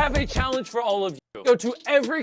have a challenge for all of you. Go to every...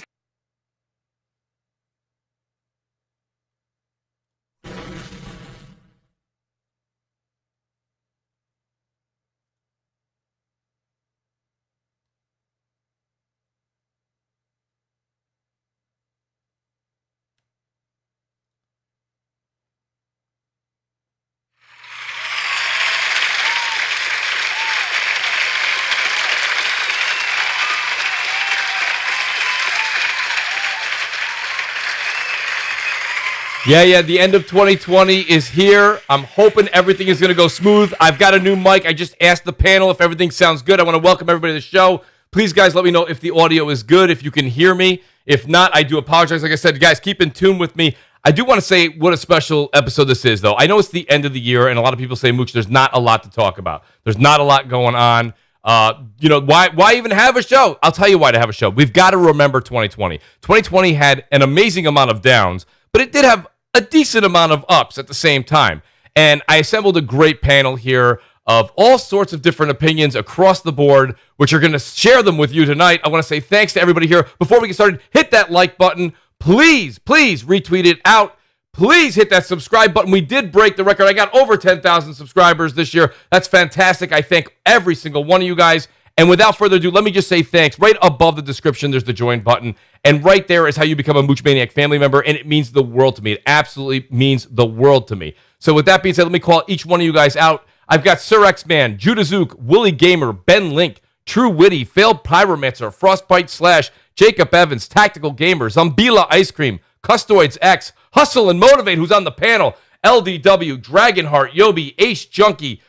Yeah, the end of 2020 is here. I'm hoping everything is going to go smooth. I've got a new mic. I just asked the panel if everything sounds good. I want to welcome everybody to the show. Please, guys, let me know if the audio is good, if you can hear me. If not, I do apologize. Like I said, guys, keep in tune with me. I do want to say what a special episode this is, though. I know it's the end of the year, and a lot of people say, Mooch, there's not a lot to talk about. There's not a lot going on. Why even have a show? I'll tell you why to have a show. We've got to remember 2020. 2020 had an amazing amount of downs, but it did have a decent amount of ups at the same time. And I assembled a great panel here of all sorts of different opinions across the board, which are going to share them with you tonight. I want to say thanks to everybody here. Before we get started, hit that like button. Please retweet it out. Please hit that subscribe button. We did break the record. I got over 10,000 subscribers this year. That's fantastic. I thank every single one of you guys. And without further ado, let me just say thanks. Right above the description, there's the join button. And right there is how you become a Mooch Maniac family member. And it means the world to me. It absolutely means the world to me. So with that being said, let me call each one of you guys out. I've got Sir X-Man, JudaZuk, WoolleyGamer, Ben Link, TrueWiddy, Failed Pyromancer, Frostbite Slash, Jacob Evans, Tactical Gamer, Zombilla Ice Cream, CustodsX, Hustle and Motivate, who's on the panel, L.D.W, DragonHeartYoby, AceJunky,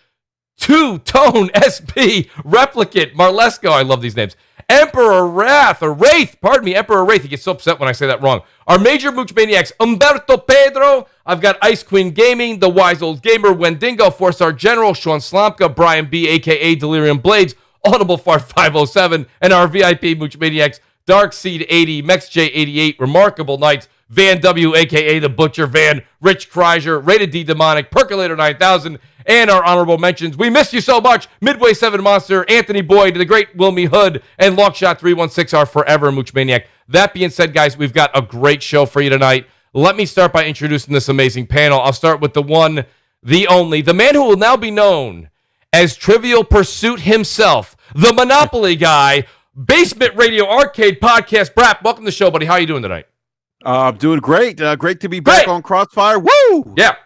Two-Tone SP, Replicant, Marlesco, I love these names, Emperor Wrath, or Wraith, pardon me, Emperor Wraith, he gets so upset when I say that wrong. Our major Mooch Maniacs, Humberto Pedro, I've got Ice Queen Gaming, The Wise Old Gamer, Wendigo, 4-Star General, Shaun Slamka, Brian B, a.k.a. Delirium Blades, Audible Fart 507, and our VIP Mooch Maniacs, Darkseed 80, MexJ88, Remarkable Knights, Van W, a.k.a. The Butcher Van, Rich Kreiser, Rated D Demonic, Percolator 9000, and our honorable mentions. We miss you so much. Midway 7 Monster, Anthony Boyd, the great Wilmy Hood, and Lockshot 316, our forever Mooch Maniac. That being said, guys, we've got a great show for you tonight. Let me start by introducing this amazing panel. I'll start with the one, the only, the man who will now be known as Trivial Pursuit himself, the Monopoly guy, Basement Radio Arcade Podcast. Brap, welcome to the show, buddy. How are you doing tonight? I'm doing great. Great to be back on CrossFire. Woo! Yeah.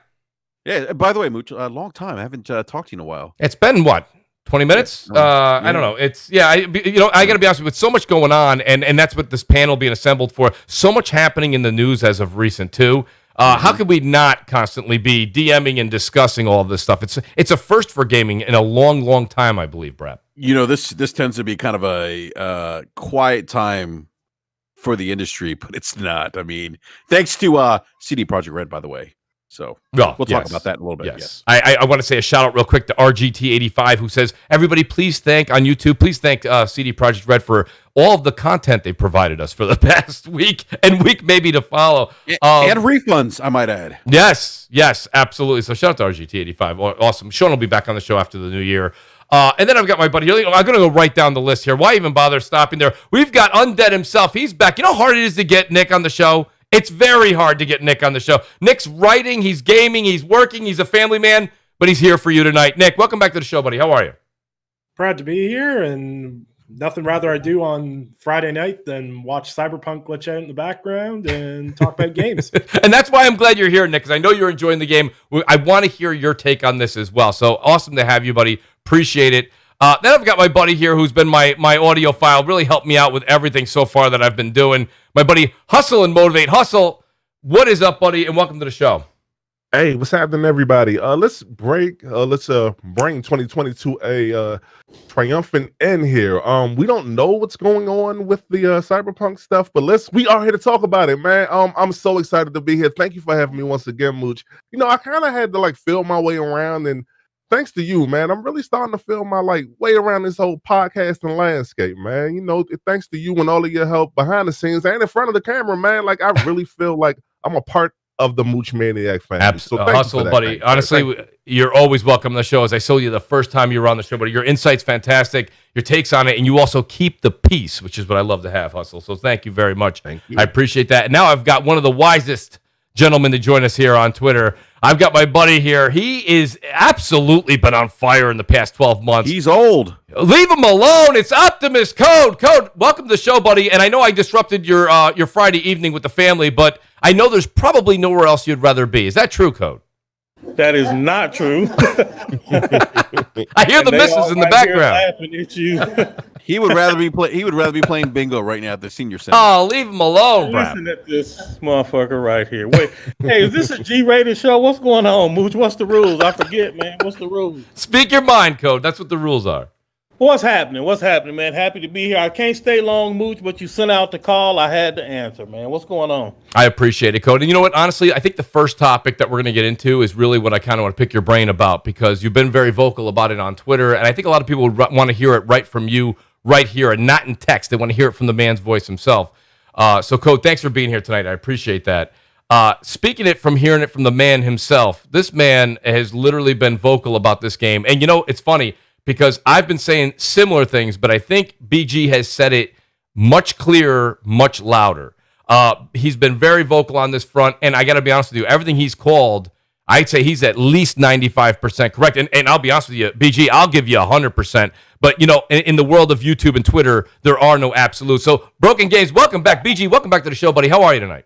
Yeah. By the way, Mooch, a long time. I haven't talked to you in a while. It's been what? 20 minutes? Yeah. I don't know. It's I got to be honest with you, with so much going on, and that's what this panel being assembled for. So much happening in the news as of recent too. How could we not constantly be DMing and discussing all of this stuff? It's a first for gaming in a long, long time, I believe, Brad. You know, this tends to be kind of a quiet time for the industry, but it's not. I mean, thanks to CD Projekt Red, by the way. So we'll talk about that in a little bit. Yes. I want to say a shout out real quick to RGT85, who says, everybody, please thank on YouTube, please thank CD Projekt Red for all of the content they provided us for the past week and week maybe to follow. And refunds, I might add. Yes, absolutely. So shout out to RGT85. Awesome. Sean will be back on the show after the new year. And then I've got my buddy here. I'm going to go right down the list here. Why even bother stopping there? We've got Undead himself. He's back. You know how hard it is to get Nick on the show? It's very hard to get Nick on the show. Nick's writing, he's gaming, he's working, he's a family man, but he's here for you tonight. Nick, welcome back to the show, buddy. How are you? Proud to be here, and nothing rather I do on Friday night than watch Cyberpunk glitch out in the background and talk about games. And that's why I'm glad you're here, Nick, because I know you're enjoying the game. I want to hear your take on this as well. So awesome to have you, buddy. Appreciate it. Then I've got my buddy here who's been my audio file, really helped me out with everything so far that I've been doing. My buddy Hustle and Motivate. Hustle, what is up, buddy? And welcome to the show. Hey, what's happening, everybody? Let's bring 2020 to a triumphant end here. We don't know what's going on with the Cyberpunk stuff, but we are here to talk about it, man. I'm so excited to be here. Thank you for having me once again, Mooch. You know, I kind of had to feel my way around, and thanks to you, man, I'm really starting to feel my way around this whole podcasting landscape, man. You know, thanks to you and all of your help behind the scenes and in front of the camera, man. I really feel like I'm a part of the Mooch Maniac family. So thank hustle, you for that, buddy. Honestly, you're always welcome on the show. As I told you the first time you were on the show, buddy, your insight's fantastic, your takes on it, and you also keep the peace, which is what I love to have, Hustle. So thank you very much. Thank you. I appreciate that. And now I've got one of the wisest gentlemen to join us here on Twitter. I've got my buddy here. He is absolutely been on fire in the past 12 months. He's old. Leave him alone. It's Optimus Code. Code, welcome to the show, buddy. And I know I disrupted your Friday evening with the family, but I know there's probably nowhere else you'd rather be. Is that true, Code? That is not true. I hear the misses in the background. Laughing at you. He would rather be playing bingo right now at the senior center. Oh, leave him alone, bro. Listen at this motherfucker right here. Wait, hey, is this a G-rated show? What's going on, Mooch? What's the rules? I forget, man. What's the rules? Speak your mind, Code. That's what the rules are. What's happening? What's happening, man? Happy to be here. I can't stay long, Mooch, but you sent out the call. I had to answer, man. What's going on? I appreciate it, Code. And you know what? Honestly, I think the first topic that we're going to get into is really what I kind of want to pick your brain about, because you've been very vocal about it on Twitter, and I think a lot of people would want to hear it right from you right here and not in text. They want to hear it from the man's voice himself. So, Code, thanks for being here tonight. I appreciate that. Speaking it from hearing it from the man himself, this man has literally been vocal about this game. And, you know, it's funny, because I've been saying similar things, but I think BG has said it much clearer, much louder. He's been very vocal on this front, and I got to be honest with you, everything he's called, I'd say he's at least 95% correct. And I'll be honest with you, BG, I'll give you 100%. But, you know, in the world of YouTube and Twitter, there are no absolutes. So, Broken Games, welcome back. BG, welcome back to the show, buddy. How are you tonight?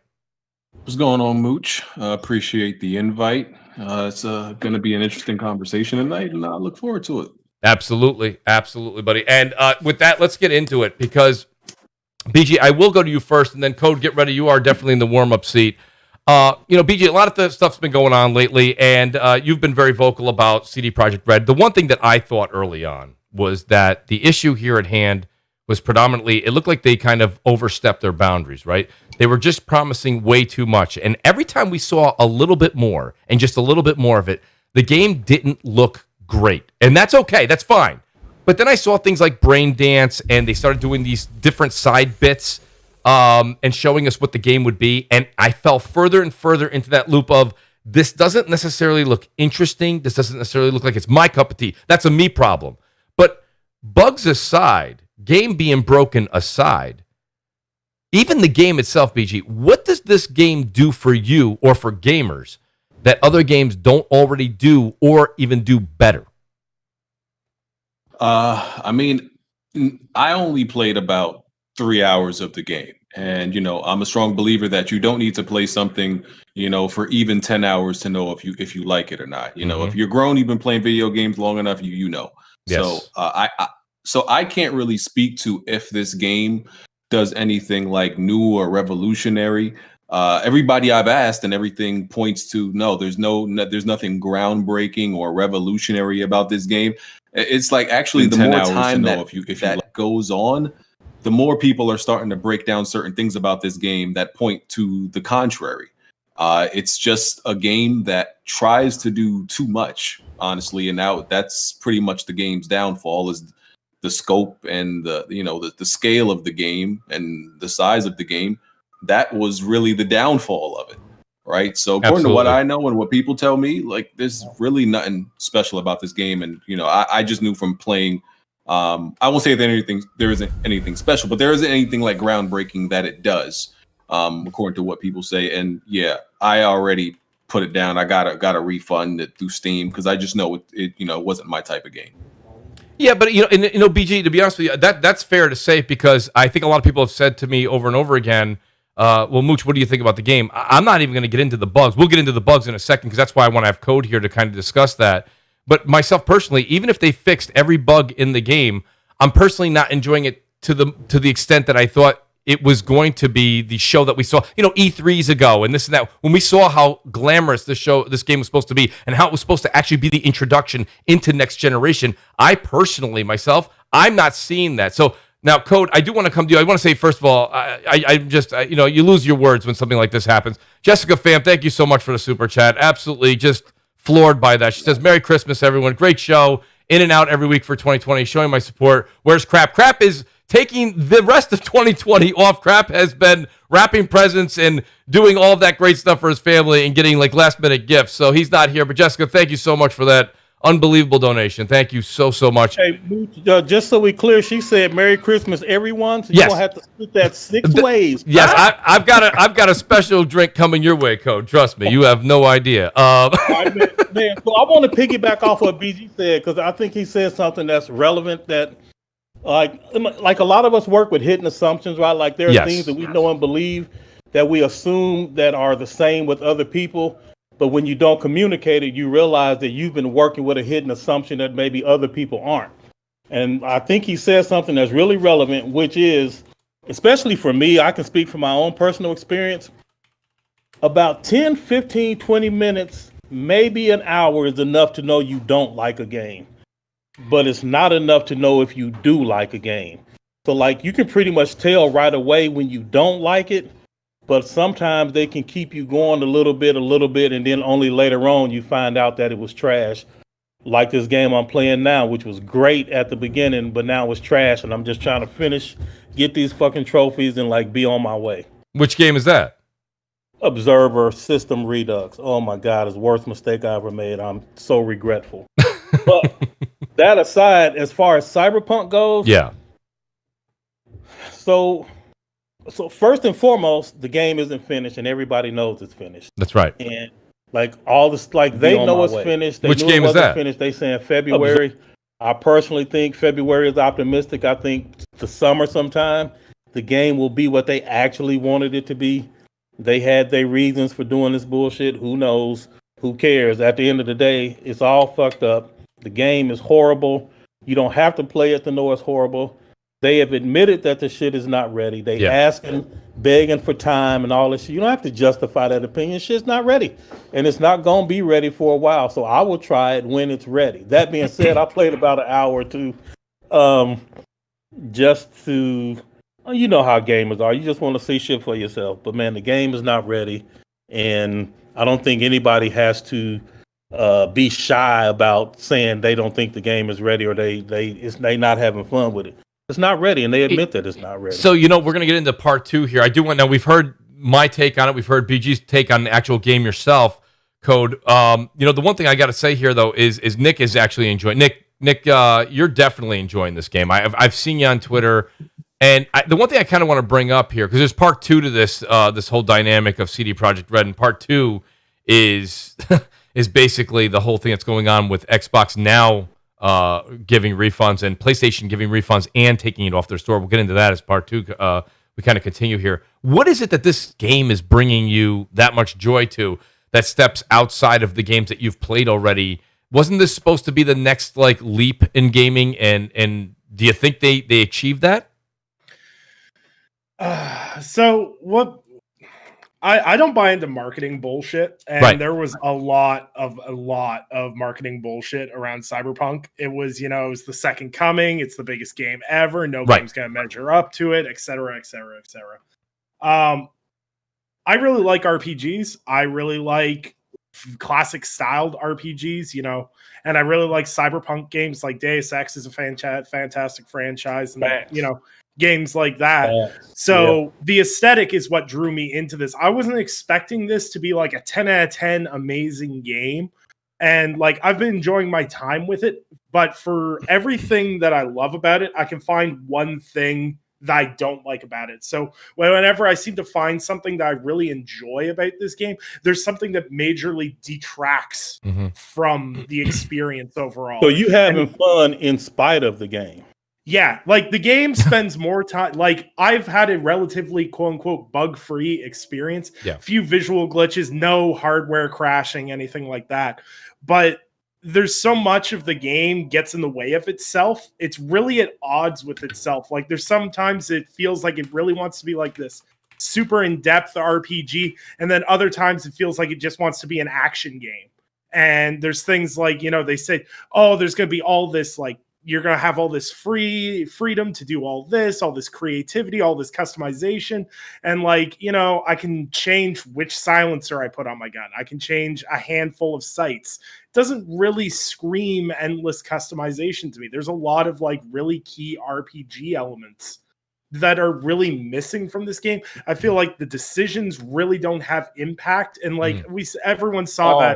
What's going on, Mooch? Appreciate the invite. It's going to be an interesting conversation tonight, and I look forward to it. Absolutely, buddy. And with that, let's get into it, because BG, I will go to you first, and then Code, get ready. You are definitely in the warm-up seat. You know, BG, a lot of the stuff's been going on lately, and you've been very vocal about CD Projekt Red. The one thing that I thought early on was that the issue here at hand was predominantly, it looked like they kind of overstepped their boundaries, right? They were just promising way too much, and every time we saw a little bit more, and just a little bit more of it, the game didn't look great. And that's okay. That's fine. But then I saw things like Brain Dance, and they started doing these different side bits and showing us what the game would be. And I fell further and further into that loop of, this doesn't necessarily look interesting. This doesn't necessarily look like it's my cup of tea. That's a me problem. But bugs aside, game being broken aside, even the game itself, BG, what does this game do for you or for gamers that other games don't already do, or even do better? I mean, I only played about 3 hours of the game. And, you know, I'm a strong believer that you don't need to play something, you know, for even 10 hours to know if you like it or not. You know, if you're grown, you've been playing video games long enough, you know. Yes. So I can't really speak to if this game does anything like new or revolutionary. Everybody I've asked, and everything points to no. There's nothing groundbreaking or revolutionary about this game. It's like, actually, the more time that goes on, the more people are starting to break down certain things about this game that point to the contrary. It's just a game that tries to do too much, honestly, and now that's pretty much the game's downfall, is the scope and the scale of the game and the size of the game. That was really the downfall of it, right? So according to what I know and what people tell me, like, there's really nothing special about this game. And, you know, I just knew from playing, I won't say that there isn't anything special, but there isn't anything like groundbreaking that it does, according to what people say. And yeah, I already put it down. I got a refund it through Steam, because I just know it wasn't my type of game. Yeah, but BG, to be honest with you, that's fair to say, because I think a lot of people have said to me over and over again, well, Mooch, what do you think about the game? I'm not even going to get into the bugs. We'll get into the bugs in a second, because that's why I want to have Code here to kind of discuss that. But myself personally, even if they fixed every bug in the game, I'm personally not enjoying it to the extent that I thought it was going to be the show that we saw, E3s ago and this and that. When we saw how glamorous this game was supposed to be, and how it was supposed to actually be the introduction into next generation, I personally, myself, I'm not seeing that. So now, Code, I do want to come to you. I want to say, first of all, you lose your words when something like this happens. Jessica Pham, thank you so much for the super chat. Absolutely just floored by that. She says, Merry Christmas, everyone. Great show. In and out every week for 2020. Showing my support. Where's Crap? Crap is taking the rest of 2020 off. Crap has been wrapping presents and doing all of that great stuff for his family and getting like last minute gifts. So he's not here. But Jessica, thank you so much for that unbelievable donation. Thank you so much. Hey, just so we clear, she said Merry Christmas, everyone. So Yes. you don't have to split that 6 ways. Yes, I've got a special drink coming your way, Code. Trust me, you have no idea. Man, so I want to piggyback off what BG said, because I think he said something that's relevant, that like a lot of us work with hidden assumptions, right? Like there are things that we know and believe that we assume that are the same with other people. But when you don't communicate it, you realize that you've been working with a hidden assumption that maybe other people aren't. And I think he said something that's really relevant, which is, especially for me, I can speak from my own personal experience, about 10, 15, 20 minutes, maybe an hour is enough to know you don't like a game. But it's not enough to know if you do like a game. So like you can pretty much tell right away when you don't like it, but sometimes they can keep you going a little bit, and then only later on you find out that it was trash. Like this game I'm playing now, which was great at the beginning, but now it's trash, and I'm just trying to finish, get these fucking trophies, and like be on my way. Which game is that? Observer System Redux. Oh my God, it's the worst mistake I ever made. I'm so regretful. But that aside, as far as Cyberpunk goes, yeah. So first and foremost, the game isn't finished, and everybody knows it's finished. That's right. And like all this, like they know it's finished. They Which knew game it is wasn't that? finished. They saying February. I personally think February is optimistic. I think the summer sometime the game will be what they actually wanted it to be. They had their reasons for doing this bullshit. Who knows? Who cares? At the end of the day, it's all fucked up. The game is horrible. You don't have to play it to know it's horrible. They have admitted that the shit is not ready. They asking, begging for time and all this shit. You don't have to justify that opinion. Shit's not ready. And it's not going to be ready for a while. So I will try it when it's ready. That being said, I played about an hour or two just to, you know how gamers are. You just want to see shit for yourself. But man, the game is not ready. And I don't think anybody has to be shy about saying they don't think the game is ready or they not having fun with it. It's not ready, and they admit that it's not ready. So, we're going to get into part 2 here. I do want, now we've heard my take on it. We've heard BG's take on the actual game yourself, Code. The one thing I got to say here, though, is Nick is actually enjoying. Nick, you're definitely enjoying this game. I've seen you on Twitter, and the one thing I kind of want to bring up here, because there's part 2 to this this whole dynamic of CD Projekt Red, and part 2 is is basically the whole thing that's going on with Xbox now giving refunds and PlayStation giving refunds and taking it off their store. We'll get into that as part 2. We kind of continue here. What is it that this game is bringing you that much joy to that steps outside of the games that you've played already? Wasn't this supposed to be the next like leap in gaming? And do you think they achieved that? So what? I don't buy into marketing bullshit, and there was a lot of marketing bullshit around Cyberpunk. It was, it was the second coming. It's the biggest game ever. No game's going to measure up to it, et cetera, et cetera, et cetera. I really like RPGs. I really like classic styled RPGs, and I really like Cyberpunk games. Like Deus Ex is a fantastic franchise, and games like that. So the aesthetic is what drew me into this. I wasn't expecting this to be like a 10 out of 10 amazing game. And like, I've been enjoying my time with it, but for everything that I love about it, I can find one thing that I don't like about it. So whenever I seem to find something that I really enjoy about this game, there's something that majorly detracts from the experience overall. So you having fun in spite of the game? Yeah, like the game spends more time. Like I've had a relatively quote unquote bug-free experience. Few visual glitches, no hardware crashing, anything like that. But there's so much of the game gets in the way of itself. It's really at odds with itself. Like there's sometimes it feels like it really wants to be like this super in-depth RPG, and then other times it feels like it just wants to be an action game. And there's things like, they say, oh, there's going to be all this like you're going to have all this freedom to do all this creativity, all this customization. And like, you know, I can change which silencer I put on my gun. I can change a handful of sights. It doesn't really scream endless customization to me. There's a lot of like really key RPG elements that are really missing from this game. I feel like the decisions really don't have impact. And like everyone saw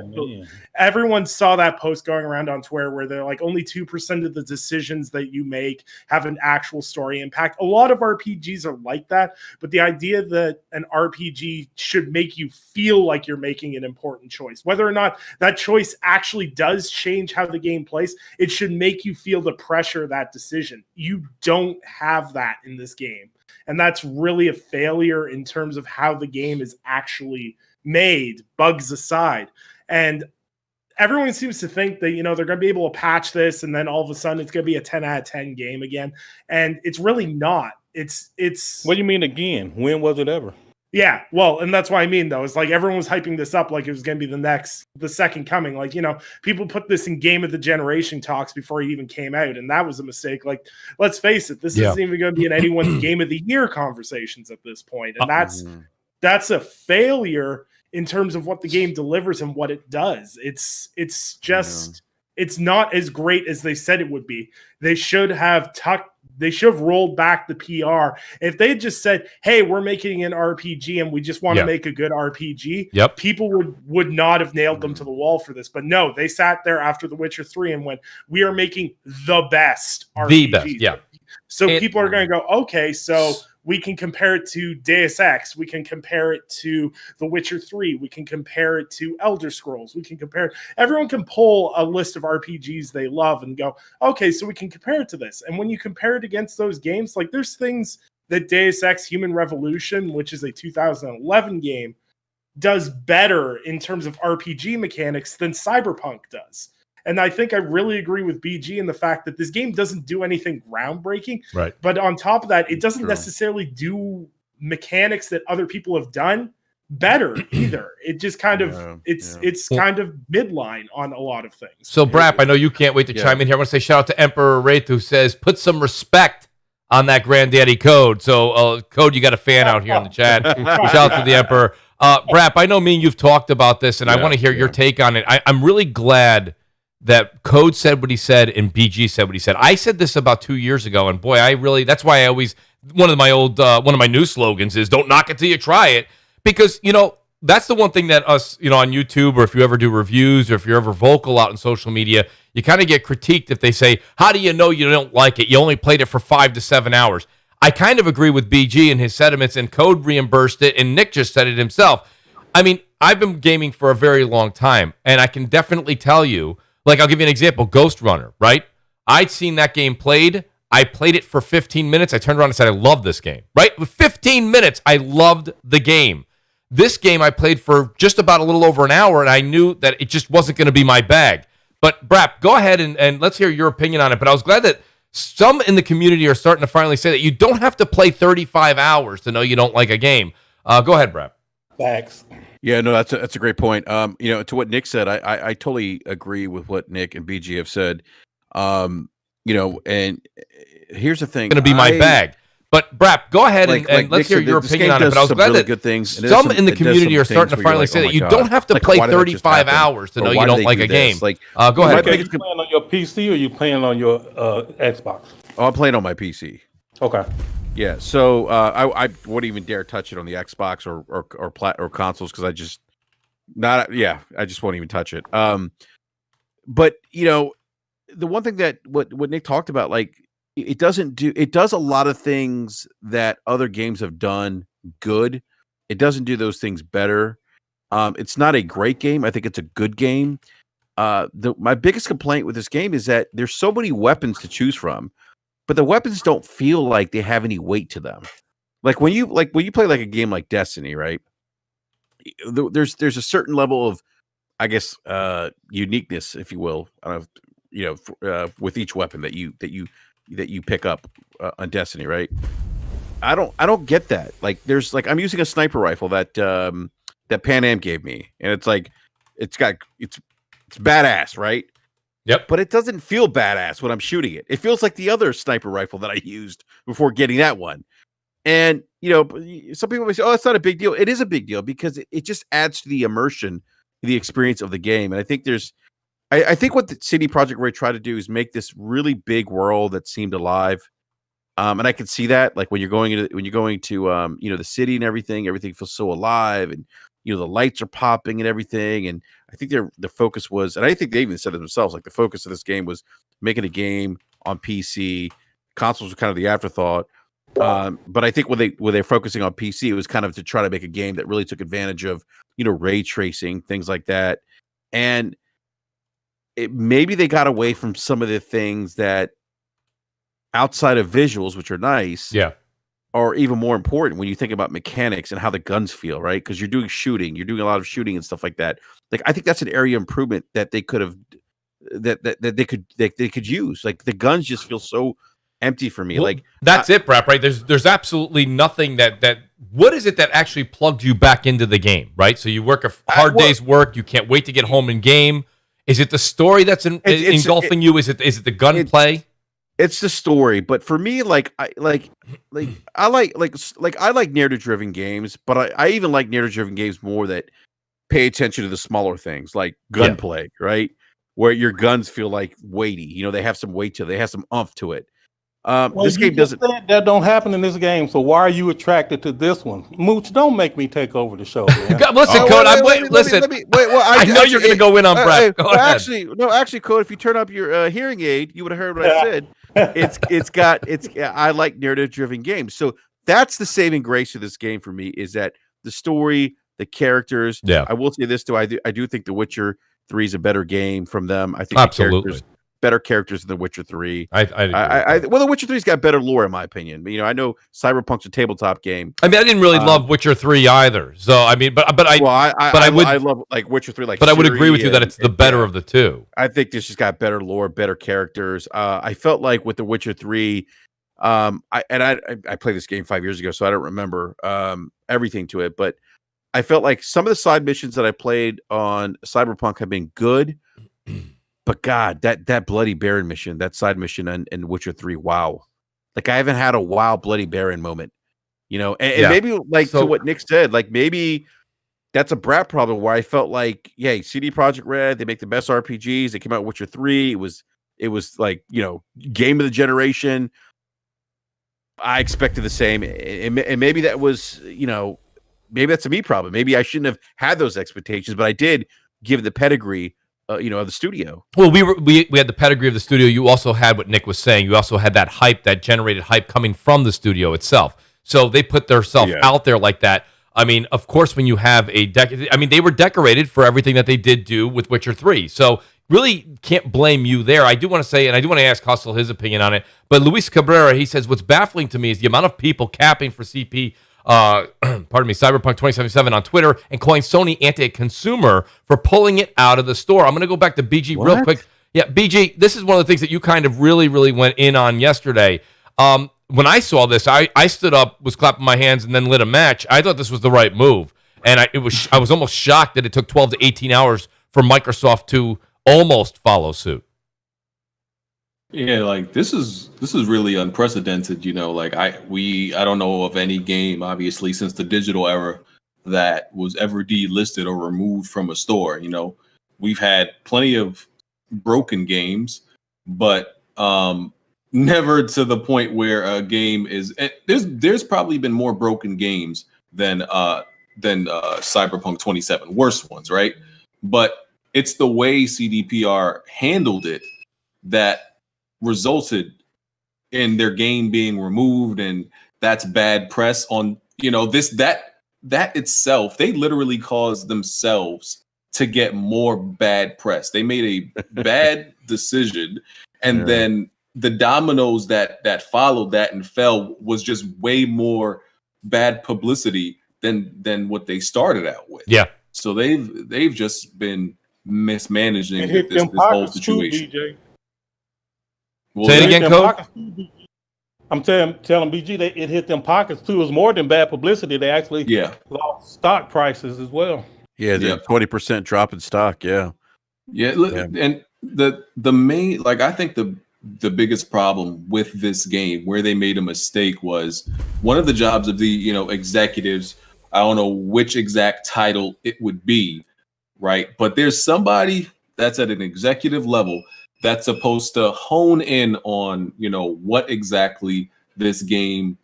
everyone saw that post going around on Twitter where they're like only 2% of the decisions that you make have an actual story impact. A lot of RPGs are like that, but the idea that an RPG should make you feel like you're making an important choice, whether or not that choice actually does change how the game plays, it should make you feel the pressure of that decision. You don't have that in this game. And that's really a failure in terms of how the game is actually made, bugs aside. And everyone seems to think that, you know, they're going to be able to patch this and then all of a sudden it's going to be a 10 out of 10 game again. And it's really not. It's what do you mean again? When was it ever? Yeah, well, and that's what I mean, though. It's like everyone was hyping this up like it was going to be the second coming. Like, you know, people put this in Game of the Generation talks before it even came out, and that was a mistake. Like, let's face it, this isn't even going to be in anyone's Game of the Year conversations at this point. And that's a failure in terms of what the game delivers and what it does. It's just it's not as great as they said it would be. They should have rolled back the PR. If they had just said, hey, we're making an RPG and we just want to make a good RPG, people would not have nailed them to the wall for this. But no, they sat there after The Witcher 3 and went, we are making the best RPG. The best, yeah. So people are going to go, okay, so we can compare it to Deus Ex. We can compare it to The Witcher 3. We can compare it to Elder Scrolls. We can compare it. Everyone can pull a list of RPGs they love and go, okay, so we can compare it to this. And when you compare it against those games, like there's things that Deus Ex Human Revolution, which is a 2011 game, does better in terms of RPG mechanics than Cyberpunk does. And I think I really agree with BG in the fact that this game doesn't do anything groundbreaking. Right. But on top of that, it doesn't necessarily do mechanics that other people have done better either. It just kind of it's kind of midline on a lot of things. So Brap, I know you can't wait to chime in here. I want to say shout out to Emperor Wraith who says put some respect on that granddaddy Code. So Code, you got a fan out here in the chat. Shout out to the Emperor. Brap, I know me and you've talked about this, and I want to hear your take on it. I'm really glad that Code said what he said and BG said what he said. I said this about 2 years ago, and boy, that's why I always, one of my new slogans is don't knock it till you try it, because, you know, that's the one thing that us, you know, on YouTube, or if you ever do reviews, or if you're ever vocal out on social media, you kind of get critiqued if they say, how do you know you don't like it? You only played it for 5 to 7 hours. I kind of agree with BG and his sentiments, and Code reimbursed it, and Nick just said it himself. I mean, I've been gaming for a very long time, and I can definitely tell you, like, I'll give you an example, Ghost Runner, right? I'd seen that game played. I played it for 15 minutes. I turned around and said, I love this game, right? With 15 minutes, I loved the game. This game I played for just about a little over an hour, and I knew that it just wasn't going to be my bag. But, Brap, go ahead and let's hear your opinion on it. But I was glad that some in the community are starting to finally say that you don't have to play 35 hours to know you don't like a game. Go ahead, Brap. Facts. Yeah, no, that's a great point. You know, to what Nick said, I totally agree with what Nick and BG have said. You know, and here's the thing, going to be my bag. But Brap, go ahead and let's hear your opinion on it. But I was glad that good things. Some in the community are starting to finally say that you don't have to play 35 hours to know you don't like a game. Like, go ahead. Are you playing on your PC or are you playing on your Xbox? Oh, I'm playing on my PC. Okay. Yeah, so I wouldn't even dare touch it on the Xbox or consoles because I just won't even touch it. But you know, the one thing that what Nick talked about, like it does a lot of things that other games have done good. It doesn't do those things better. It's not a great game. I think it's a good game. My biggest complaint with this game is that there's so many weapons to choose from. But the weapons don't feel like they have any weight to them. Like when you play like a game like Destiny, right? There's a certain level of, I guess, uniqueness, if you will, with each weapon that you pick up on Destiny, right? I don't get that. Like there's like I'm using a sniper rifle that Pan Am gave me, and it's like it's badass, right? Yep. But it doesn't feel badass when I'm shooting it. It feels like the other sniper rifle that I used before getting that one. And, some people may say, oh, it's not a big deal. It is a big deal because it just adds to the immersion, the experience of the game. And I think I think what the CD Projekt Red tried to do is make this really big world that seemed alive. And I can see that, like when you're going to the city and everything feels so alive, and the lights are popping and everything. And I think their focus was, and I think they even said it themselves, like the focus of this game was making a game on PC. Consoles were kind of the afterthought. But I think when they're focusing on PC, it was kind of to try to make a game that really took advantage of ray tracing, things like that. And maybe they got away from some of the things that, outside of visuals, which are nice, are even more important when you think about mechanics and how the guns feel, right? Because you're doing a lot of shooting and stuff like that. Like, I think that's an area of improvement that they could have, that they could use. Like, the guns just feel so empty for me. Like, that's it, Brap, right? There's absolutely nothing that what is it that actually plugged you back into the game, right? So you work a hard day's work, you can't wait to get home in game. Is it the story that's engulfing you? Is it the gunplay? It's the story, but for me, I like narrative-driven games, but I even like narrative-driven games more that pay attention to the smaller things, like gunplay, right? Where your guns feel like weighty. They have some weight to it. They have some oomph to it. This game doesn't. That don't happen in this game. So why are you attracted to this one? Mooch, don't make me take over the show. Man. Listen, Code. I know you're going to go in on Brett. Actually, Code. If you turn up your hearing aid, you would have heard what I said. I like narrative-driven games. So that's the saving grace of this game for me, is that the story, the characters. Yeah. I will say this though. I do think The Witcher 3 is a better game from them. I think absolutely. Better characters than The Witcher 3. Well, The Witcher 3's got better lore in my opinion. But, I know Cyberpunk's a tabletop game. I mean, I didn't really love Witcher 3 either. So I mean, but I love like Witcher 3. But I would agree with you that it's the better of the two. I think this just got better lore, better characters. I felt like with The Witcher 3, I played this game 5 years ago, so I don't remember everything to it. But I felt like some of the side missions that I played on Cyberpunk have been good. But God, that Bloody Baron mission, that side mission in Witcher 3, wow. Like, I haven't had a wow Bloody Baron moment, and maybe to what Nick said, like maybe that's a Brat problem where I felt like, CD Projekt Red, they make the best RPGs. They came out with Witcher 3. It was like, game of the generation. I expected the same. And maybe that was, maybe that's a me problem. Maybe I shouldn't have had those expectations, but I did give the pedigree of the studio. Well, we had the pedigree of the studio. You also had what Nick was saying. You also had that hype, that generated hype coming from the studio itself. So they put themselves out there like that. I mean, of course, when you have they were decorated for everything that they did do with Witcher 3. So really can't blame you there. I do want to say, and I do want to ask Hustle his opinion on it, but Luis Cabrera, he says, what's baffling to me is the amount of people capping for Cyberpunk 2077 on Twitter and calling Sony anti-consumer for pulling it out of the store. I'm going to go back to BG real quick. Yeah, BG, this is one of the things that you kind of really, really went in on yesterday. When I saw this, I stood up, was clapping my hands, and then lit a match. I thought this was the right move. And I was almost shocked that it took 12 to 18 hours for Microsoft to almost follow suit. Yeah, like this is really unprecedented, I don't know of any game, obviously, since the digital era that was ever delisted or removed from a store. We've had plenty of broken games, but never to the point where a game is there's probably been more broken games than Cyberpunk 27, worse ones, right? But it's the way CDPR handled it that resulted in their game being removed, and that's bad press on that itself. They literally caused themselves to get more bad press. They made a bad decision, and then the dominoes that followed that and fell was just way more bad publicity than what they started out with. Yeah. So they've just been mismanaging this whole situation. Too, DJ. Well, say it again, Code. I'm telling BG that it hit them pockets too. It was more than bad publicity. They actually lost stock prices as well. Yeah, the 20% drop in stock. Yeah. And the main, like, I think the biggest problem with this game, where they made a mistake, was one of the jobs of the executives. I don't know which exact title it would be, right? But there's somebody that's at an executive level that's supposed to hone in on what exactly this game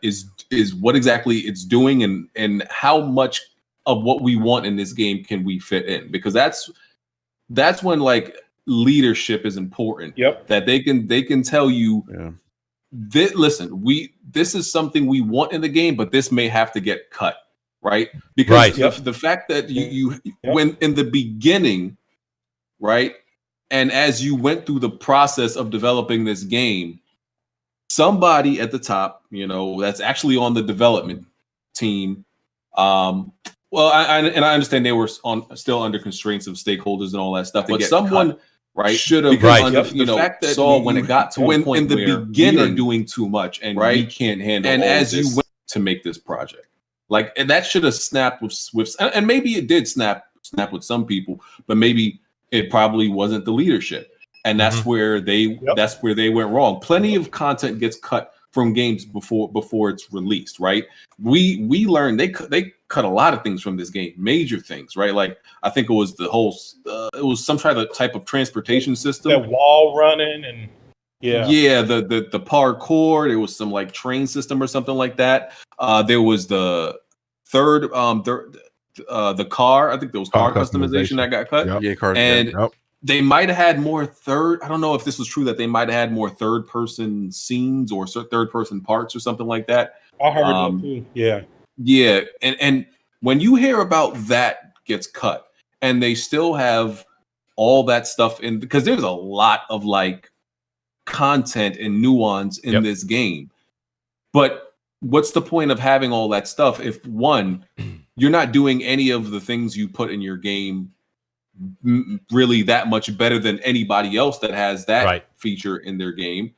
is what exactly it's doing, and how much of what we want in this game can we fit in, because that's when like leadership is important. That they can tell you listen, this is something we want in the game, but this may have to get cut, right? Because the fact that you when in the beginning, right, and as you went through the process of developing this game, somebody at the top, that's actually on the development team, well, I understand they were still under constraints of stakeholders and all that stuff, but someone should have the fact that saw when it got to when in the beginning we are doing too much and we can't handle, and as you went to make this project, like, and that should have snapped with and maybe it did snap with some people, but maybe it probably wasn't the leadership, and that's where they went wrong. Plenty of content gets cut from games before it's released, right? We learned they cut a lot of things from this game, major things, right? Like, I think it was the whole it was some type of transportation system, that wall running, and the parkour. There was some like train system or something like that. There was the third the car. I think there was car customization that got cut. Cars. And they might have had more I don't know if this was true, that they might have had more third person scenes or third person parts or something like that. I heard that too. Yeah. And when you hear about that gets cut and they still have all that stuff in, because there's a lot of like content and nuance in this game. But what's the point of having all that stuff if, one, you're not doing any of the things you put in your game really that much better than anybody else that has that feature in their game,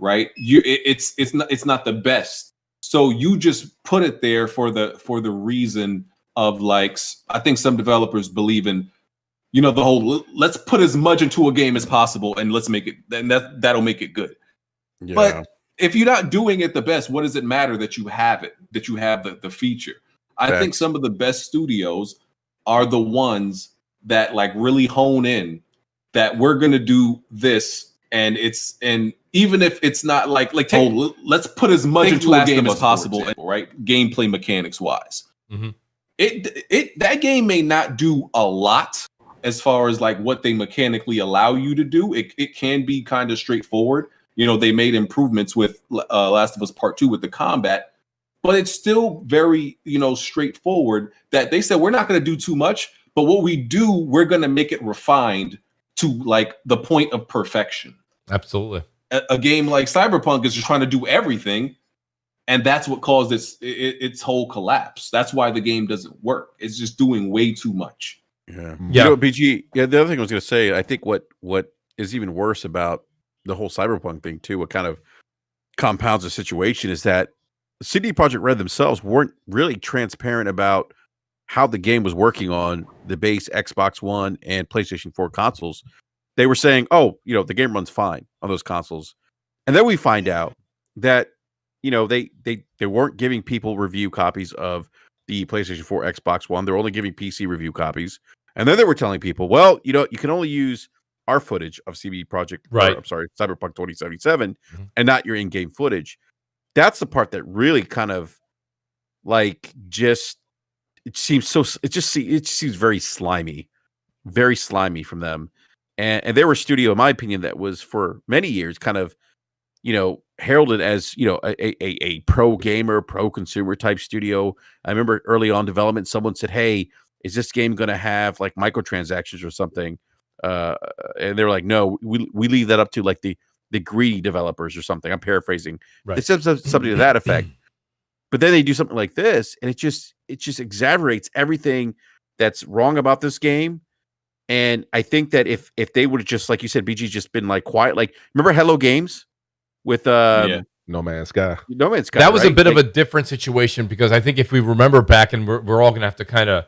right? It's not the best, so you just put it there for the reason of, like, I think some developers believe in, the whole let's put as much into a game as possible and let's make it, and that'll make it good. But if you're not doing it the best, what does it matter that you have the feature? I think some of the best studios are the ones that like really hone in that we're going to do this, and even if it's not like let's put as much into a game as possible, right? Gameplay mechanics wise. That game may not do a lot as far as like what they mechanically allow you to do. It can be kind of straightforward. They made improvements with Last of Us Part 2 with the combat, but it's still very, straightforward, that they said we're not going to do too much, but what we do, we're going to make it refined to like the point of perfection. Absolutely. A game like Cyberpunk is just trying to do everything, and that's what caused its whole collapse. That's why the game doesn't work. It's just doing way too much. BG. The other thing I was going to say, I think what is even worse about the whole Cyberpunk thing too, what kind of compounds the situation, is that CD Projekt Red themselves weren't really transparent about how the game was working on the base Xbox One and PlayStation 4 consoles. They were saying, the game runs fine on those consoles. And then we find out that, they weren't giving people review copies of the PlayStation 4, Xbox One. They're only giving PC review copies. And then they were telling people, well, you can only use our footage of Cyberpunk 2077 and not your in-game footage. That's the part that really kind of like it seems very slimy from them. And they were a studio, in my opinion, that was for many years kind of, heralded as, a pro gamer, pro consumer type studio. I remember early on development, someone said, hey, is this game going to have like microtransactions or something? And they're like, no, we leave that up to like the greedy developers or something. I'm paraphrasing. They said something to that effect. But then they do something like this, and it just exaggerates everything that's wrong about this game. And I think that if they would have just, like you said, BG, just been like quiet, like remember Hello Games with No Man's Sky. That was a bit of a different situation, because I think if we remember back, and we're all gonna have to kind of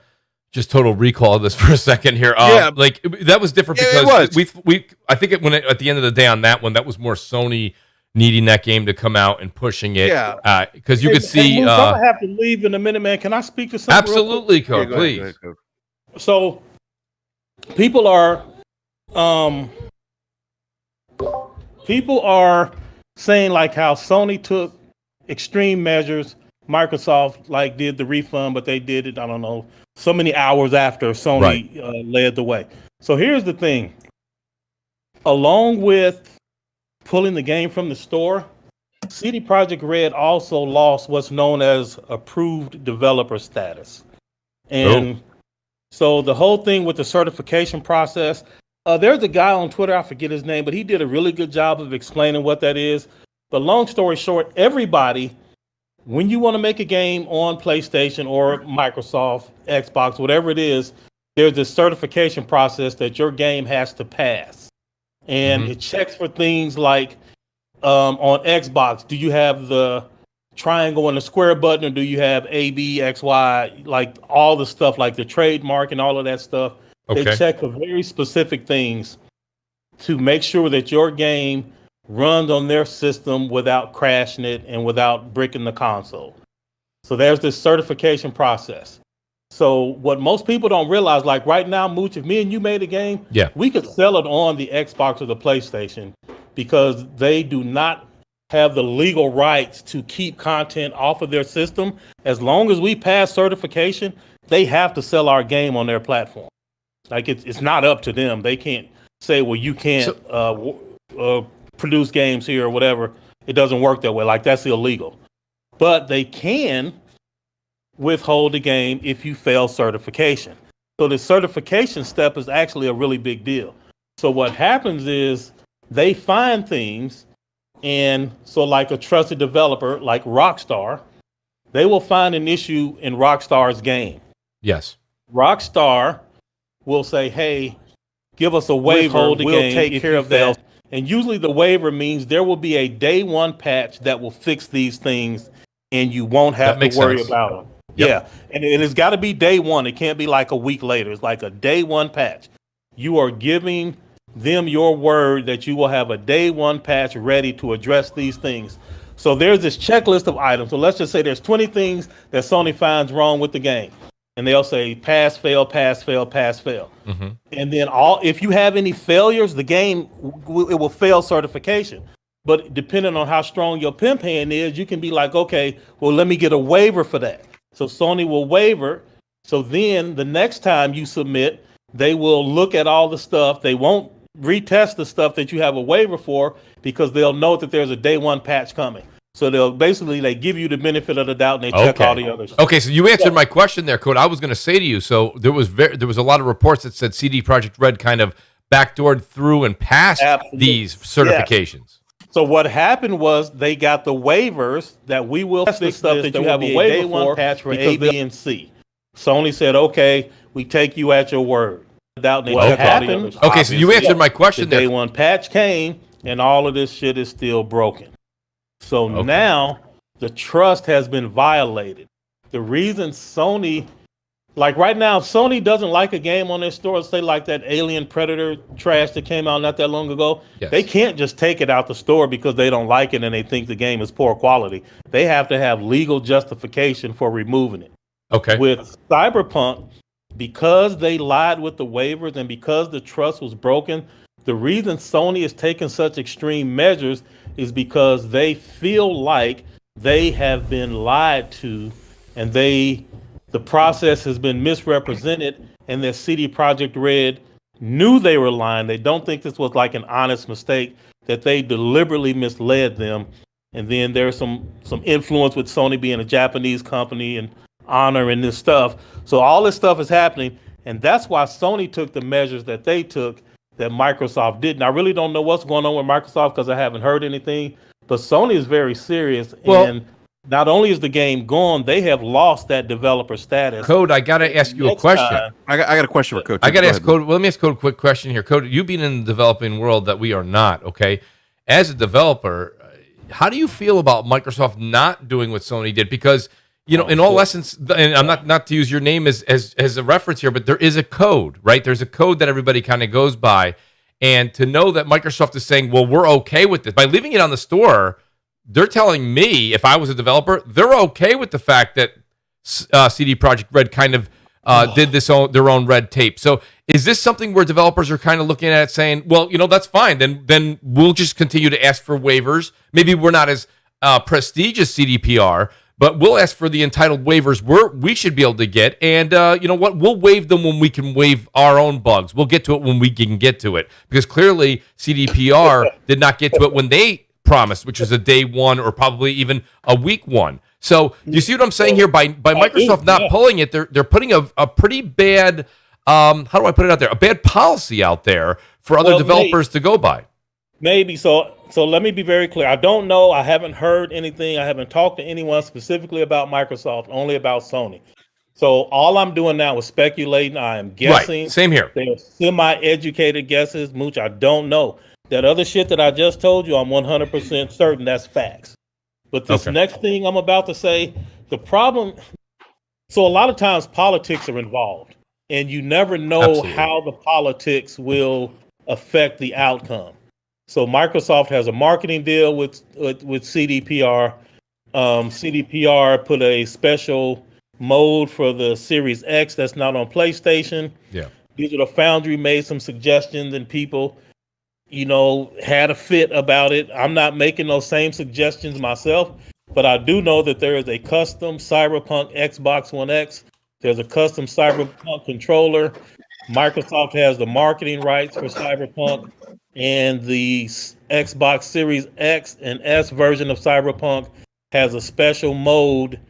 just total recall of this for a second here. Like that was different because we I think at the end of the day on that one, that was more Sony needing that game to come out and pushing it. Yeah, because you could see. Mooch, I'm gonna have to leave in a minute, man. Can I speak to something? Absolutely, Code, please. Go ahead, Code. So, people are saying like how Sony took extreme measures. Microsoft like did the refund, but they did it, I don't know, so many hours after Sony led the way. So here's the thing. Along with pulling the game from the store, CD Projekt Red also lost what's known as approved developer status. And so the whole thing with the certification process, there's a guy on Twitter, I forget his name, but he did a really good job of explaining what that is. But long story short, everybody, when you want to make a game on PlayStation or Microsoft, Xbox, whatever it is, there's this certification process that your game has to pass. And it checks for things like on Xbox, do you have the triangle and the square button, or do you have A, B, X, Y, like all the stuff, like the trademark and all of that stuff. They check for very specific things to make sure that your game runs on their system without crashing it and without bricking the console. So there's this certification process. So what most people don't realize, like right now, Mooch, if me and you made a game, we could sell it on the Xbox or the PlayStation because they do not have the legal rights to keep content off of their system. As long as we pass certification, they have to sell our game on their platform. Like it's not up to them. They can't say, well, you can't produce games here or whatever. It doesn't work that way. Like that's illegal. But they can withhold the game if you fail certification. So the certification step is actually a really big deal. So what happens is they find things, and so like a trusted developer like Rockstar, they will find an issue in Rockstar's game. Yes. Rockstar will say, hey, give us a waiver, we'll take care of that. And usually the waiver means there will be a day one patch that will fix these things and you won't have to worry about them. Yeah. And it's got to be day one. It can't be like a week later. It's like a day one patch. You are giving them your word that you will have a day one patch ready to address these things. So there's this checklist of items. So let's just say there's 20 things that Sony finds wrong with the game. And they'll say pass, fail, pass, fail, pass, fail. And then if you have any failures, the game, it will fail certification. But depending on how strong your pen pan is, you can be like, okay, well, let me get a waiver for that. So Sony will waiver. So then the next time you submit, they will look at all the stuff. They won't retest the stuff that you have a waiver for because they'll know that there's a day one patch coming. So they give you the benefit of the doubt and they check all the others. Okay, so you answered my question there, Code. I was going to say to you, so there was a lot of reports that said CD Projekt Red kind of backdoored through and passed these certifications. Yes. So what happened was they got the waivers that we will fix the stuff that you have a waiver for patch for A, B, and C. Sony said, okay, we take you at your word. What happened? Okay, so you answered my question there. Day one patch came and all of this shit is still broken. So now the trust has been violated. The reason Sony, like right now, if Sony doesn't like a game on their store, say like that Alien Predator trash that came out not that long ago, they can't just take it out the store because they don't like it and they think the game is poor quality. They have to have legal justification for removing it. Okay. With Cyberpunk, because they lied with the waivers and because the trust was broken, the reason Sony is taking such extreme measures is because they feel like they have been lied to and the process has been misrepresented and that CD Projekt Red knew they were lying. They don't think this was like an honest mistake, that they deliberately misled them. And then there's some influence with Sony being a Japanese company and honor and this stuff. So all this stuff is happening. And that's why Sony took the measures that they took that Microsoft didn't. I really don't know what's going on with Microsoft because I haven't heard anything. But Sony is very serious. And not only is the game gone, they have lost that developer status. Code, I got to ask you a question. I got a question for Code. I got to ask Code. Well, let me ask Code a quick question here. Code, you being in the developing world that we are not, okay? As a developer, how do you feel about Microsoft not doing what Sony did? Because You know, in all essence, and I'm not to use your name as a reference here, but there is a code, right? There's a code that everybody kind of goes by. And to know that Microsoft is saying, well, we're okay with this. By leaving it on the store, they're telling me, if I was a developer, they're okay with the fact that CD Projekt Red kind of did their own red tape. So is this something where developers are kind of looking at it saying, well, you know, that's fine. Then we'll just continue to ask for waivers. Maybe we're not as prestigious CDPR, but we'll ask for the entitled waivers we should be able to get. And you know what? We'll waive them when we can waive our own bugs. We'll get to it when we can get to it. Because clearly CDPR did not get to it when they promised, which was a day one or probably even a week one. So do you see what I'm saying here? By Microsoft not pulling it, they're putting a pretty bad, how do I put it out there? A bad policy out there for other developers to go by. Maybe. So let me be very clear. I don't know. I haven't heard anything. I haven't talked to anyone specifically about Microsoft, only about Sony. So all I'm doing now is speculating. I am guessing. Right. Same here. They're semi-educated guesses. Mooch, I don't know. That other shit that I just told you, I'm 100% certain that's facts. But this next thing I'm about to say, the problem, so a lot of times politics are involved, and you never know how the politics will affect the outcome. So Microsoft has a marketing deal with CDPR. CDPR put a special mode for the Series X that's not on PlayStation. Yeah. Digital Foundry made some suggestions, and people, you know, had a fit about it. I'm not making those same suggestions myself, but I do know that there is a custom Cyberpunk Xbox One X. There's a custom Cyberpunk controller. Microsoft has the marketing rights for Cyberpunk, and the Xbox Series X and S version of Cyberpunk has a special mode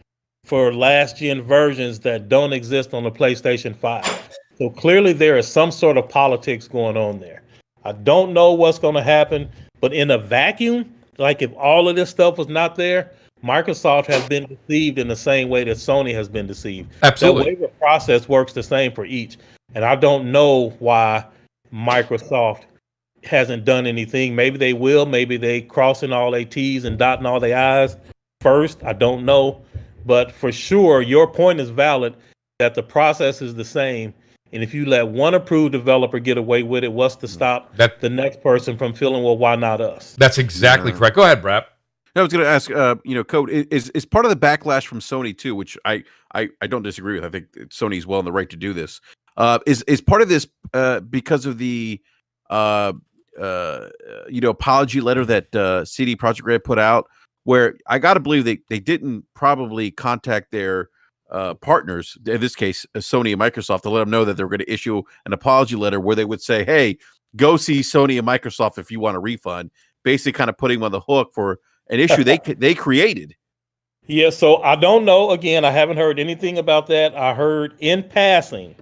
for last-gen versions that don't exist on the PlayStation 5. So clearly there is some sort of politics going on there. I don't know what's going to happen, but in a vacuum, like if all of this stuff was not there, Microsoft has been deceived in the same way that Sony has been deceived. Absolutely. The waiver process works the same for each. And I don't know why Microsoft hasn't done anything. Maybe they will. Maybe they crossing all their T's and dotting all their I's first. I don't know. But for sure, your point is valid that the process is the same. And if you let one approved developer get away with it, what's to stop the next person from feeling, well, why not us? That's exactly correct. Go ahead, Brap. I was going to ask, Code, is part of the backlash from Sony too, which I don't disagree with. I think Sony's well in the right to do this. Is part of this because of the apology letter that CD Projekt Red put out, where I got to believe they didn't probably contact their partners, in this case Sony and Microsoft, to let them know that they were going to issue an apology letter where they would say, hey, go see Sony and Microsoft if you want a refund, basically kind of putting them on the hook for an issue they created. Yeah, so I don't know. Again, I haven't heard anything about that. I heard in passing,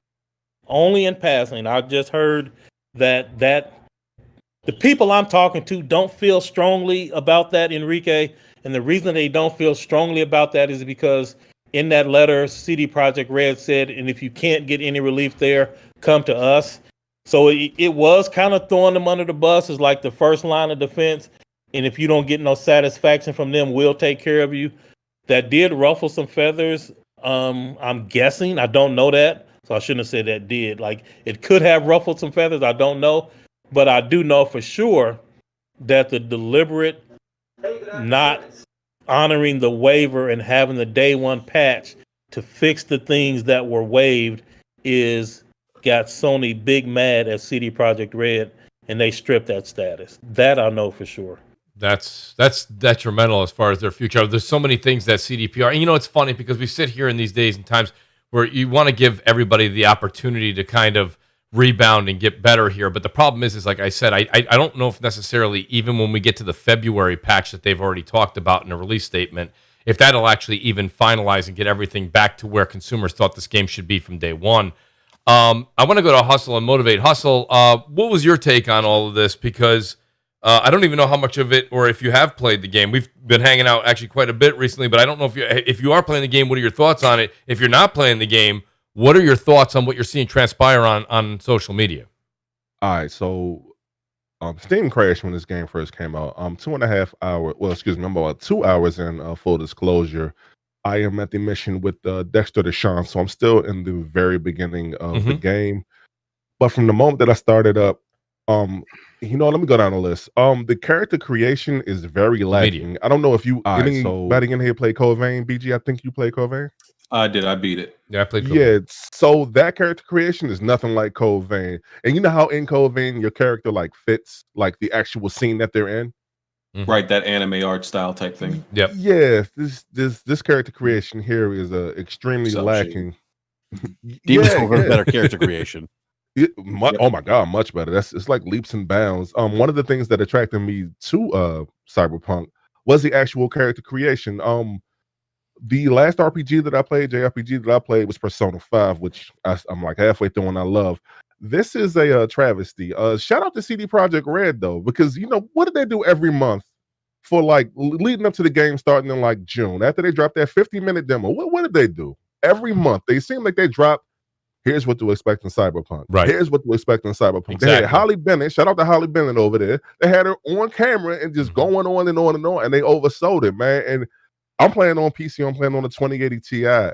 only in passing. I just heard that the people I'm talking to don't feel strongly about that, Enrique. And the reason they don't feel strongly about that is because in that letter, CD Projekt Red said, and if you can't get any relief there, come to us. So it was kind of throwing them under the bus as like the first line of defense. And if you don't get no satisfaction from them, we'll take care of you. That did ruffle some feathers. I'm guessing. I don't know that. So I shouldn't have said that did. Like, it could have ruffled some feathers. I don't know. But I do know for sure that the deliberate not honoring the waiver and having the day one patch to fix the things that were waived got Sony big mad at CD Projekt Red, and they stripped that status. That I know for sure. That's detrimental as far as their future. There's so many things that CDPR, and it's funny because we sit here in these days and times where you want to give everybody the opportunity to kind of rebound and get better here. But the problem is like I said, I don't know if necessarily even when we get to the February patch that they've already talked about in a release statement, if that'll actually even finalize and get everything back to where consumers thought this game should be from day one. I want to go to Hustle and Motivate. Hustle, what was your take on all of this? Because I don't even know how much of it, or if you have played the game. We've been hanging out actually quite a bit recently, but I don't know if you are playing the game, what are your thoughts on it? If you're not playing the game, what are your thoughts on what you're seeing transpire on social media? All right, so Steam crashed when this game first came out. 2.5 hours. Well, excuse me, I'm about 2 hours in. Full disclosure, I am at the mission with Dexter Deshawn, so I'm still in the very beginning of the game. But from the moment that I started up, let me go down the list. The character creation is very lacking. I don't know if anybody in here play Code Vein. BG, I think you play Code Vein. I did. I beat it. Yeah, I played Code Vein. So that character creation is nothing like Code Vein. And you know how in Code Vein your character like fits like the actual scene that they're in? Right, that anime art style type thing. Yep. Yeah, this character creation here is extremely lacking. Demon Souls has better character creation. Oh my god, much better. It's like leaps and bounds. One of the things that attracted me to Cyberpunk was the actual character creation. The last RPG that I played, JRPG that I played, was Persona 5, which I'm like halfway through and I love. This is a travesty. Shout out to CD Projekt Red though, because what did they do every month for like leading up to the game starting in like June after they dropped that 50-minute demo? What did they do every month? They seem like they dropped. Here's what to expect in Cyberpunk. Right. Here's what to expect in Cyberpunk. Exactly. They had Holly Bennett. Shout out to Holly Bennett over there. They had her on camera and just going on and on and on, and they oversold it, man. And I'm playing on PC. I'm playing on the 2080 Ti.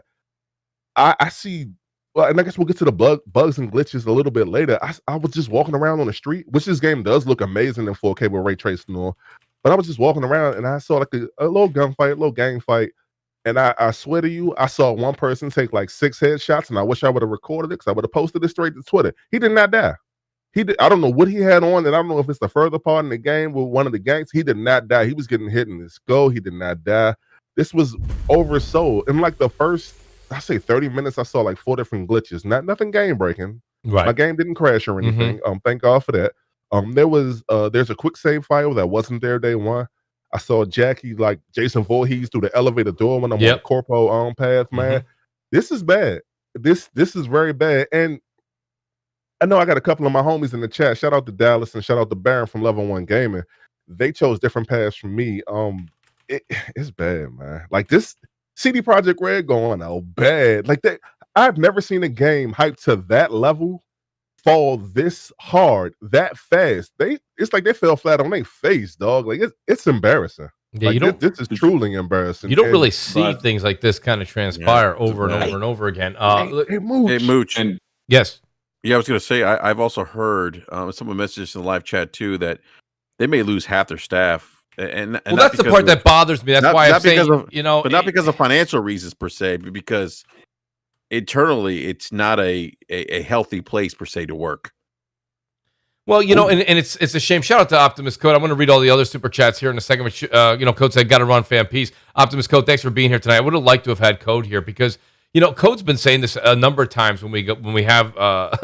I see. Well, and I guess we'll get to the bugs and glitches a little bit later. I was just walking around on the street, which this game does look amazing in 4K with ray tracing and all. But I was just walking around and I saw like a little gunfight, a little gang fight. And I swear to you, I saw one person take like 6 headshots, and I wish I would have recorded it because I would have posted it straight to Twitter. He did not die. I don't know what he had on, and I don't know if it's the further part in the game with one of the gangs. He did not die. He was getting hit in his skull. He did not die. This was oversold. In like the first, I say 30 minutes, I saw like 4 different glitches. Nothing game breaking. Right. My game didn't crash or anything. Thank God for that. There's a quick save file that wasn't there day one. I saw Jackie like Jason Voorhees through the elevator door when I'm on the corpo path, man. This is bad. This is very bad. And I know I got a couple of my homies in the chat. Shout out to Dallas and shout out to Baron from Level 1 Gaming. They chose different paths from me. It's bad, man. Like this CD Projekt Red going out bad. Like that, I've never seen a game hyped to that level fall this hard, that fast. It's like they fell flat on their face, dog. Like it's embarrassing. Yeah, like, this is truly embarrassing. You don't really see things like this kind of transpire over and over and over again. Hey, Mooch. And yes. Yeah, I was going to say, I've also heard someone messaged in the live chat too that they may lose half their staff. And well, that's the part that bothers me. That's why I'm saying, but not because of financial reasons per se, but because internally it's not a healthy place per se to work. Well, and it's a shame. Shout out to Optimus Code. I'm going to read all the other super chats here in a second. Which, Code said, "Got to run, fan peace." Optimus Code, thanks for being here tonight. I would have liked to have had Code here because Code's been saying this a number of times when we have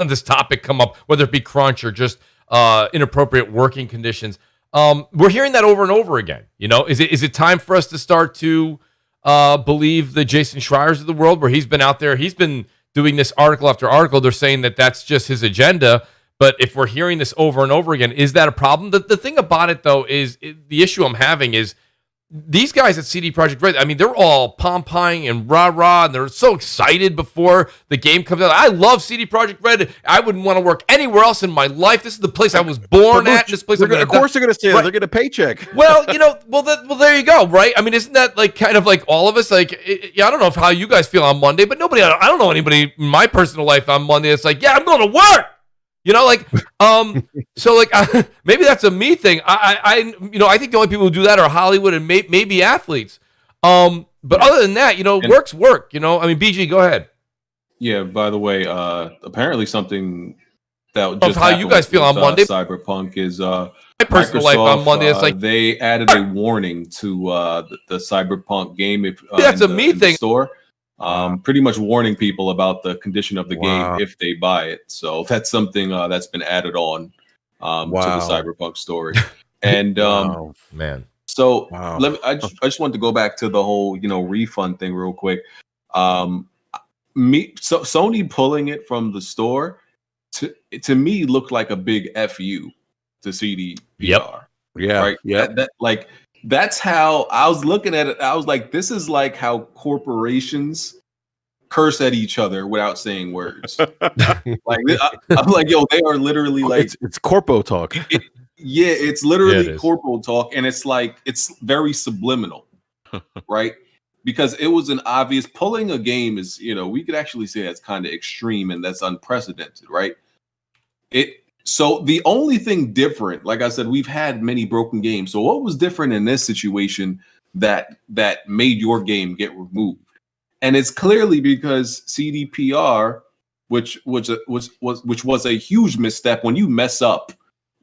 this topic come up, whether it be crunch or just inappropriate working conditions. We're hearing that over and over again. Is it time for us to start to believe the Jason Schreiers of the world, where he's been out there, he's been doing this article after article. They're saying that that's just his agenda. But if we're hearing this over and over again, is that a problem? The thing about it, though, is the issue I'm having is these guys at CD Projekt Red, I mean, they're all pom-poming and rah-rah, and they're so excited before the game comes out. I love CD Projekt Red. I wouldn't want to work anywhere else in my life. This is the place I was born at. This place, of course, they're going to say they're getting a paycheck. Well, well, there you go, right? I mean, isn't that like kind of like all of us? Like, I don't know how you guys feel on Monday, but I don't know anybody in my personal life on Monday that's like, yeah, I'm going to work. So like maybe that's a me thing. I think the only people who do that are Hollywood and maybe athletes. But other than that, work's work. I mean, BG, go ahead. Yeah. By the way, apparently something that just how you guys feel on Monday. Cyberpunk is my personal life on Monday. It's like they added a warning to the Cyberpunk game. If that's a me thing. Store. Pretty much warning people about the condition of the game if they buy it. So that's something that's been added on to the Cyberpunk story. And man, so I just wanted to go back to the whole refund thing real quick. Sony pulling it from the store to me looked like a big FU to CD. Yep. Yeah. Right. Yeah. That's how I was looking at it. I was like, this is like how corporations curse at each other without saying words. I'm like, yo, they are literally like it's corpo talk. It's literally corpo talk, and it's like it's very subliminal, right? because it was an obvious pulling a game is, we could actually say that's kind of extreme and that's unprecedented, right? So the only thing different, like I said, we've had many broken games. So what was different in this situation that made your game get removed? And it's clearly because CDPR, which was a huge misstep. When you mess up,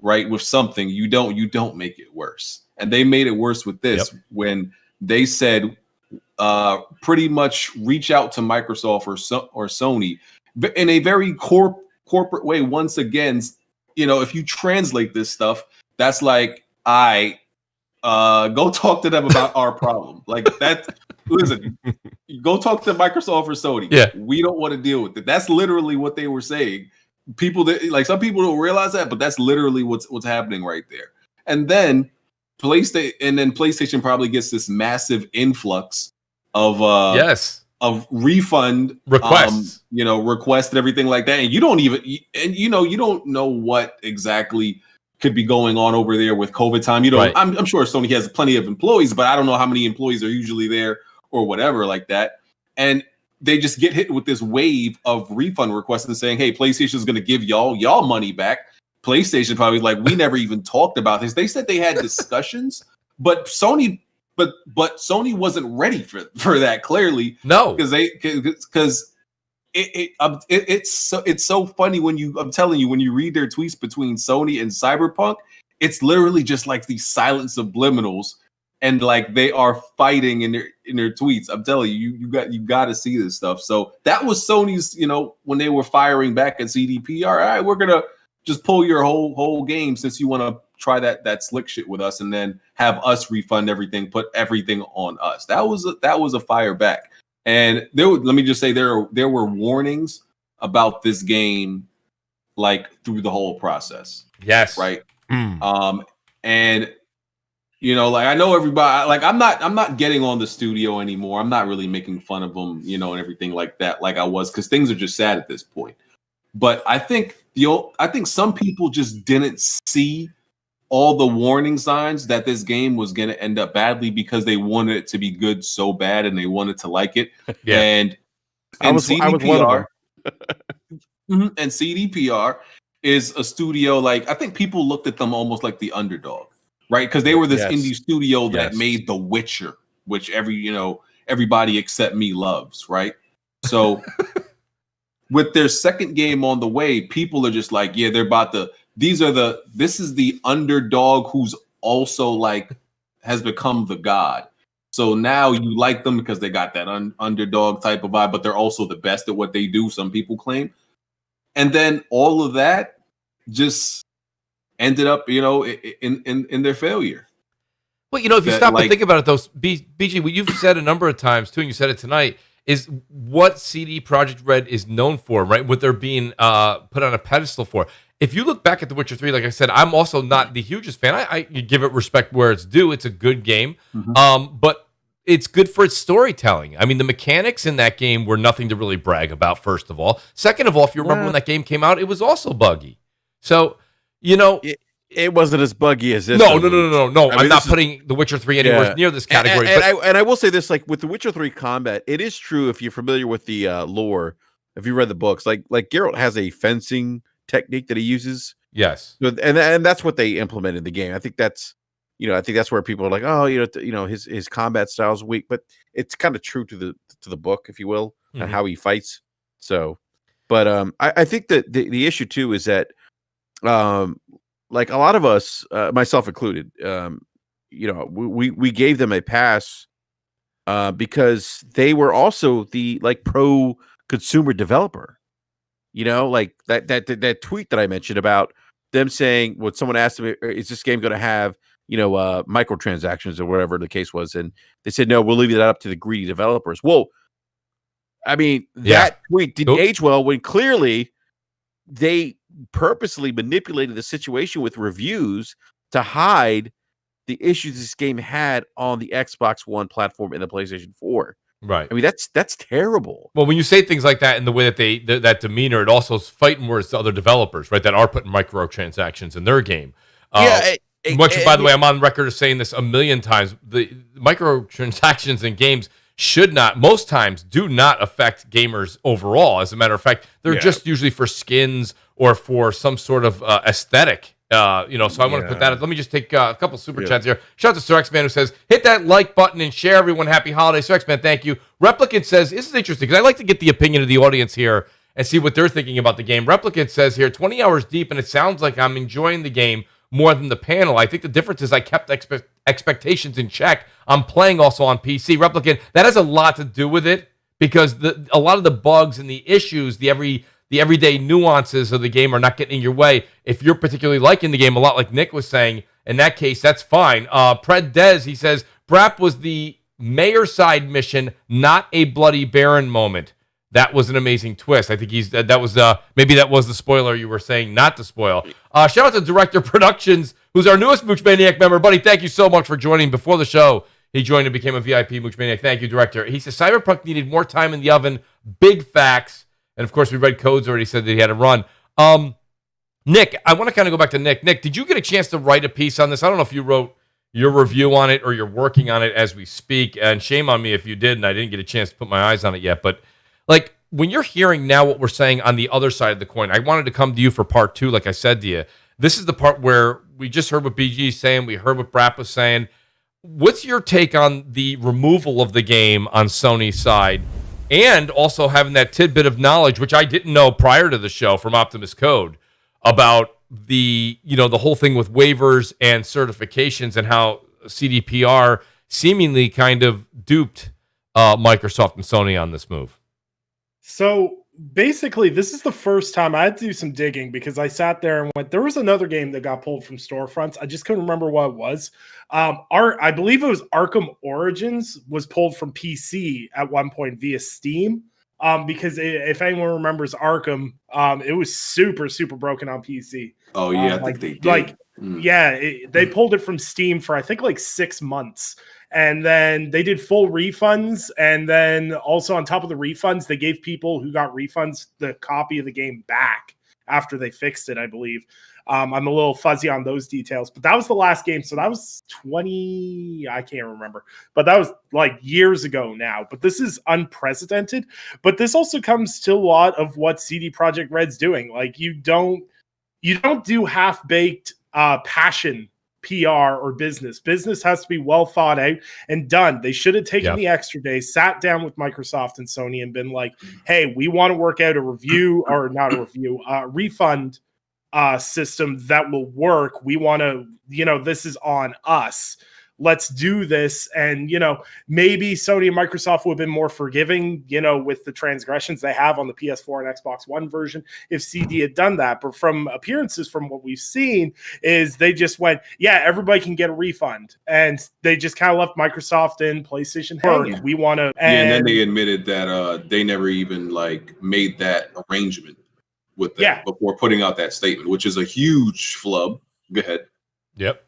right, with something, you don't make it worse. And they made it worse with this when they said pretty much reach out to Microsoft or Sony in a very corporate way. Once again, if you translate this stuff, that's like, go talk to them about our problem. Like that. Listen, go talk to Microsoft or Sony. Yeah, we don't want to deal with it. That's literally what they were saying. People that some people don't realize that, but that's literally what's happening right there. And then PlayStation probably gets this massive influx of refund requests, requests and everything like that. And you don't know what exactly could be going on over there with COVID time. Right. I'm sure Sony has plenty of employees, but I don't know how many employees are usually there or whatever like that. And they just get hit with this wave of refund requests and saying, hey, PlayStation is going to give y'all money back. PlayStation probably like, we never even talked about this. They said they had discussions, but Sony wasn't ready for that, clearly. No, because it's so funny I'm telling you, when you read their tweets between Sony and Cyberpunk, it's literally just like these silent subliminals, and like they are fighting in their tweets. I'm telling you, you got to see this stuff. So that was Sony's, when they were firing back at CDP. All right, we're gonna just pull your whole game since you want to try that slick shit with us, and then have us refund everything, put everything on us. That was a fire back. And let me just say there were warnings about this game, like through the whole process. Yes. Right. And like I know everybody, like I'm not getting on the studio anymore. I'm not really making fun of them, and everything like that, like I was, because things are just sad at this point. But I think some people just didn't see all the warning signs that this game was going to end up badly, because they wanted it to be good so bad and they wanted to like it. Yeah. And CDPR, and CDPR is a studio, like I think people looked at them almost like the underdog, right? Because they were this indie studio that made The Witcher, which everybody except me loves, right? So with their second game on the way, people are just like, yeah, they're about to. This is the underdog who's also like has become the god. So now you like them because they got that underdog type of vibe, but they're also the best at what they do, some people claim. And then all of that just ended up, in their failure. Well, if you stop and think about it, though, BG, what you've said a number of times too, and you said it tonight, is what CD Projekt Red is known for, right? What they're being put on a pedestal for. If you look back at The Witcher 3, like I said, I'm also not the hugest fan. I give it respect where it's due. It's a good game, but it's good for its storytelling. I mean, the mechanics in that game were nothing to really brag about, first of all. Second of all, if you remember when that game came out, it was also buggy. So, it wasn't as buggy as this. No. I'm not putting The Witcher 3 anywhere near this category. And I will say this, like with The Witcher 3 combat, it is true if you're familiar with the lore, if you read the books, like Geralt has a fencing technique that he uses. Yes. And that's what they implemented in the game. I think that's where people are like, oh, his combat style is weak, but it's kind of true to the book, if you will, and how he fights. So, but I think that the issue too is that like a lot of us, myself included, we gave them a pass because they were also the like pro consumer developer. Like that tweet that I mentioned about them saying, when someone asked them, is this game going to have, microtransactions or whatever the case was? And they said, no, we'll leave that up to the greedy developers. Well, I mean, that tweet didn't age well when clearly they purposely manipulated the situation with reviews to hide the issues this game had on the Xbox One platform and the PlayStation 4. Right. I mean, that's terrible. Well, when you say things like that in the way that that demeanor, it also is fighting words to other developers, right, that are putting microtransactions in their game. By the way, I'm on record of saying this a million times. The microtransactions in games should not, most times, do not affect gamers overall. As a matter of fact, they're just usually for skins or for some sort of aesthetic. So I want to put that. Let me just take a couple super chats here. Shout out to Sir X-Man, who says, hit that like button and share, everyone. Happy holidays. Sir X-Man, thank you. Replicant says, this is interesting because I like to get the opinion of the audience here and see what they're thinking about the game. Replicant says here, 20 hours deep, and it sounds like I'm enjoying the game more than the panel. I think the difference is I kept expectations in check. I'm playing also on PC. Replicant, that has a lot to do with it because a lot of the bugs and the issues, the everyday nuances of the game are not getting in your way. If you're particularly liking the game a lot, like Nick was saying, in that case, that's fine. Pred Dez, he says, Brap was the mayor side mission, not a Bloody Baron moment. That was an amazing twist. I think maybe that was the spoiler you were saying not to spoil. Shout out to Director Productions, who's our newest Mooch Maniac member. Buddy, thank you so much for joining. Before the show, he joined and became a VIP Mooch Maniac. Thank you, Director. He says, Cyberpunk needed more time in the oven. Big facts. And, of course, we read Codes already said that he had to run. Nick, I want to kind of go back to Nick. Nick, did you get a chance to write a piece on this? I don't know if you wrote your review on it or you're working on it as we speak. And shame on me if you did and I didn't get a chance to put my eyes on it yet. But, like, when you're hearing now what we're saying on the other side of the coin, I wanted to come to you for part 2, like I said to you. This is the part where we just heard what BG is saying. We heard what Brap was saying. What's your take on the removal of the game on Sony's side and also having that tidbit of knowledge, which I didn't know prior to the show from Optimus Code, about the whole thing with waivers and certifications and how CDPR seemingly kind of duped Microsoft and Sony on this move? So basically, this is the first time I had to do some digging because I sat there and went, there was another game that got pulled from storefronts. I just couldn't remember what it was. I believe it was Arkham Origins was pulled from PC at one point via Steam. Because if anyone remembers Arkham, it was super, super broken on PC. Oh, yeah, I think they did. They pulled it from Steam for, I think, like 6 months. And then they did full refunds. And then also on top of the refunds, they gave people who got refunds the copy of the game back after they fixed it, I believe. I'm a little fuzzy on those details, but that was the last game. So that was I can't remember, but that was like years ago now. But this is unprecedented. But this also comes to a lot of what CD Projekt Red's doing. Like you don't do half-baked passion PR or business. Business has to be well thought out and done. They should have taken the extra day, sat down with Microsoft and Sony and been like, hey, we want to work out a refund system that will work. We want to, this is on us. Let's do this. And, maybe Sony and Microsoft would have been more forgiving, with the transgressions they have on the PS4 and Xbox One version if CD had done that. But from appearances, from what we've seen, is they just went, everybody can get a refund. And they just kind of left Microsoft and PlayStation hanging. We want to. And then they admitted that they never even made that arrangement with them before putting out that statement, which is a huge flub. Go ahead. Yep.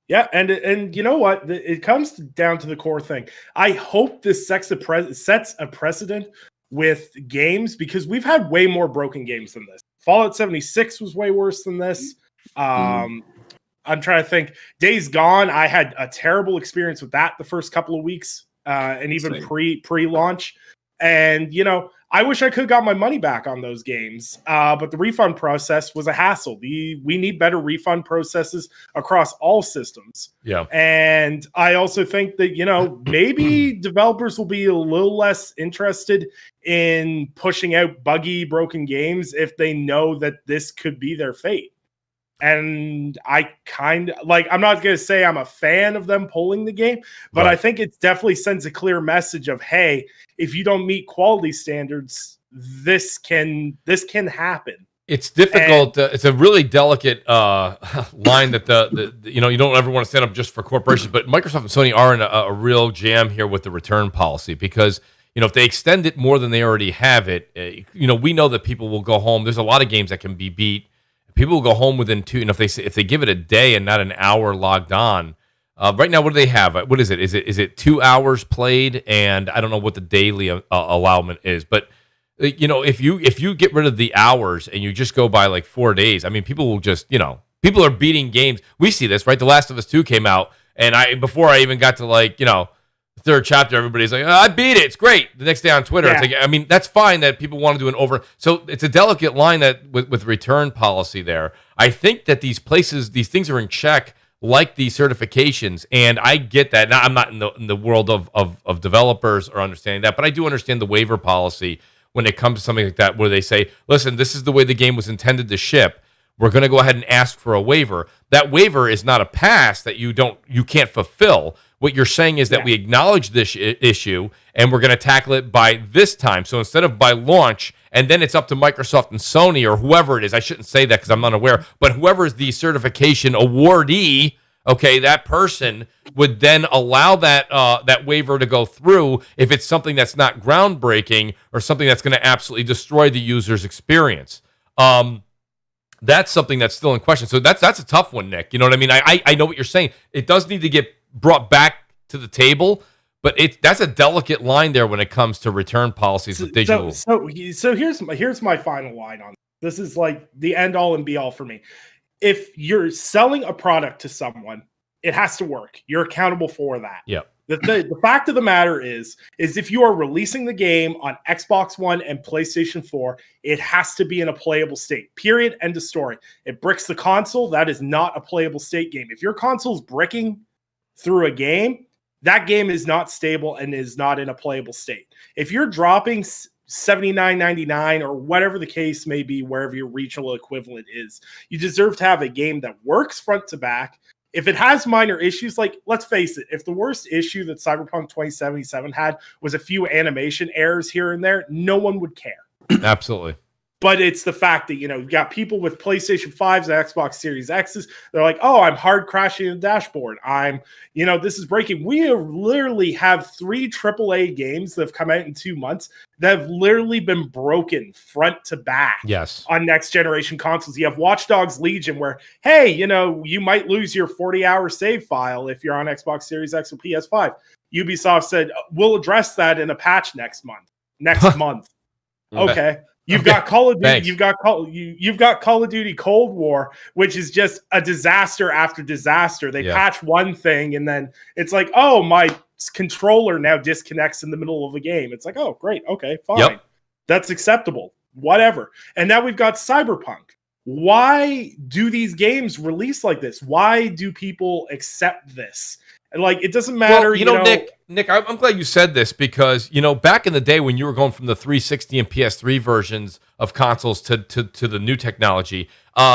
Yeah, and you know what? It comes down to the core thing. I hope this sets a precedent with games because we've had way more broken games than this. Fallout 76 was way worse than this. I'm trying to think. Days Gone, I had a terrible experience with that the first couple of weeks, and even pre-launch. And, I wish I could have got my money back on those games, but the refund process was a hassle. We need better refund processes across all systems. Yeah. And I also think that, maybe developers will be a little less interested in pushing out buggy, broken games if they know that this could be their fate. And I I'm not going to say I'm a fan of them pulling the game, but I think it definitely sends a clear message of, hey, if you don't meet quality standards, this can happen. It's difficult. It's a really delicate line that you don't ever want to stand up just for corporations, but Microsoft and Sony are in a real jam here with the return policy because, if they extend it more than they already have it, we know that people will go home. There's a lot of games that can be beat. People will go home within 2, and if they give it a day and not an hour logged on, right now, what do they have? What is it? Is it 2 hours played? And I don't know what the daily allowance is, but if you get rid of the hours and you just go by 4 days, I mean, people will just people are beating games. We see this, right? The Last of Us 2 came out, and before I even got to 30 third chapter, everybody's like, I beat it. It's great. The next day on Twitter, it's like, I mean, that's fine that people want to do an over. So it's a delicate line that with return policy there. I think that these things are in check, like these certifications, and I get that. Now, I'm not in the world of developers or understanding that, but I do understand the waiver policy when it comes to something like that, where they say, listen, this is the way the game was intended to ship. We're going to go ahead and ask for a waiver. That waiver is not a pass that you can't fulfill. What you're saying is that we acknowledge this issue and we're going to tackle it by this time. So instead of by launch, and then it's up to Microsoft and Sony or whoever it is. I shouldn't say that because I'm not aware, but whoever is the certification awardee, okay, that person would then allow that waiver to go through if it's something that's not groundbreaking or something that's going to absolutely destroy the user's experience. That's something that's still in question. So that's a tough one, Nick. You know what I mean? I know what you're saying. It does need to get brought back to the table, but that's a delicate line there when it comes to return policies with digital. So here's my final line on this. This is like the end all and be all for me. If you're selling a product to someone, it has to work. You're accountable for that. Yeah. The fact of the matter is if you are releasing the game on Xbox One and PlayStation 4, it has to be in a playable state. Period. End of story. It bricks the console. That is not a playable state game. If your console's bricking through a game, that game is not stable and is not in a playable state. If you're dropping $79.99 or whatever the case may be, wherever your regional equivalent is, you deserve to have a game that works front to back. If it has minor issues, like, let's face it, if the worst issue that Cyberpunk 2077 had was a few animation errors here and there, no one would care. Absolutely. But it's the fact that, you've got people with PlayStation 5s and Xbox Series X's. They're like, oh, I'm hard crashing the dashboard. This is breaking. We literally have 3 AAA games that have come out in 2 months that have literally been broken front to back. Yes. On next generation consoles. You have Watch Dogs Legion where, hey, you might lose your 40-hour save file if you're on Xbox Series X or PS5. Ubisoft said, we'll address that in a patch next month. Okay. You've got Call of Duty. Thanks. You've got Call of Duty Cold War, which is just a disaster after disaster. They patch one thing, and then it's like, oh, my controller now disconnects in the middle of a game. It's like, oh, great, okay, fine, that's acceptable, whatever. And now we've got Cyberpunk. Why do these games release like this? Why do people accept this? And it doesn't matter. Well, Nick, I'm glad you said this because, back in the day when you were going from the 360 and PS3 versions of consoles to the new technology,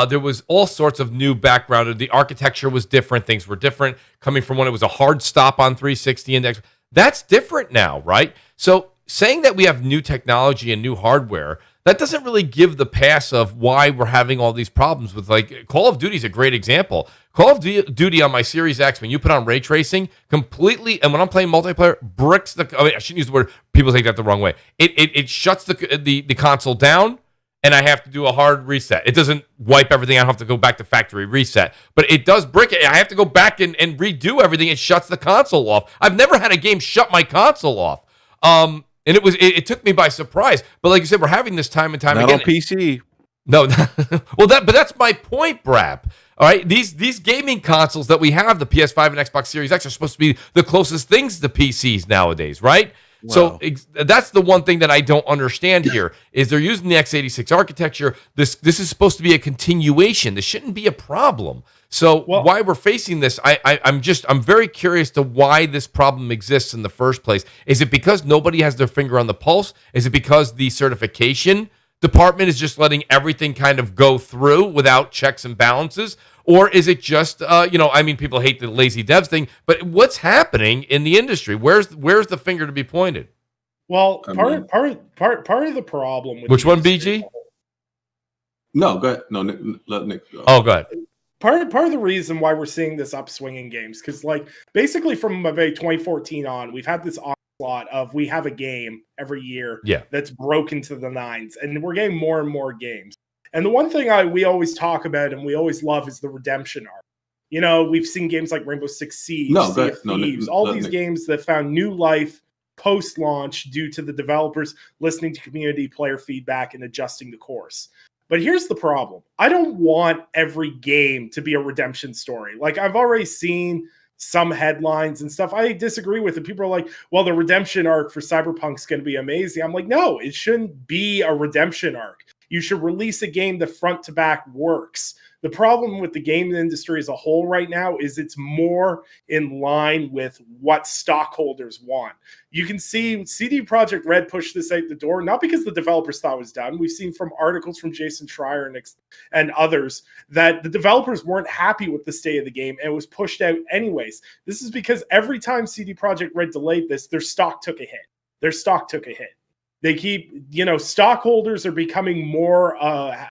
there was all sorts of new background. The architecture was different. Things were different coming from when it was a hard stop on 360 and that's different now, right? So saying that we have new technology and new hardware, that doesn't really give the pass of why we're having all these problems with Call of Duty is a great example. Call of Duty on my Series X, when you put on ray tracing, completely, and when I'm playing multiplayer, bricks I shouldn't use the word, people take that the wrong way. It shuts the console down, and I have to do a hard reset. It doesn't wipe everything. I don't have to go back to factory reset, but it does brick it. I have to go back and redo everything. It shuts the console off. I've never had a game shut my console off. And it took me by surprise. But like you said, we're having this time and time Not again. on PC. No, well, but that's my point, Brap. All right, these gaming consoles that we have, the PS5 and Xbox Series X, are supposed to be the closest things to PCs nowadays, right? Wow. So that's the one thing that I don't understand here is they're using the x86 architecture. This is supposed to be a continuation. This shouldn't be a problem. So why we're facing this, I'm very curious to why this problem exists in the first place. Is it because nobody has their finger on the pulse? Is it because the certification department is just letting everything kind of go through without checks and balances? Or is it just, people hate the lazy devs thing, but what's happening in the industry? Where's the finger to be pointed? Well, part of the problem with which one, BG? No, go ahead. No, Nick, let Nick go. Oh, go ahead. Part of the reason why we're seeing this upswing in games, because basically from about 2014 on, we've had this onslaught of we have a game every year that's broken to the nines, and we're getting more and more games. And the one thing we always talk about and we always love is the redemption arc. We've seen games like Rainbow Six Siege, Sea of Thieves, all these games that found new life post-launch due to the developers listening to community player feedback and adjusting the course. But here's the problem. I don't want every game to be a redemption story. I've already seen some headlines and stuff. I disagree with it. People are like, well, the redemption arc for Cyberpunk's going to be amazing. I'm like, no, it shouldn't be a redemption arc. You should release a game that front to back works. The problem with the game industry as a whole right now is it's more in line with what stockholders want. You can see CD Projekt Red push this out the door, not because the developers thought it was done. We've seen from articles from Jason Schreier and others that the developers weren't happy with the state of the game and it was pushed out anyways. This is because every time CD Projekt Red delayed this, their stock took a hit. They keep, stockholders are becoming more,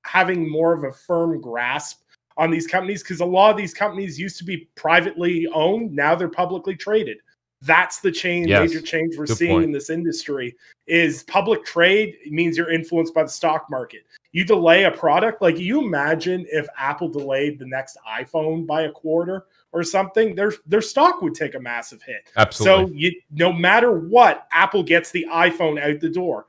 having more of a firm grasp on these companies because a lot of these companies used to be privately owned. Now they're publicly traded. That's the major change we're seeing in this industry is public trade means you're influenced by the stock market. You delay a product, like you imagine if Apple delayed the next iPhone by a quarter or something, their stock would take a massive hit. Absolutely. So no matter what, Apple gets the iPhone out the door.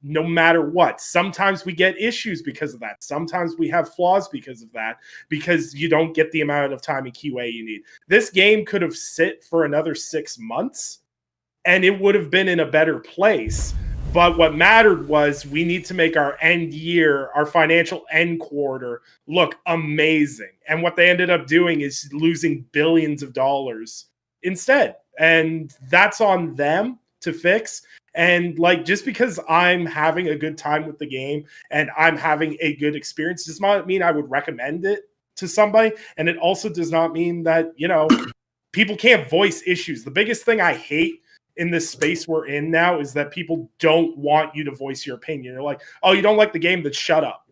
No matter what, sometimes we get issues because of that. Sometimes we have flaws because of that, because you don't get the amount of time in QA you need. This game could have sit for another 6 months and it would have been in a better place. But what mattered was we need to make our end year, our financial end quarter look amazing. And what they ended up doing is losing billions of dollars instead. And that's on them to fix. And just because I'm having a good time with the game and I'm having a good experience does not mean I would recommend it to somebody. And it also does not mean that, people can't voice issues. The biggest thing I hate in this space we're in now is that people don't want you to voice your opinion. They're like, oh, you don't like the game, then shut up.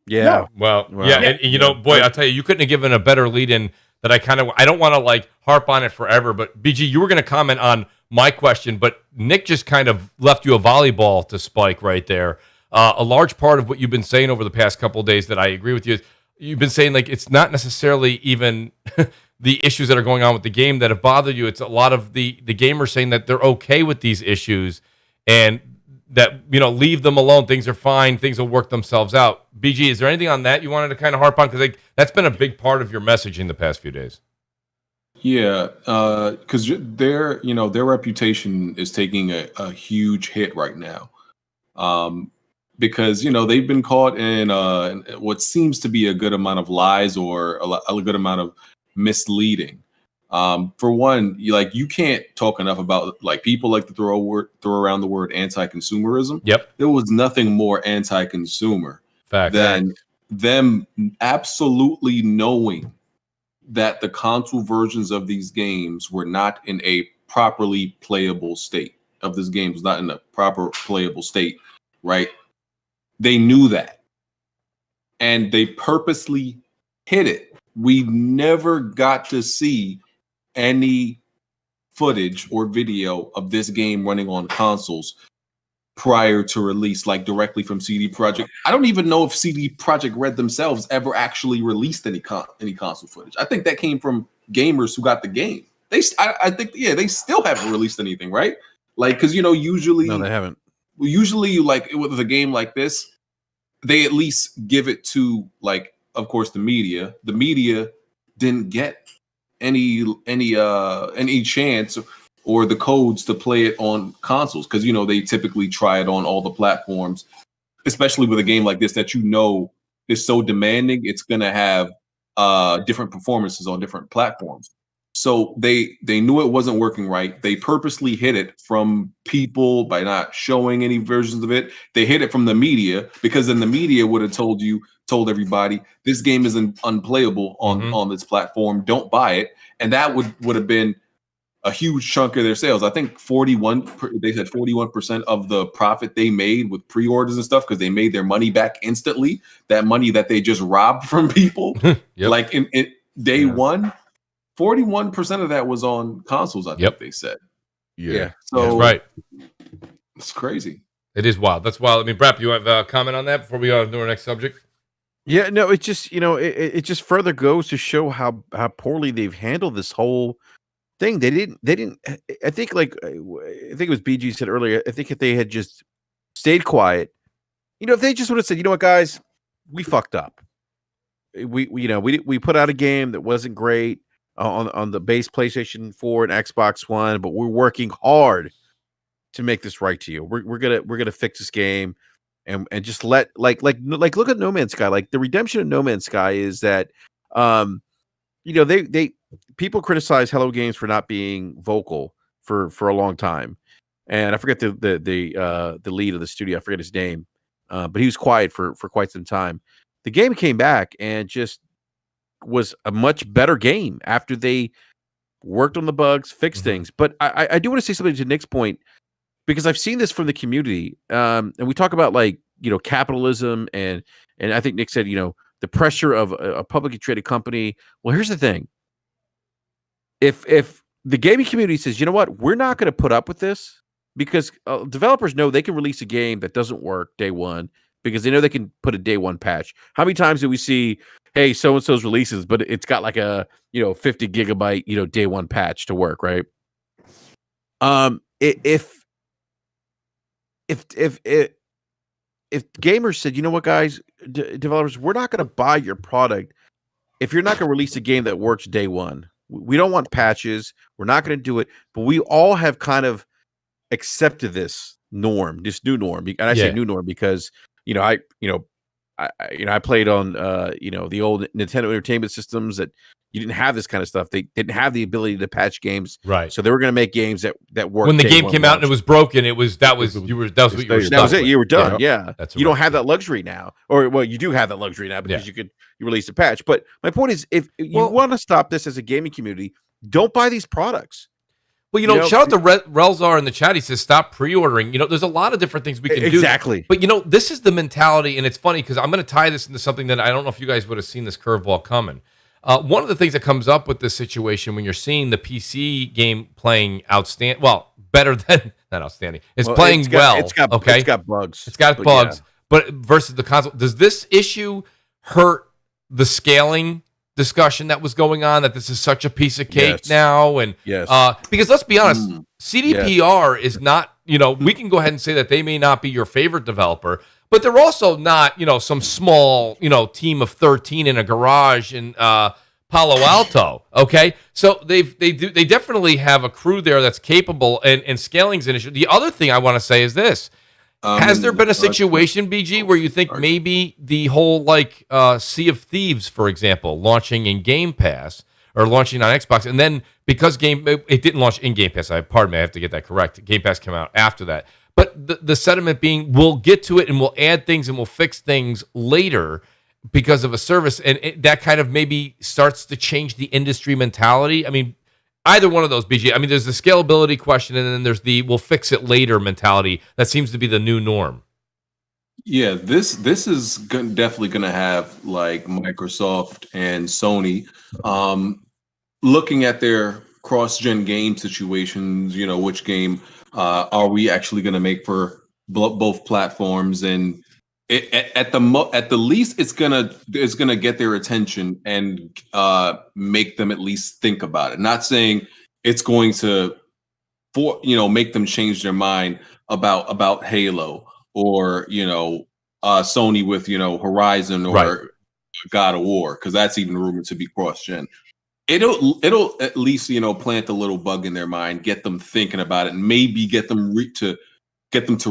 Yeah. No. Well, yeah. And boy, I'll tell you, you couldn't have given a better lead in that I don't want to harp on it forever, but BG, you were going to comment on my question, but Nick just kind of left you a volleyball to spike right there. A large part of what you've been saying over the past couple of days that I agree with you is you've been saying it's not necessarily even the issues that are going on with the game that have bothered you. It's a lot of the gamers saying that they're okay with these issues and that, leave them alone. Things are fine. Things will work themselves out. BG, is there anything on that you wanted to kind of harp on? Because that's been a big part of your messaging the past few days. Yeah, because their reputation is taking a huge hit right now, because they've been caught in what seems to be a good amount of lies or a good amount of misleading. For one, you can't talk enough about people like to throw around the word anti-consumerism. Yep, there was nothing more anti-consumer than them absolutely knowing that the console versions of these games were not in a properly playable state. Of this game was not in a proper playable state, right? They knew that. And they purposely hid it. We never got to see any footage or video of this game running on consoles prior to release, directly from CD Projekt. I don't even know if CD Projekt Red themselves ever actually released any console footage. I think that came from gamers who got the game. I think they still haven't released anything, right? Because usually no, they haven't. Usually, with a game like this, they at least give it to of course, the media. The media didn't get any chance or the codes to play it on consoles because they typically try it on all the platforms, especially with a game like this that is so demanding. It's gonna have different performances on different platforms. So they knew it wasn't working right. They purposely hid it from people by not showing any versions of it. They hid it from the media because then the media would have told everybody this game is unplayable on this platform. Don't buy it, and that would have been a huge chunk of their sales. I think 41% of the profit they made with pre-orders and stuff because they made their money back instantly. That money that they just robbed from people, yep. in day one, 41% of that was on consoles. I think they said, yeah. So that's right, it's crazy. It is wild. That's wild. I mean, Brap, you have a comment on that before we do our next subject? Yeah, no, it just it just further goes to show how poorly they've handled this whole thing. They didn't. I think it was BG said earlier. I think if they had just stayed quiet, if they just would have said, what, guys, we fucked up. We put out a game that wasn't great. on the base PlayStation 4 and Xbox One, but we're working hard to make this right to you. We're gonna fix this game and just let like look at No Man's Sky. Like the redemption of No Man's Sky is that they people criticize Hello Games for not being vocal for a long time. And I forget the lead of the studio, I forget his name. But he was quiet for quite some time. The game came back and just was a much better game after they worked on the bugs, fixed things. But I do want to say something to Nick's point, because I've seen this from the community. And we talk about capitalism and I think Nick said, the pressure of a publicly traded company. Well, here's the thing. If the gaming community says, you know what, we're not going to put up with this, because developers know they can release a game that doesn't work day one because they know they can put a day one patch. How many times do we see, hey, so-and-so's releases, but it's got like a 50 gigabyte day one patch to work, right? If gamers said, you know what, guys, developers, we're not going to buy your product if you're not going to release a game that works day one. We don't want patches. We're not going to do it. But we all have kind of accepted this norm, this new norm. And I say new norm because I played on the old Nintendo Entertainment Systems that you didn't have this kind of stuff. They didn't have the ability to patch games, right? So they were going to make games that worked. When the game came out and it was broken, that was what you were. That was it. You were done. Yeah. You don't have that luxury now, or well, you do have that luxury now because you release a patch. But my point is, if you want to stop this as a gaming community, don't buy these products. Well, shout out to Relzar in the chat. He says, stop pre-ordering. There's a lot of different things we can do. Exactly. But, this is the mentality, and it's funny because I'm going to tie this into something that I don't know if you guys would have seen this curveball coming. One of the things that comes up with this situation when you're seeing the PC game playing outstanding, well, better than, not outstanding, it's playing It's got bugs. It's got bugs. But versus the console, does this issue hurt the scaling discussion that was going on, that this is such a piece of cake now? And because let's be honest, CDPR is not, we can go ahead and say that they may not be your favorite developer, but they're also not, some small, team of 13 in a garage in Palo Alto. Okay, so they definitely have a crew there that's capable, and scaling's an issue. The other thing I want to say is this. Has there been a situation, BG, where you think maybe the whole Sea of Thieves, for example, launching in Game Pass or launching on Xbox, and then because it didn't launch in Game Pass, pardon me, I have to get that correct. Game Pass came out after that. But the sentiment being, we'll get to it and we'll add things and we'll fix things later because of a service, and that kind of maybe starts to change the industry mentality. I mean, either one of those, BG. I mean, there's the scalability question, and then there's the we'll fix it later mentality. That seems to be the new norm. Yeah, this is definitely going to have Microsoft and Sony looking at their cross-gen game situations. Which game are we actually going to make for both platforms? And at the least, it's gonna get their attention and make them at least think about it. Not saying it's going to make them change their mind about Halo or Sony with Horizon or God of War, because that's even rumored to be cross-gen. It'll at least plant a little bug in their mind, get them thinking about it, and maybe get them to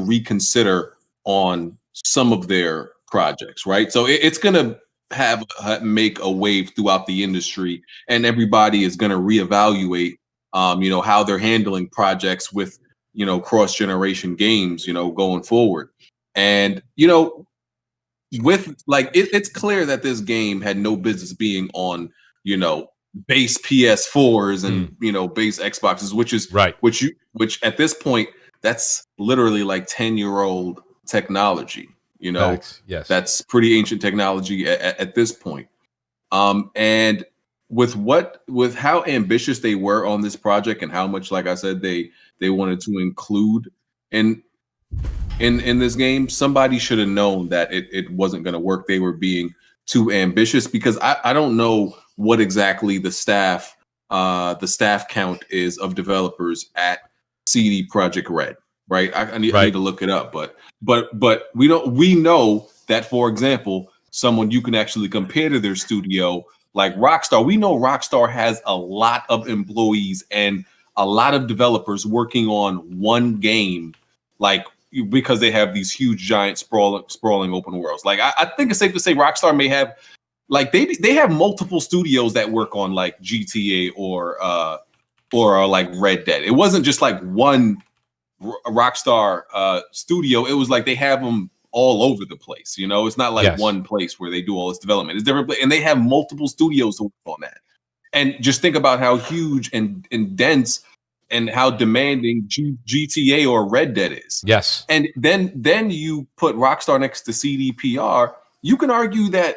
reconsider on some of their projects, right? So it's gonna make a wave throughout the industry, and everybody is gonna reevaluate, how they're handling projects with cross-generation games, going forward. And with it's clear that this game had no business being on base PS4s and base Xboxes, which is which at this point, that's literally 10-year-old technology. Yes, that's pretty ancient technology at this point. And with how ambitious they were on this project and how much, like I said, they wanted to include in this game, somebody should have known that it wasn't going to work. They were being too ambitious, because I don't know what exactly the staff count is of developers at CD Projekt Red, right? I need to look it up, but we know that, for example, someone you can actually compare to their studio, Like Rockstar, we know Rockstar has a lot of employees and a lot of developers working on one game, like because they have these huge, giant, sprawling open worlds. Like I think it's safe to say Rockstar may have, like they have multiple studios that work on like GTA or like Red Dead. It wasn't just like one Rockstar studio. It was like they have them all over the place. You know, it's not like one place where they do all this development. It's different, and they have multiple studios to work on that. And just think about how huge and dense and how demanding GTA or Red Dead is. Yes. And then you put Rockstar next to CDPR. You can argue that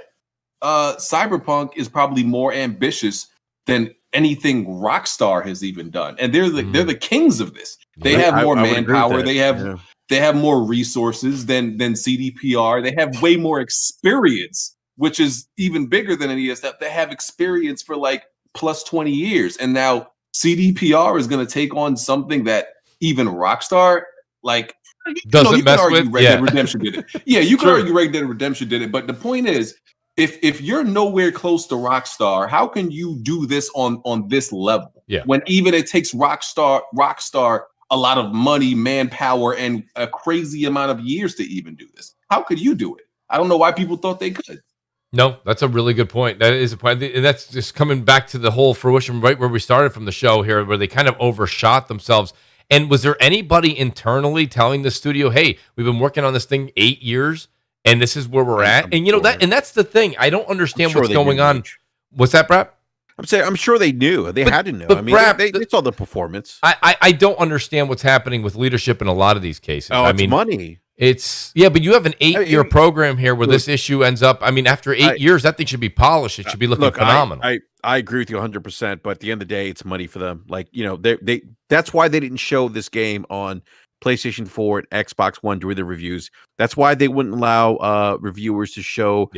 Cyberpunk is probably more ambitious than anything Rockstar has even done. And they're the kings of this. They have more manpower. They have more resources than CDPR. They have way more experience, which is even bigger than any of that. They have experience for like plus 20 years. And now CDPR is going to take on something that even Rockstar like doesn't mess with. Red Dead Redemption did it. Yeah, you can argue Red Dead Redemption did it, but the point is, if you're nowhere close to Rockstar, how can you do this on this level? Yeah. When even it takes Rockstar a lot of money, manpower, and a crazy amount of years to even do this. How could you do it? I don't know why people thought they could. No, that's a really good point. That is a point. And that's just coming back to the whole fruition right where we started from the show here, where they kind of overshot themselves. And was there anybody internally telling the studio, hey, we've been working on this thing 8 years, and this is where we're at? And you know that, and that's the thing. I don't understand what's going on. What's that, Brap? I'm sure they knew. They had to know. But I mean, Brap, they saw the performance. I don't understand what's happening with leadership in a lot of these cases. Oh, I it's mean, money. But you have an 8-year program here where this issue ends up. I mean, after 8 years, that thing should be polished. It should be looking phenomenal. I agree with you 100%. But at the end of the day, it's money for them. Like, you know, they that's why they didn't show this game on PlayStation 4 and Xbox One during the reviews. That's why they wouldn't allow reviewers to show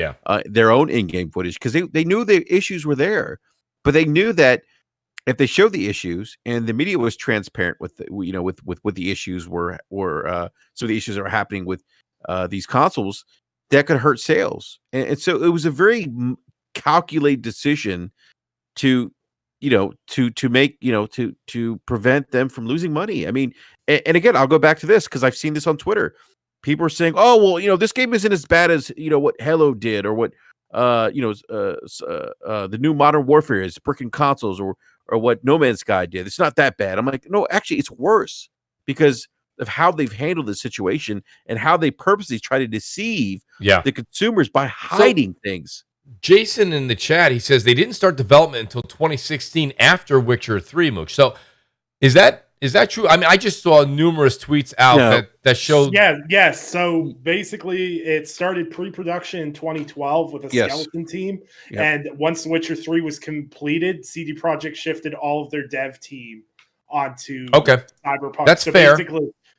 their own in-game footage, because they knew the issues were there. But they knew that if they showed the issues and the media was transparent with what the issues were some of the issues that were happening with these consoles, that could hurt sales. And so it was a very calculated decision to make, to prevent them from losing money. I mean, and again, I'll go back to this because I've seen this on Twitter. People are saying, oh, well, this game isn't as bad as, what Halo did, or what, the new Modern Warfare is, bricking consoles, or what No Man's Sky did. It's not that bad. I'm like, no, actually, it's worse because of how they've handled the situation and how they purposely try to deceive the consumers by hiding things. Jason in the chat, he says they didn't start development until 2016 after Witcher 3, Mooch. So is that true? I mean, I just saw numerous tweets out that showed. Yes. So basically, it started pre-production in 2012 with a skeleton team, and once Witcher 3 was completed, CD Projekt shifted all of their dev team onto Cyberpunk. That's fair.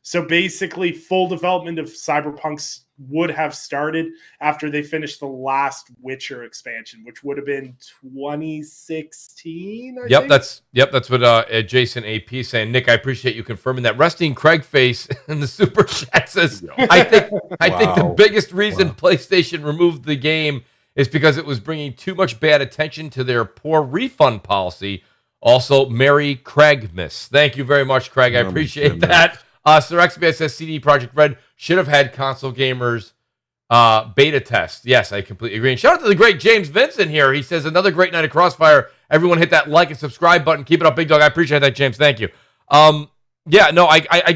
So basically, full development of Cyberpunk would have started after they finished the last Witcher expansion, which would have been 2016. I think? That's what Jason AP is saying. Nick, I appreciate you confirming that. Resting Craig Face in the super chat says, I think the biggest reason PlayStation removed the game is because it was bringing too much bad attention to their poor refund policy. Also, Mary Craigmas. Thank you very much, Craig. I appreciate that. Sir XBS says CD Projekt Red should have had console gamers beta test. Yes, I completely agree. And shout out to the great James Vincent here. He says, another great night of Crossfire. Everyone hit that like and subscribe button. Keep it up, big dog. I appreciate that, James. Thank you. I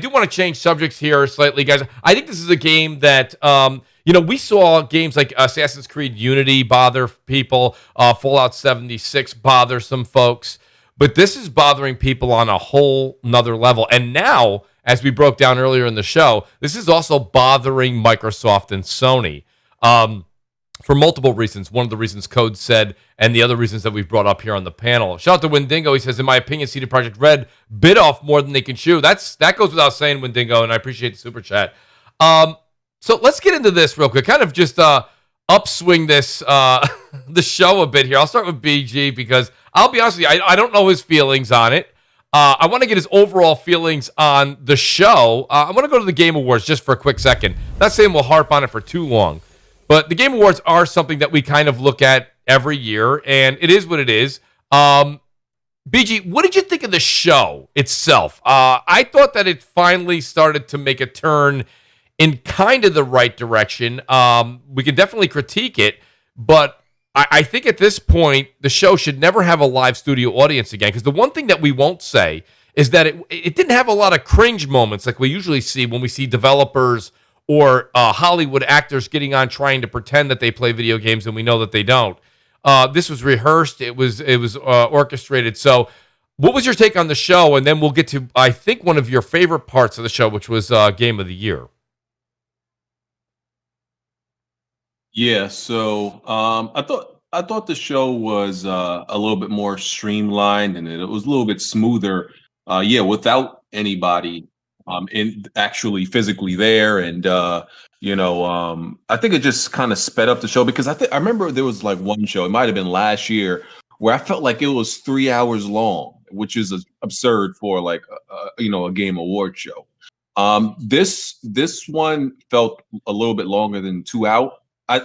do want to change subjects here slightly, guys. I think this is a game that, we saw games like Assassin's Creed Unity bother people, Fallout 76 bother some folks, but this is bothering people on a whole nother level. And now, as we broke down earlier in the show, this is also bothering Microsoft and Sony for multiple reasons. One of the reasons Code said, and the other reasons that we've brought up here on the panel. Shout out to Windingo. He says, in my opinion, CD Projekt Red bit off more than they can chew. That goes without saying, Windingo, and I appreciate the super chat. So let's get into this real quick. Kind of just upswing this the show a bit here. I'll start with BG because I'll be honest with you, I don't know his feelings on it. I want to get his overall feelings on the show. I want to go to the Game Awards just for a quick second. Not saying we'll harp on it for too long, but the Game Awards are something that we kind of look at every year, and it is what it is. BG, what did you think of the show itself? I thought that it finally started to make a turn in kind of the right direction. We can definitely critique it, but I think at this point, the show should never have a live studio audience again, because the one thing that we won't say is that it didn't have a lot of cringe moments like we usually see when we see developers or Hollywood actors getting on trying to pretend that they play video games and we know that they don't. This was rehearsed. It was orchestrated. So what was your take on the show? And then we'll get to, I think, one of your favorite parts of the show, which was Game of the Year. Yeah, so I thought the show was a little bit more streamlined, and it was a little bit smoother. Without anybody in actually physically there, and I think it just kind of sped up the show, because I remember there was like one show, it might have been last year, where I felt like it was 3 hours long, which is absurd for like a game award show. This one felt a little bit longer than 2 hours.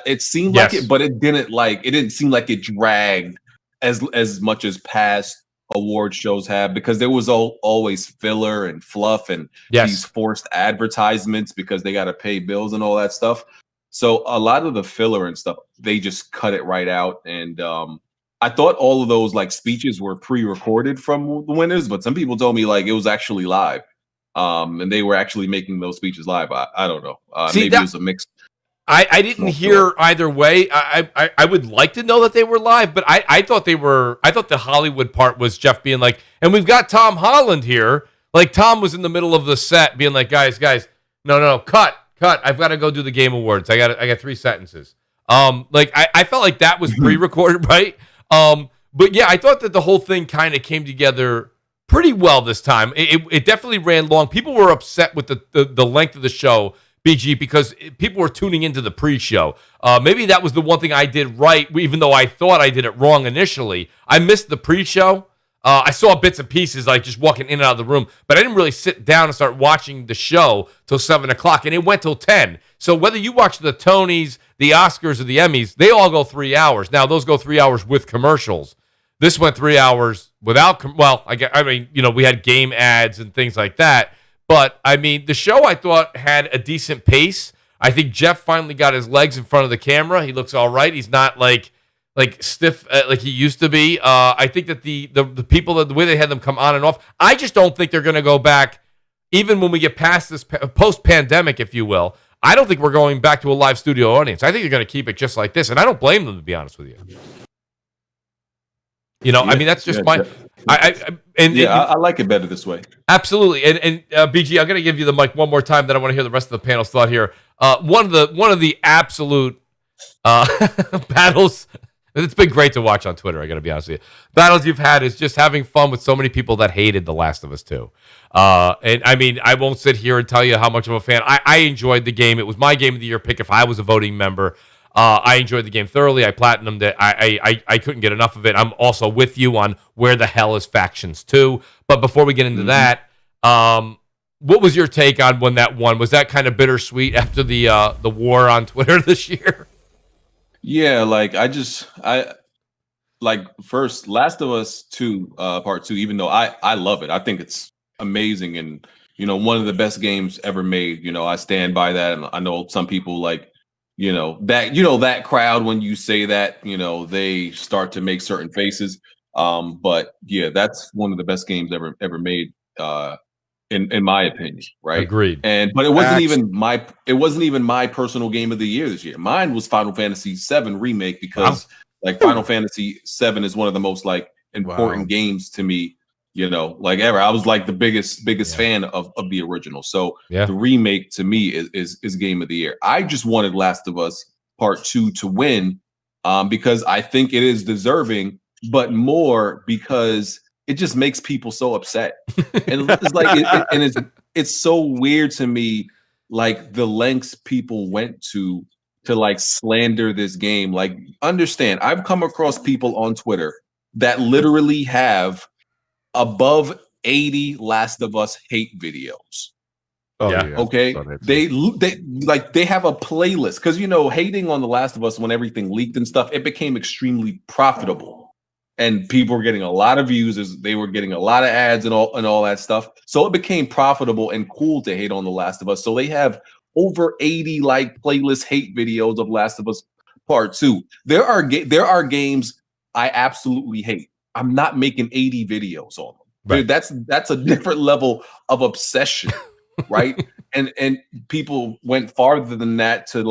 It seemed like it, but it didn't seem like it dragged as much as past award shows have, because there was always filler and fluff and these forced advertisements because they got to pay bills and all that stuff. So a lot of the filler and stuff, they just cut it right out. And I thought all of those like speeches were pre-recorded from the winners, but some people told me like it was actually live, and they were actually making those speeches live. I don't know. Maybe it was a mix. I didn't hear either way. I would like to know that they were live, but I thought they were. I thought the Hollywood part was Jeff being like, and we've got Tom Holland here. Like Tom was in the middle of the set being like, guys, no, cut. I've got to go do the Game Awards. I got 3 sentences. I felt like that was pre-recorded, right? But yeah, I thought that the whole thing kind of came together pretty well this time. It definitely ran long. People were upset with the length of the show, BG, because people were tuning into the pre-show. Maybe that was the one thing I did right, even though I thought I did it wrong initially. I missed the pre-show. I saw bits and pieces, like just walking in and out of the room, but I didn't really sit down and start watching the show till 7 o'clock, and it went till 10. So whether you watch the Tonys, the Oscars, or the Emmys, they all go 3 hours. Now, those go 3 hours with commercials. This went 3 hours without, we had game ads and things like that. But, I mean, the show, I thought, had a decent pace. I think Jeff finally got his legs in front of the camera. He looks all right. He's not, like stiff like he used to be. I think that the people, the way they had them come on and off, I just don't think they're going to go back, even when we get past this post-pandemic, if you will. I don't think we're going back to a live studio audience. I think they're going to keep it just like this, and I don't blame them, to be honest with you. I mean, that's just my... I like it better this way. Absolutely, and BG, I'm going to give you the mic one more time. Then I want to hear the rest of the panel's thought here. One of the absolute battles. It's been great to watch on Twitter. I got to be honest with you. Battles you've had is just having fun with so many people that hated The Last of Us 2. And I mean, I won't sit here and tell you how much of a fan. I enjoyed the game. It was my game of the year pick if I was a voting member. I enjoyed the game thoroughly. I platinumed it. I couldn't get enough of it. I'm also with you on where the hell is Factions 2. But before we get into that, what was your take on when that won? Was that kind of bittersweet after the war on Twitter this year? Yeah, first Last of Us 2 part 2, even though I love it. I think it's amazing and one of the best games ever made. I stand by that, and I know some people that crowd, when you say that, they start to make certain faces. But yeah, that's one of the best games ever made, in my opinion, right? Agreed. But it wasn't even my personal game of the year this year. Mine was Final Fantasy VII Remake, because Final Fantasy VII is one of the most important games to me, ever. I was the biggest fan of the original. So the remake to me is game of the year. I just wanted Last of Us Part 2 to win, because I think it is deserving, but more because it just makes people so upset. And it's it's so weird to me, the lengths people went to slander this game. Understand, I've come across people on Twitter that literally have above 80 Last of Us hate videos. Oh, Yeah. yeah. Okay, Saw that too. they have a playlist because hating on The Last of Us when everything leaked and stuff, it became extremely profitable, and people were getting a lot of views. They were getting a lot of ads and all that stuff. So it became profitable and cool to hate on The Last of Us. So they have over 80 playlist hate videos of Last of Us Part 2. There are games I absolutely hate. I'm not making 80 videos on them. Right. That's a different level of obsession. Right. and people went farther than that to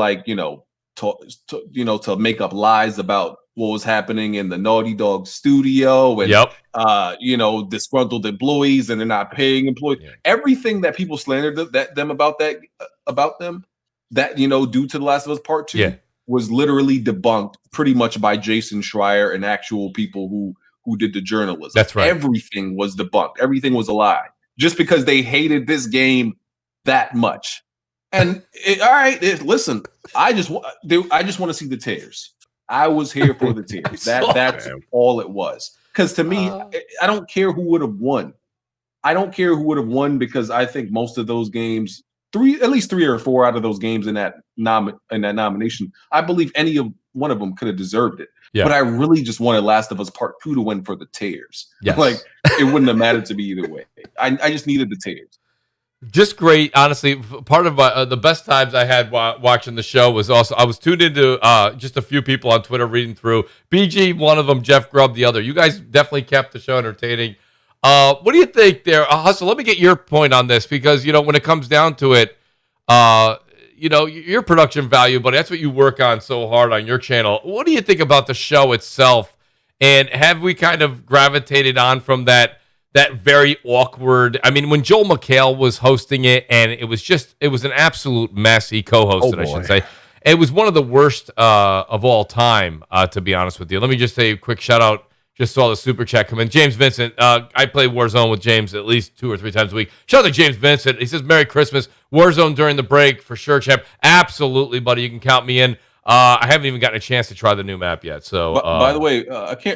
to make up lies about what was happening in the Naughty Dog studio and disgruntled employees and they're not paying employees. Yeah. Everything that people slandered them about them due to The Last of Us Part 2 was literally debunked pretty much by Jason Schreier and actual people who did the journalism. That's right. Everything was debunked. Everything was a lie. Just because they hated this game that much, and listen, I just want to see the tears. I was here for the tears. That's all it was. Because to me, I don't care who would have won. I don't care who would have won because I think most of those games, at least 3 or 4 out of those games in that nomination, I believe any of one of them could have deserved it. Yeah. But I really just wanted Last of Us Part 2 to win for the tears. Yes. It wouldn't have mattered to me either way. I just needed the tears. Just great, honestly. Part of the best times I had watching the show was also I was tuned into just a few people on Twitter reading through. BG, one of them, Jeff Grubb, the other. You guys definitely kept the show entertaining. What do you think there, Hustle? Let me get your point on this because when it comes down to it, your production value, but that's what you work on so hard on your channel. What do you think about the show itself? And have we kind of gravitated on from that very awkward? I mean, when Joel McHale was hosting it, and it was an absolute mess. He co-hosted, I should say. It was one of the worst of all time, to be honest with you. Let me just say a quick shout out. Just saw the super chat come in. James Vincent, I play Warzone with James at least 2 or 3 times a week. Shout out to James Vincent. He says, Merry Christmas. Warzone during the break for sure, champ. Absolutely, buddy. You can count me in. I haven't even gotten a chance to try the new map yet. So, by the way,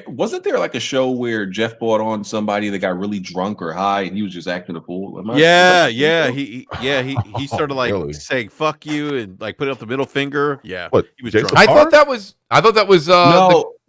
wasn't there a show where Jeff brought on somebody that got really drunk or high and he was just acting a fool? He started saying "fuck you" and putting up the middle finger. Yeah, what, he was Jason drunk. I thought that was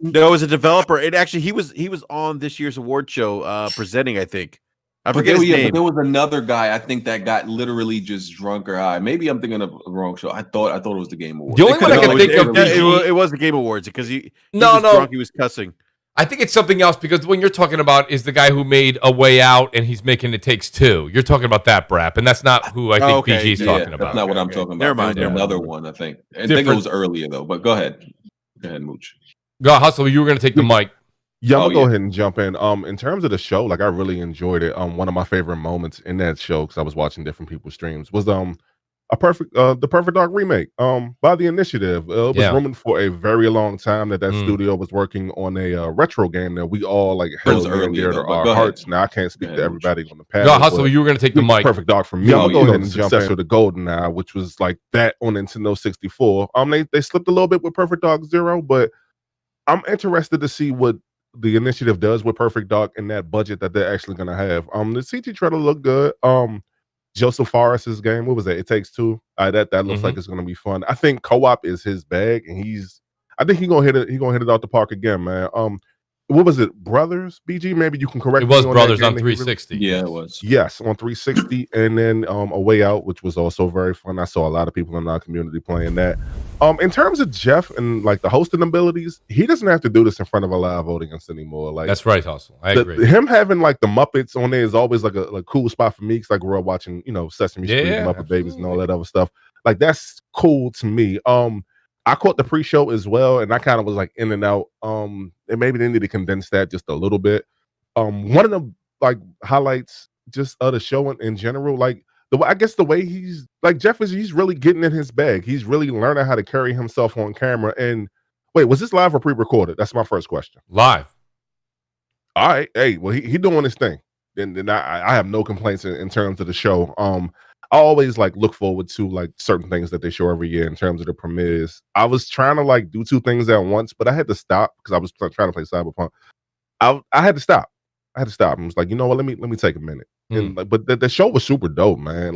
No, it was a developer. It actually he was on this year's award show presenting. I think. I forget his name. But there was another guy I think that got literally just drunk or high. Maybe I'm thinking of the wrong show. I thought it was the Game Awards. The only one I can think of, it was the Game Awards because he was drunk. He was cussing. I think it's something else because when you're talking about is the guy who made A Way Out and he's making It Takes Two. You're talking about that Brap, and that's not who I think BG's talking about. That's not what I'm talking about. Never mind. Another one, I think. I think it was earlier though. But go ahead, Mooch. Go Hustle. You were going to take the mic. Yeah, I'm gonna go ahead and jump in. In terms of the show, I really enjoyed it. One of my favorite moments in that show, because I was watching different people's streams, was the Perfect Dark remake by the Initiative. It was rumored for a very long time that studio was working on a retro game that we all held near and dear to our hearts. Now I can't speak to everybody on the panel. Go Hustle. You were going to take the mic. Perfect Dark for me. I'm gonna go ahead and jump into the GoldenEye, which was that on Nintendo 64. They slipped a little bit with Perfect Dark Zero, but I'm interested to see what the Initiative does with Perfect Dark and that budget that they're actually going to have. The CT trailer looked good. Joseph Forrest's game, what was that? It Takes Two. That looks like it's going to be fun. I think co-op is his bag, and I think he's gonna hit it out the park again, man. What was it, Brothers? BG, maybe you can correct me. It was Brothers on 360. Yeah, it was. Yes, on 360, and then A Way Out, which was also very fun. I saw a lot of people in our community playing that. In terms of Jeff and the hosting abilities, he doesn't have to do this in front of a live audience anymore. That's right, Hustle. I agree. Him having the Muppets on there is always a cool spot for me because I grew up watching Sesame Street, Muppet Babies, and all that other stuff. That's cool to me. I caught the pre-show as well, and I kind of was in and out. And maybe they need to condense that just a little bit. One of the highlights just of the show in general, I guess the way he's Jeff he's really getting in his bag. He's really learning how to carry himself on camera. And wait, was this live or pre-recorded? That's my first question. Live. All right. Hey, well, he doing his thing. And I have no complaints in terms of the show. I always look forward to certain things that they show every year in terms of the premieres. I was trying to do 2 things at once, but I had to stop because I was trying to play Cyberpunk. I had to stop. I was like, you know what? Let me take a minute. And but the show was super dope, man.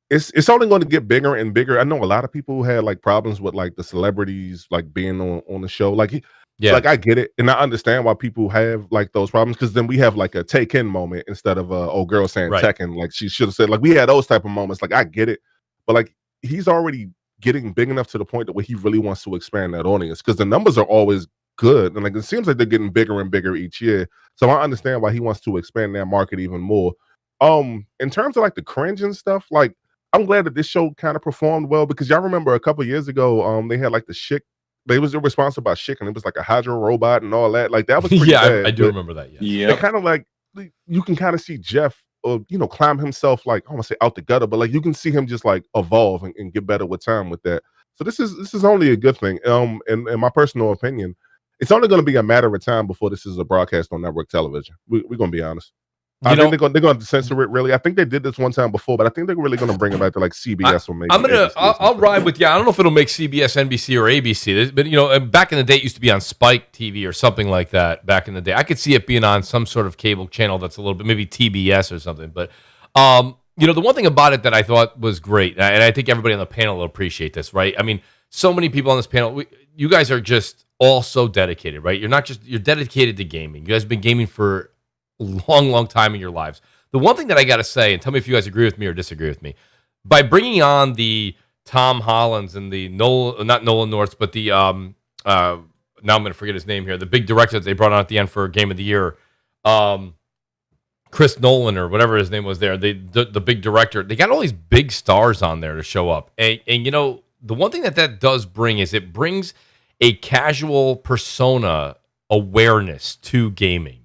it's only going to get bigger and bigger. I know a lot of people who had like problems with like the celebrities like being on the show. Like like I get it, and I understand why people have like those problems, because then we have like a Taken moment instead of a old girl saying Tekken. Like she should have said, like we had those type of moments. Like I get it, but like he's already getting big enough to the point that where he really wants to expand that audience, because the numbers are always good, and like it seems like they're getting bigger and bigger each year. So I understand why he wants to expand that market even more. In terms of like the cringe and stuff, like I'm glad that this show kind of performed well, because y'all remember a couple years ago, they had like the Schick. They was responsible by Schick, and it was like a Hydro robot and all that. Like that was pretty bad. I do remember that. Yeah, kind of like you can kind of see Jeff, climb himself, like I don't want to say out the gutter, but like you can see him just like evolve and get better with time with that. So this is only a good thing. In my personal opinion, it's only going to be a matter of time before this is a broadcast on network television. We're going to be honest. I think they're going to censor it. Really, I think they did this one time before, but I think they're really going to bring it back to like CBS or maybe. I'll ride with you. I don't know if it'll make CBS, NBC, or ABC, but back in the day, it used to be on Spike TV or something like that. Back in the day, I could see it being on some sort of cable channel that's a little bit maybe TBS or something. But the one thing about it that I thought was great, and I think everybody on the panel will appreciate this, right? I mean, so many people on this panel, you guys are just all so dedicated, right? You're dedicated to gaming. You guys have been gaming for long time in your lives. The one thing that I got to say, and tell me if you guys agree with me or disagree with me, by bringing on the Tom Hollands and the not Nolan Norths, but the now I'm going to forget his name here, the big director that they brought on at the end for Game of the Year, Chris Nolan or whatever his name was there, the big director. They got all these big stars on there to show up, and the one thing that does bring is it brings a casual persona awareness to gaming.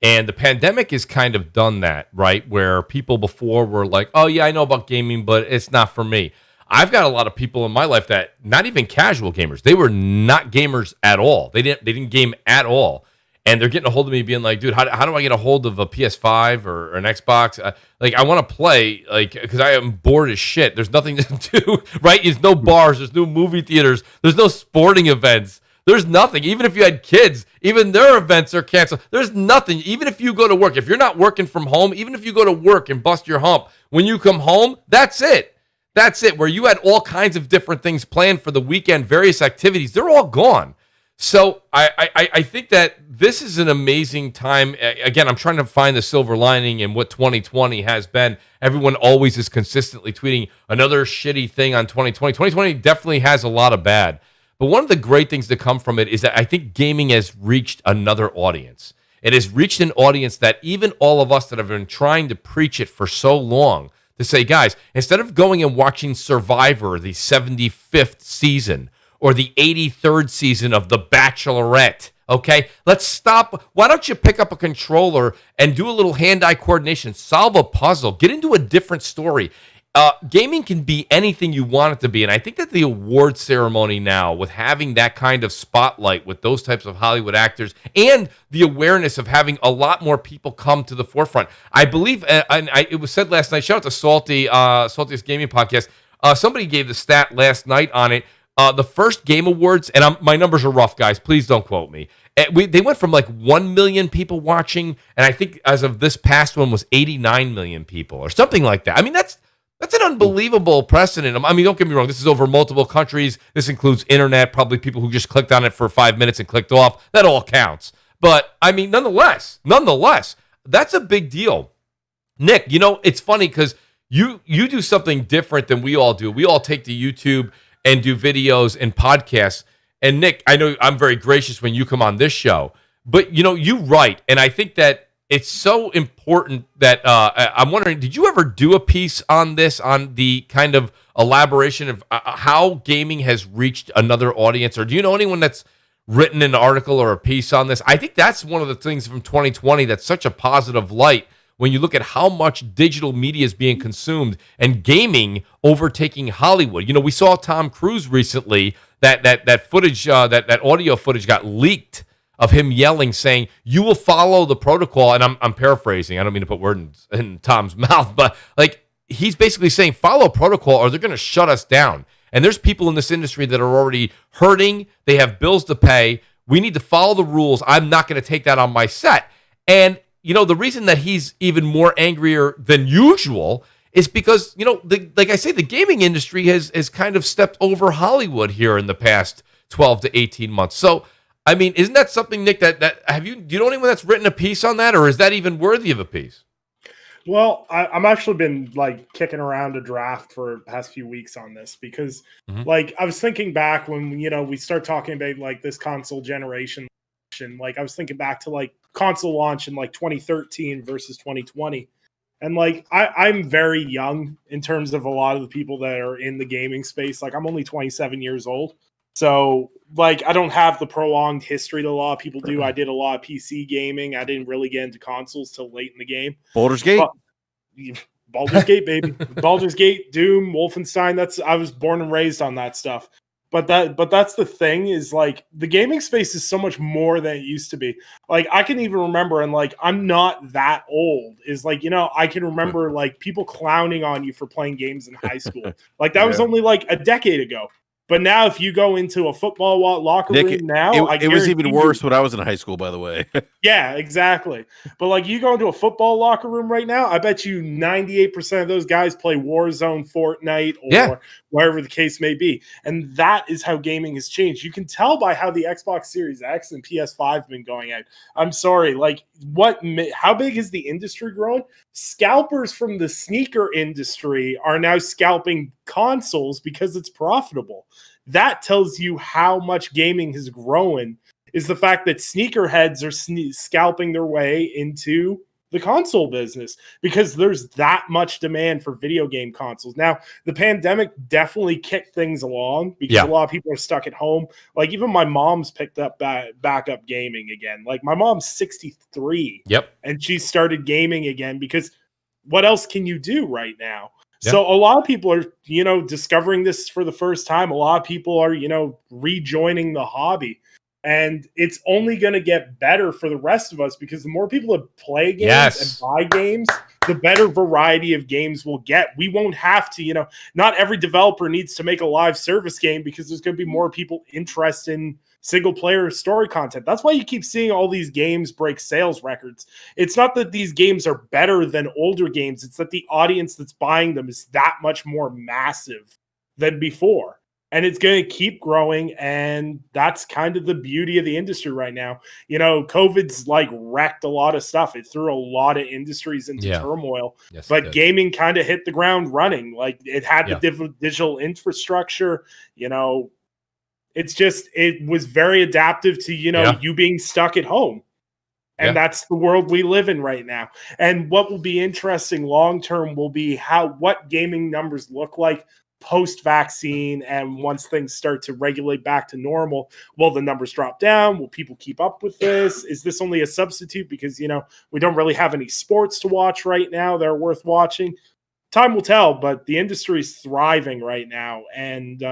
And the pandemic has kind of done that, right? Where people before were like, oh, yeah, I know about gaming, but it's not for me. I've got a lot of people in my life that not even casual gamers. They were not gamers at all. They didn't game at all. And they're getting a hold of me being like, dude, how do I get a hold of a PS5 or an Xbox? I want to play, because I am bored as shit. There's nothing to do, right? There's no bars. There's no movie theaters. There's no sporting events. There's nothing. Even if you had kids, even their events are canceled. There's nothing. Even if you go to work, if you're not working from home, even if you go to work and bust your hump, when you come home, that's it. That's it. Where you had all kinds of different things planned for the weekend, various activities, they're all gone. So I think that this is an amazing time. Again, I'm trying to find the silver lining in what 2020 has been. Everyone always is consistently tweeting another shitty thing on 2020. 2020 definitely has a lot of bad. But one of the great things to come from it is that I think gaming has reached another audience. It has reached an audience that even all of us that have been trying to preach it for so long, to say, guys, instead of going and watching Survivor, the 75th season, or the 83rd season of The Bachelorette, okay, let's stop. Why don't you pick up a controller and do a little hand-eye coordination, solve a puzzle, get into a different story. Gaming can be anything you want it to be, and I think that the award ceremony now, with having that kind of spotlight with those types of Hollywood actors, and the awareness of having a lot more people come to the forefront, I believe, and it was said last night. Shout out to Saltiest Gaming Podcast. Somebody gave the stat last night on it. The first Game Awards, and my numbers are rough, guys. Please don't quote me. They went from like 1 million people watching, and I think as of this past one was 89 million people or something like that. I mean, that's an unbelievable precedent. I mean, don't get me wrong. This is over multiple countries. This includes internet, probably people who just clicked on it for 5 minutes and clicked off. That all counts. But, I mean, nonetheless, that's a big deal. Nick, it's funny because you do something different than we all do. We all take to YouTube and do videos and podcasts. And, Nick, I know I'm very gracious when you come on this show. But, you write. And I think that it's so important that I'm wondering, did you ever do a piece on this, on the kind of elaboration of how gaming has reached another audience? Or do you know anyone that's written an article or a piece on this? I think that's one of the things from 2020 that's such a positive light when you look at how much digital media is being consumed and gaming overtaking Hollywood. We saw Tom Cruise recently, that footage, that audio footage got leaked of him yelling, saying, you will follow the protocol. And I'm paraphrasing. I don't mean to put words in Tom's mouth, but he's basically saying, follow protocol or they're going to shut us down. And there's people in this industry that are already hurting. They have bills to pay. We need to follow the rules. I'm not going to take that on my set. And, the reason that he's even more angrier than usual is because, like I say, the gaming industry has kind of stepped over Hollywood here in the past 12 to 18 months. So, I mean, isn't that something, Nick, do you know anyone that's written a piece on that, or is that even worthy of a piece? Well, I'm actually been like kicking around a draft for the past few weeks on this because like I was thinking back when, we start talking about like this console generation, and like I was thinking back to like console launch in like 2013 versus 2020. And like I'm very young in terms of a lot of the people that are in the gaming space. Like I'm only 27 years old. So like I don't have the prolonged history that a lot of people do. I did a lot of PC gaming. I didn't really get into consoles till late in the game. Baldur's Gate. Baldur's Gate, baby. Baldur's Gate, Doom, Wolfenstein. I was born and raised on that stuff. But that's the thing is like the gaming space is so much more than it used to be. Like I can even remember, and like I'm not that old, is like, I can remember like people clowning on you for playing games in high school. Like that was only like a decade ago. But now, if you go into a football locker room now, it was even worse when I was in high school, by the way. Yeah, exactly. But like you go into a football locker room right now, I bet you 98% of those guys play Warzone, Fortnite, or wherever the case may be. And that is how gaming has changed. You can tell by how the Xbox Series X and PS5 have been going out. I'm sorry, like how big is the industry growing? Scalpers from the sneaker industry are now scalping consoles because it's profitable. That tells you how much gaming has grown, is the fact that sneakerheads are scalping their way into the console business because there's that much demand for video game consoles. Now, the pandemic definitely kicked things along because a lot of people are stuck at home. Like even my mom's picked up back up gaming again. Like my mom's 63. And she started gaming again because what else can you do right now? So a lot of people are, discovering this for the first time. A lot of people are, rejoining the hobby. And it's only going to get better for the rest of us because the more people that play games and buy games, the better variety of games we'll get. We won't have to, not every developer needs to make a live service game because there's going to be more people interested in single player story content. That's why you keep seeing all these games break sales records. It's not that these games are better than older games. It's that the audience that's buying them is that much more massive than before. And it's going to keep growing. And that's kind of the beauty of the industry right now. COVID's like wrecked a lot of stuff. It threw a lot of industries into turmoil. But gaming kind of hit the ground running. Like it had the digital infrastructure, it was very adaptive to, you being stuck at home. And that's the world we live in right now. And what will be interesting long-term will be what gaming numbers look like post-vaccine, and once things start to regulate back to normal, will the numbers drop down? Will people keep up with this? Is this only a substitute because, we don't really have any sports to watch right now that are worth watching? Time will tell, but the industry is thriving right now, and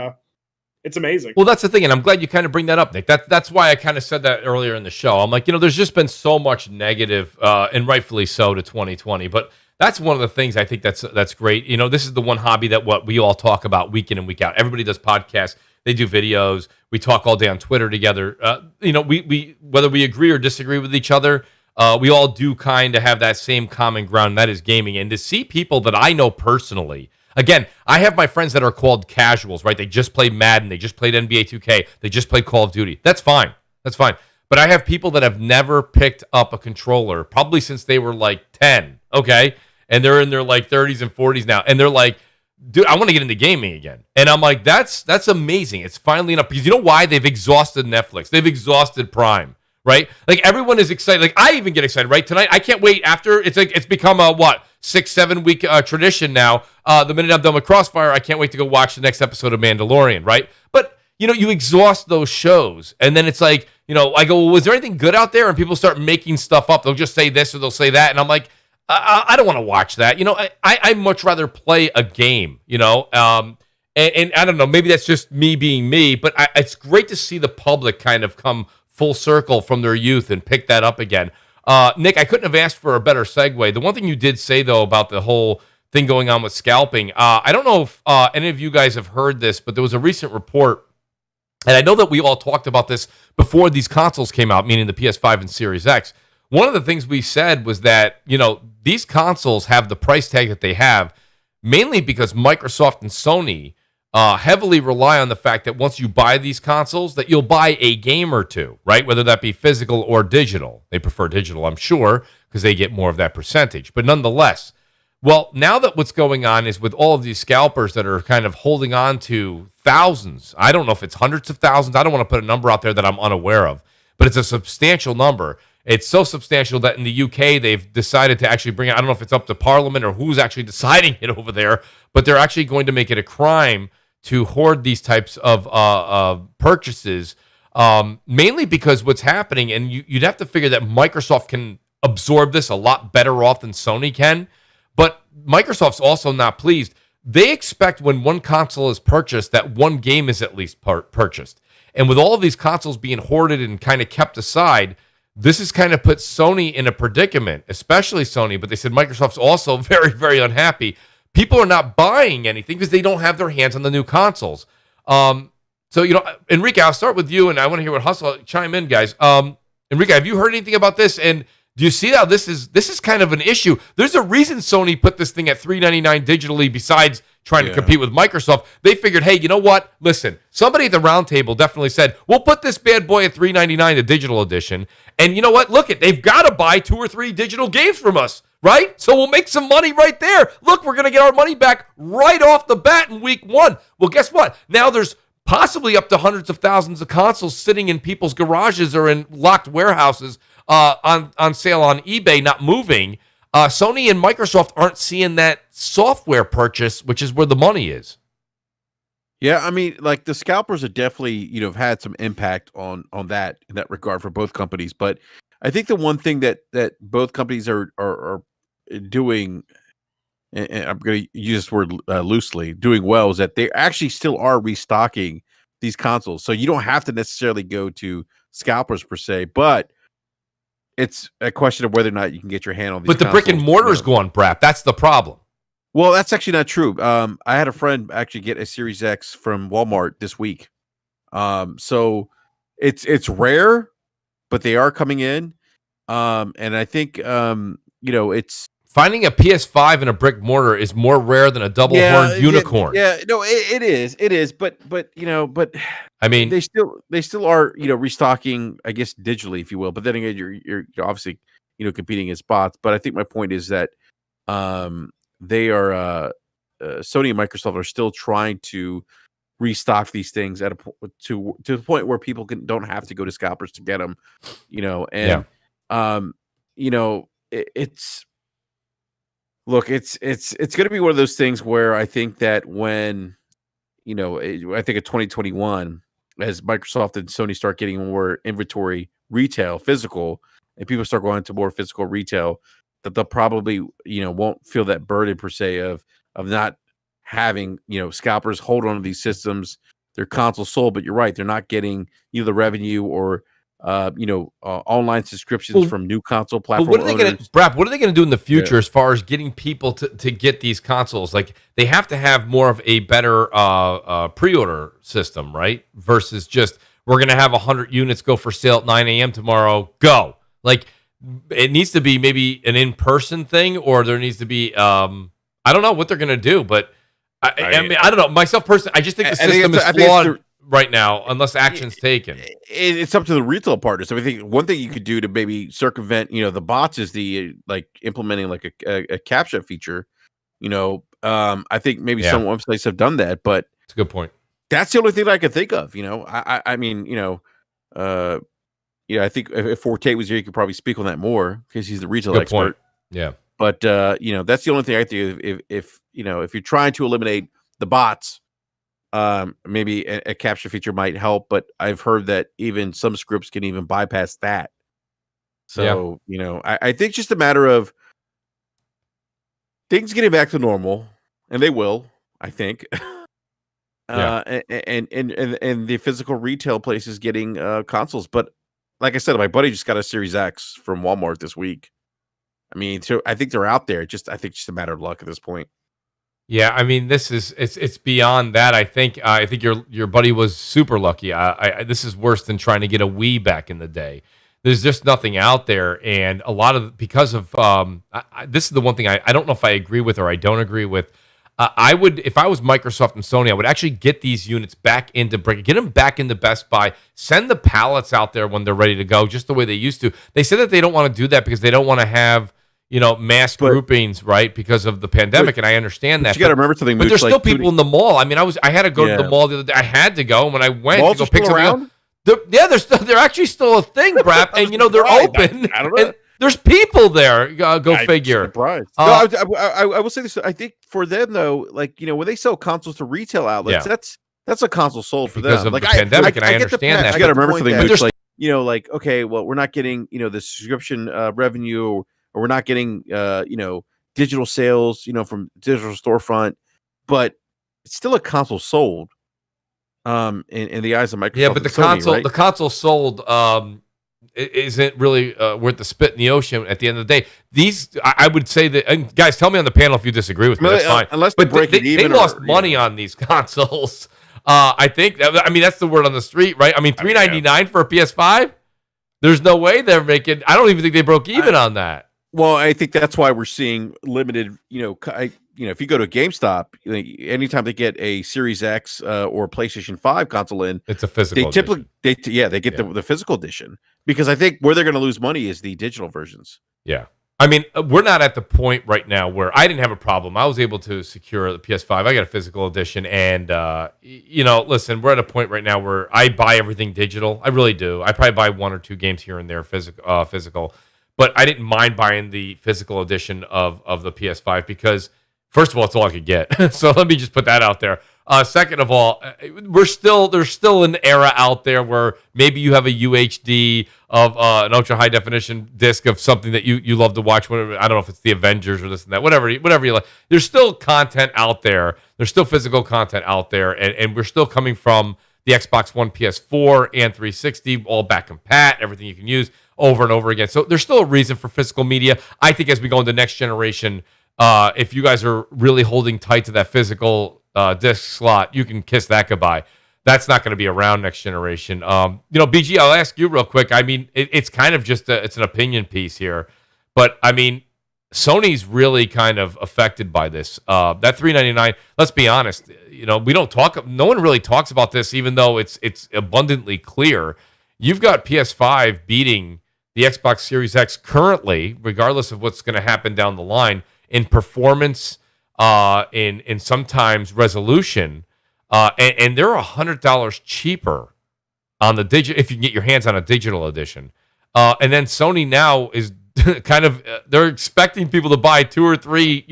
it's amazing. Well, that's the thing, and I'm glad you kind of bring that up, Nick. That's why I kind of said that earlier in the show. I'm like, there's just been so much negative, and rightfully so, to 2020, but that's one of the things I think that's great. This is the one hobby that we all talk about week in and week out. Everybody does podcasts. They do videos. We talk all day on Twitter together. We whether we agree or disagree with each other, we all do kind of have that same common ground, and that is gaming. And to see people that I know personally, again, I have my friends that are called casuals, right? They just played Madden. They just played NBA 2K. They just played Call of Duty. That's fine. But I have people that have never picked up a controller, probably since they were like 10, okay? And they're in their like 30s and 40s now. And they're like, dude, I want to get into gaming again. And I'm like, that's amazing. It's finally enough. Because you know why? They've exhausted Netflix. They've exhausted Prime, right? Like everyone is excited. Like I even get excited, right? Tonight, I can't wait after. It's become a 6-7 week tradition now. The minute I'm done with Crossfire, I can't wait to go watch the next episode of Mandalorian, right? But you exhaust those shows, and then it's like, I go, well, was there anything good out there? And people start making stuff up. They'll just say this or they'll say that, and I'm like, I don't want to watch that. I'd much rather play a game. And I don't know, maybe that's just me being me, but it's great to see the public kind of come full circle from their youth and pick that up again. Nick, I couldn't have asked for a better segue. The one thing you did say though about the whole thing going on with scalping, I don't know if any of you guys have heard this, but there was a recent report. And I know that we all talked about this before these consoles came out, meaning the PS5 and Series X. One of the things we said was that, these consoles have the price tag that they have mainly because Microsoft and Sony heavily rely on the fact that once you buy these consoles, that you'll buy a game or two, right? Whether that be physical or digital. They prefer digital, I'm sure, because they get more of that percentage. But nonetheless, well, now that what's going on is with all of these scalpers that are kind of holding on to thousands, I don't know if it's hundreds of thousands. I don't want to put a number out there that I'm unaware of, but it's a substantial number. It's so substantial that in the UK, they've decided to actually bring it. I don't know if it's up to Parliament or who's actually deciding it over there, but they're actually going to make it a crime to hoard these types of purchases, mainly because what's happening, and you'd have to figure that Microsoft can absorb this a lot better off than Sony can. But Microsoft's also not pleased. They expect when one console is purchased that one game is at least purchased. And with all of these consoles being hoarded and kind of kept aside, this has kind of put Sony in a predicament, especially Sony. But they said Microsoft's also very, very unhappy. People are not buying anything because they don't have their hands on the new consoles. So, Enrique, I'll start with you, and I want to hear what Hustle chime in, guys. Enrique, have you heard anything about this? And do you see how this is kind of an issue? There's a reason Sony put this thing at $399 digitally besides trying to compete with Microsoft. They figured, hey, you know what? Listen, somebody at the round table definitely said, we'll put this bad boy at $399, the digital edition. And you know what? Look, they've got to buy 2 or 3 digital games from us, right? So we'll make some money right there. Look, we're going to get our money back right off the bat in week 1. Well, guess what? Now there's possibly up to hundreds of thousands of consoles sitting in people's garages or in locked warehouses on sale on eBay, not moving. Sony and Microsoft aren't seeing that software purchase, which is where the money is. Yeah, I mean, like the scalpers are definitely, have had some impact on that in that regard for both companies. But I think the one thing that both companies are doing, and I'm going to use this word loosely, doing well, is that they actually still are restocking these consoles. So you don't have to necessarily go to scalpers per se, but it's a question of whether or not you can get your hand on these. But the brick and mortar is gone, Brap. That's the problem. Well, that's actually not true. I had a friend actually get a Series X from Walmart this week. So it's rare, but they are coming in. And I think it's finding a PS5 in a brick mortar is more rare than a double horned unicorn. It is. But I mean, they still are restocking, I guess, digitally, if you will. But then again, you're obviously competing in spots. But I think my point is that they are Sony and Microsoft are still trying to restock these things at to the point where people don't have to go to scalpers to get them. It's look, it's going to be one of those things where I think that when I think of 2021, as Microsoft and Sony start getting more inventory retail physical, and people start going to more physical retail, that they'll probably won't feel that burden per se of not having scalpers hold on to these systems, their console sold. But you're right, they're not getting either the revenue or online subscriptions from new console platform. What are they going to do in the future as far as getting people to get these consoles? Like, they have to have more of a better pre-order system, right? Versus just, we're going to have 100 units go for sale at 9 a.m. tomorrow. Go. Like, it needs to be maybe an in-person thing, or there needs to be, I don't know what they're going to do, but I mean, I don't know. Myself personally, I just think the system is flawed right now, unless action's taken. It's up to the retail partners. I think one thing you could do to maybe circumvent, the bots is implementing like a captcha feature. I think maybe some websites have done that, but it's a good point. That's the only thing that I can think of. I mean, I think if Forte was here, he could probably speak on that more because he's the retail expert. Point. Yeah. But that's the only thing I think if you're trying to eliminate the bots, maybe a capture feature might help. But I've heard that even some scripts can even bypass that. So I think it's just a matter of things getting back to normal, and they will, I think. And the physical retail places getting consoles. But like I said, my buddy just got a Series X from Walmart this week. I mean, so I think they're out there. I think it's just a matter of luck at this point. Yeah, I mean, it's beyond that. I think your buddy was super lucky. This is worse than trying to get a Wii back in the day. There's just nothing out there, and a lot of because of this is the one thing I don't know if I agree with or I don't agree with. I would, if I was Microsoft and Sony, I would actually get these units back into get them back into Best Buy, send the pallets out there when they're ready to go, just the way they used to. They said that they don't want to do that because they don't want to have, mass groupings, right? Because of the pandemic, and I understand that. You got to remember something. But there's still people in the mall. I mean, I had to go to the mall the other day. I had to go, and when I went Malls to go pick something up, they're actually still a thing, Brap, and they're open. I don't know. And there's people there. Go figure. Surprised. No, I will say this. I think for them though, like when they sell consoles to retail outlets, that's a console sold for because them. of the pandemic, and I understand that. You got to remember something. But like okay, well, we're not getting the subscription revenue, or we're not getting digital sales, from digital storefront, but it's still a console sold. In the eyes of Microsoft, yeah, but the Sony, console, right? the console sold, isn't really worth the spit in the ocean at the end of the day. These, I would say that, and guys, tell me on the panel if you disagree with me. That's fine. Unless but they lost money on these consoles. I think. I mean, that's the word on the street, right? I mean, $399 for a PS5. There's no way they're making. I don't even think they broke even on that. Well, I think that's why we're seeing limited. If you go to GameStop, anytime they get a Series X or PlayStation 5 console in, it's a physical. They typically, they get the physical edition, because I think where they're going to lose money is the digital versions. Yeah, I mean, we're not at the point right now where I didn't have a problem. I was able to secure the PS5. I got a physical edition, and listen, we're at a point right now where I buy everything digital. I really do. I probably buy 1 or 2 games here and there physical, but I didn't mind buying the physical edition of the PS5 because, first of all, it's all I could get. So let me just put that out there. Second of all, there's still an era out there where maybe you have a UHD of an ultra high definition disc of something that you love to watch. Whatever, I don't know if it's the Avengers or this and that. Whatever you like. There's still content out there. There's still physical content out there, and we're still coming from the Xbox One, PS4, and 360, all back compat, everything you can use over and over again. So there's still a reason for physical media. I think as we go into next generation, if you guys are really holding tight to that physical disc slot, you can kiss that goodbye. That's not going to be around next generation. BG, I'll ask you real quick. I mean, it's kind of just it's an opinion piece here, but I mean, Sony's really kind of affected by this. That $399. Let's be honest. We don't talk. No one really talks about this, even though it's abundantly clear. You've got PS5 beating the Xbox Series X currently, regardless of what's going to happen down the line, in performance, in sometimes resolution, and they're $100 cheaper on the digital if you can get your hands on a digital edition. And then Sony now is kind of they're expecting people to buy 2 or 3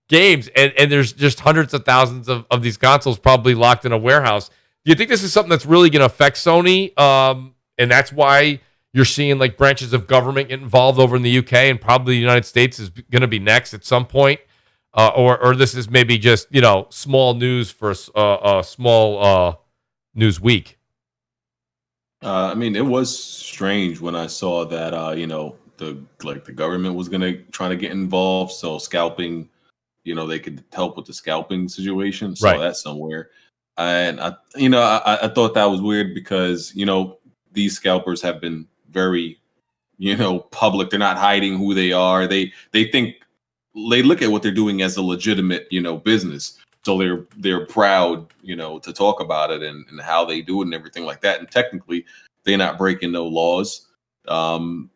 games, and there's just hundreds of thousands of these consoles probably locked in a warehouse. Do you think this is something that's really going to affect Sony? And that's why you're seeing like branches of government get involved over in the UK, and probably the United States is going to be next at some point, or this is maybe just small news for a small news week. I mean, it was strange when I saw that the government was going to try to get involved, so scalping, they could help with the scalping situation. Saw that somewhere, and I thought that was weird because these scalpers have been very, public. They're not hiding who they are. They think they look at what they're doing as a legitimate, business. So they're proud, to talk about it and how they do it and everything like that. And technically, they're not breaking no laws.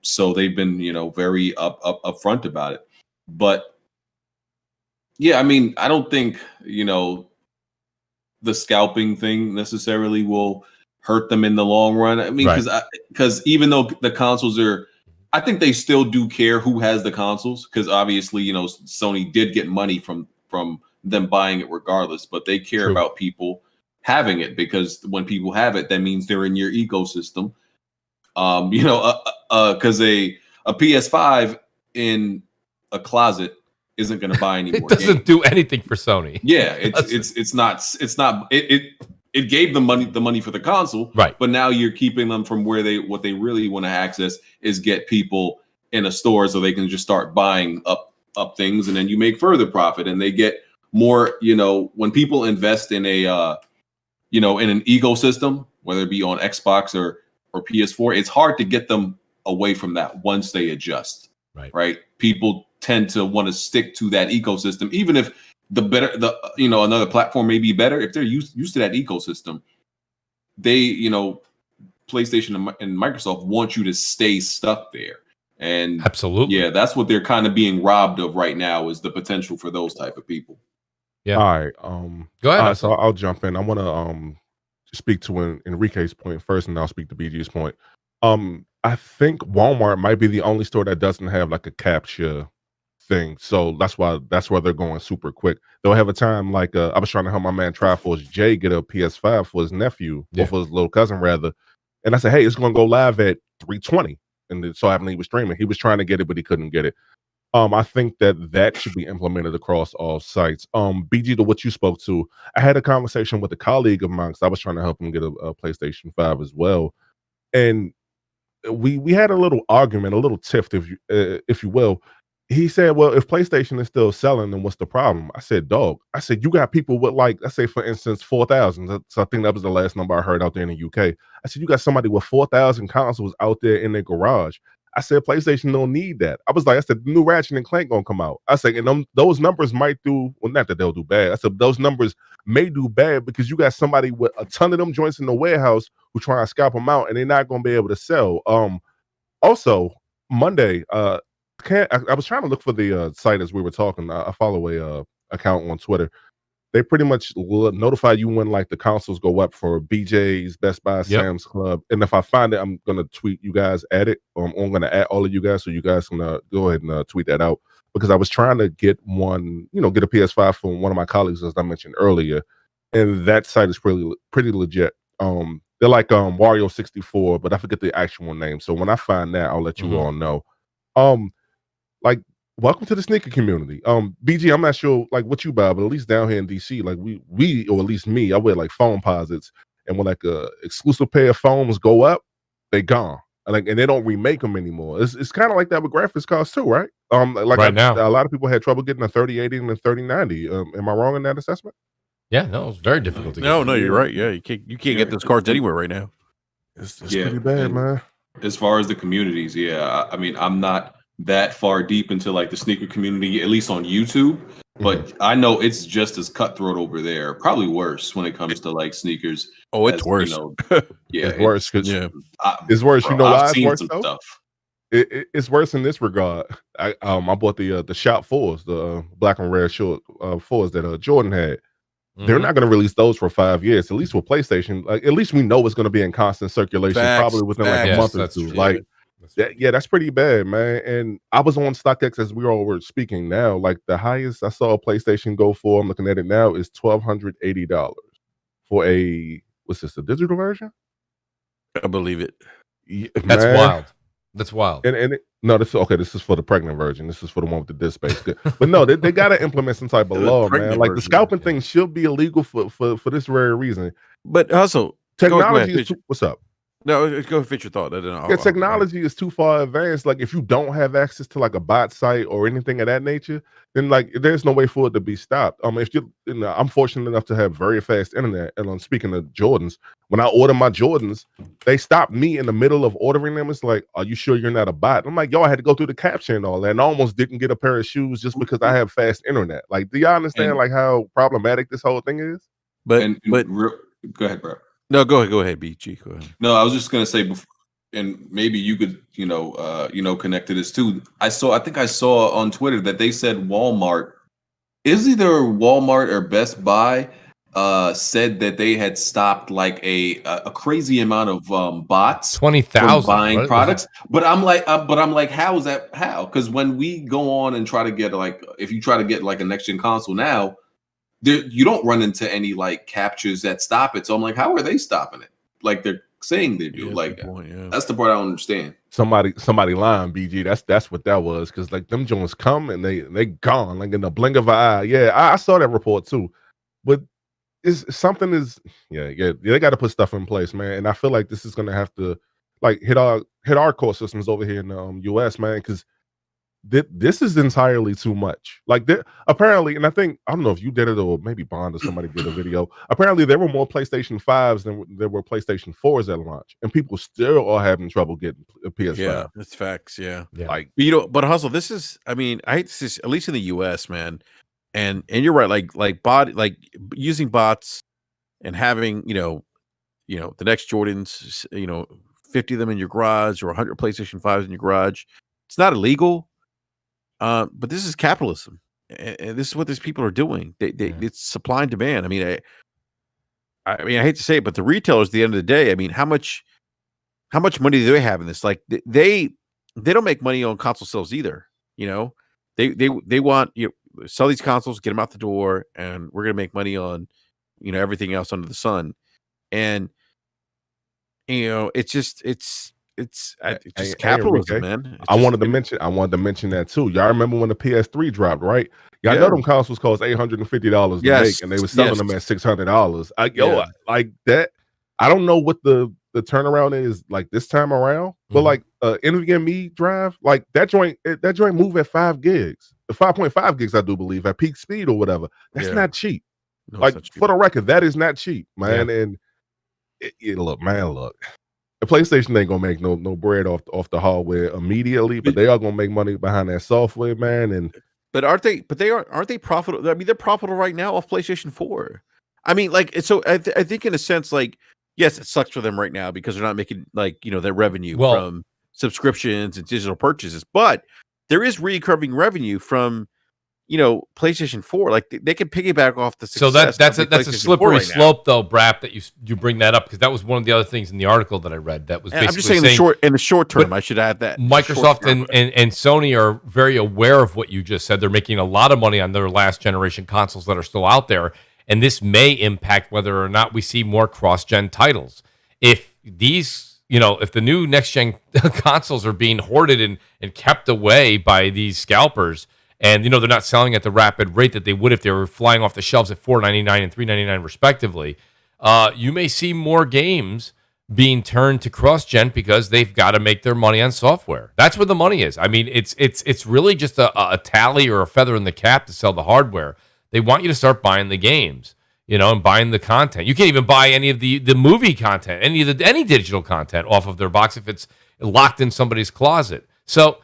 So they've been, very upfront about it. But yeah, I mean, I don't think, the scalping thing necessarily will hurt them in the long run. I mean, because even though the consoles are, I think they still do care who has the consoles, because obviously, Sony did get money from them buying it regardless, but they care about people having it, because when people have it, that means they're in your ecosystem. Because a PS5 in a closet isn't going to buy any more. It doesn't do anything for Sony. Yeah, it gave them the money for the console, right? But now you're keeping them from what they really want to access is get people in a store so they can just start buying up things, and then you make further profit, and they get more. When people invest in in an ecosystem, whether it be on Xbox or PS4, it's hard to get them away from that once they adjust. Right? People tend to want to stick to that ecosystem, even if another platform may be better if they're used to that ecosystem. They, PlayStation and Microsoft want you to stay stuck there. And absolutely, yeah, that's what they're kind of being robbed of right now, is the potential for those type of people. Yeah. All right. Go ahead. So I'll jump in. I want to speak to Enrique's point first, and I'll speak to BG's point. I think Walmart might be the only store that doesn't have like a capture thing, so that's why they're going super quick. They'll have a time like I was trying to help my man Triforce Jay get a PS5 for his nephew, or for his little cousin rather, and I said, hey, it's going to go live at 3:20, and so happened he was streaming. He was trying to get it, but he couldn't get it. I think that should be implemented across all sites. BG, to what you spoke to, I had a conversation with a colleague of mine, because I was trying to help him get a PlayStation 5 as well, and we had a little argument, a little tiff, if you will. He said, well, if PlayStation is still selling, then what's the problem? I said, dog, you got people with, like, let's say, for instance, 4,000. So I think that was the last number I heard out there in the UK. I said, you got somebody with 4,000 consoles out there in their garage. I said, PlayStation don't need that. I said, the new Ratchet and Clank gonna come out. I said, and those numbers might do, well, not that they'll do bad. I said, those numbers may do bad because you got somebody with a ton of them joints in the warehouse who trying to scalp them out, and they're not gonna be able to sell. Also, Monday, I was trying to look for the site as we were talking. I follow a account on Twitter. They pretty much notify you when like the consoles go up for BJ's, Best Buy, Sam's Club. And if I find it, I'm gonna tweet you guys at it. I'm gonna add all of you guys, so you guys can go ahead and tweet that out, because I was trying to get one, get a PS5 from one of my colleagues, as I mentioned earlier, and that site is pretty legit. They're like Wario 64, but I forget the actual name. So when I find that, I'll let you all know. Like, welcome to the sneaker community. BG, I'm not sure like what you buy, but at least down here in DC, like we or at least me, I wear like foam posits, and when like a exclusive pair of foams go up, they gone. And they don't remake them anymore. It's kind of like that with graphics cards too, right? Like right now, a lot of people had trouble getting a 3080 and a 3090. Am I wrong in that assessment? Yeah, no, it's very difficult to get. No, you're right. Yeah, you can't get those cards anywhere right now. It's pretty bad, man. As far as the communities, I mean, I'm not that far deep into like the sneaker community, at least on YouTube, but I know it's just as cutthroat over there, probably worse when it comes to like sneakers. Oh, it's worse. Yeah, it's worse. It's worse. You know why it's worse though? Stuff. It's worse in this regard. I bought the Shop 4s, the black and red short 4s that Jordan had. They're not going to release those for 5 years. At least with PlayStation, like at least we know it's going to be in constant circulation, probably within like a month or two. Like, that's pretty bad, man. And I was on StockX as we all were speaking now. Like the highest I saw a PlayStation go for, I'm looking at it now, is $1,280 for a digital version? I believe it. Yeah, that's wild. That's wild. No, this is for the pregnant version. This is for the one with the disk space. But no, they got to implement some type of law, man. Like the scalping thing should be illegal for this very reason. But also, technology is what's up? No, go fit your thought. Technology is too far advanced. Like if you don't have access to like a bot site or anything of that nature, then like there's no way for it to be stopped. If you, I'm fortunate enough to have very fast internet. And I'm speaking of Jordans, when I order my Jordans, they stop me in the middle of ordering them. It's like, are you sure you're not a bot? I'm like, yo, I had to go through the caption and all that, and I almost didn't get a pair of shoes just because I have fast internet. Like, do y'all understand like how problematic this whole thing is? But go ahead, bro. No, go ahead, BG. Go ahead. No, I was just gonna say, and maybe you could, connect to this too. I think I saw on Twitter that they said Walmart, is either Walmart or Best Buy, said that they had stopped like a crazy amount of bots, 20,000 buying products. But I'm like, how is that? How? Because when we go on and try to get if you try to get like a next gen console now, you don't run into any like captures that stop it. So I'm like, how are they stopping it? Like they're saying they do. That's the part I don't understand. Somebody lying, BG. That's what that was. Because like them Jones come and they gone like in the blink of an eye. Yeah, I saw that report too. But they got to put stuff in place, man. And I feel like this is gonna have to like hit our core systems over here in the US, man, because this is entirely too much. Like apparently, and I don't know if you did it or maybe Bond or somebody did a video. Apparently, there were more PlayStation 5s than there were PlayStation 4s at launch, and people still are having trouble getting a PS5. Yeah, that's facts. Yeah. Like but Hustle, this is. I mean, I hate to say, at least in the US, man. and you're right, like using bots and having the next Jordans, 50 of them in your garage or 100 PlayStation 5s in your garage. It's not illegal, but this is capitalism, and this is what these people are doing. It's supply and demand. I mean, I hate to say it, but the retailers, at the end of the day, I mean, how much money do they have in this? Like they don't make money on console sales either. They want sell these consoles, get them out the door, and we're gonna make money on everything else under the sun. And it's just capitalism, man. I wanted to mention that too. Y'all remember when the PS3 dropped, right? Y'all know them consoles cost $850 to make, and they were selling them at $600. Like that. I don't know what the turnaround is like this time around, but like NVMe drive, like that joint move at 5 gigs, 5.5 gigs, I do believe, at peak speed or whatever. That's not cheap. No, like for the record, that is not cheap, man. Yeah. And look, the PlayStation ain't gonna make no bread off the hardware immediately, but they are gonna make money behind that software, man. And aren't they profitable? I mean, they're profitable right now off PlayStation 4. I mean, like, so I think in a sense, like, yes, it sucks for them right now because they're not making their revenue from subscriptions and digital purchases, but there is recurring revenue from PlayStation 4. Like they can piggyback off the success. So that's a slippery slope, though, Brap, that you bring that up, because that was one of the other things in the article that I read that was basically I'm just saying in the short term, I should add that Microsoft and Sony are very aware of what you just said. They're making a lot of money on their last generation consoles that are still out there, and this may impact whether or not we see more cross-gen titles. If these, if the new next-gen consoles are being hoarded and kept away by these scalpers, and they're not selling at the rapid rate that they would if they were flying off the shelves at $4.99 and $3.99 respectively, you may see more games being turned to cross-gen because they've got to make their money on software. That's where the money is. I mean, it's really just a tally or a feather in the cap to sell the hardware. They want you to start buying the games, and buying the content. You can't even buy any of the movie content, any digital content off of their box if it's locked in somebody's closet. So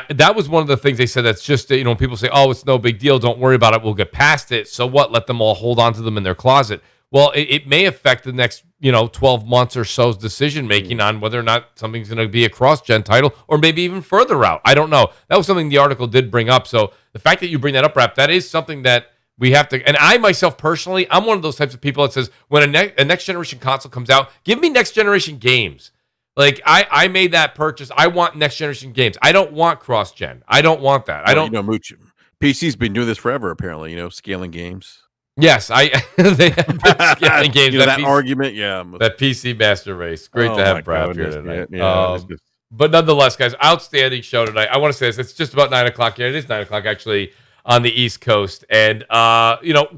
that was one of the things they said. That's just, people say, oh, it's no big deal, don't worry about it, we'll get past it. So what? Let them all hold on to them in their closet. Well, it may affect the next 12 months or so's decision making on whether or not something's going to be a cross-gen title, or maybe even further out. I don't know. That was something the article did bring up. So the fact that you bring that up, Rap, that is something that we have to. And I myself personally, I'm one of those types of people that says, when a next generation console comes out, give me next generation games. Like I made that purchase. I want next generation games. I don't want cross-gen. I don't want that. I don't. Mooch, PC's been doing this forever, apparently. Scaling games. Yes, they have been scaling games. That argument, yeah. That PC master race. Great to have Brad here tonight. But nonetheless, guys, outstanding show tonight. I want to say this. It's just about 9 o'clock here. It is 9 o'clock actually on the East Coast, and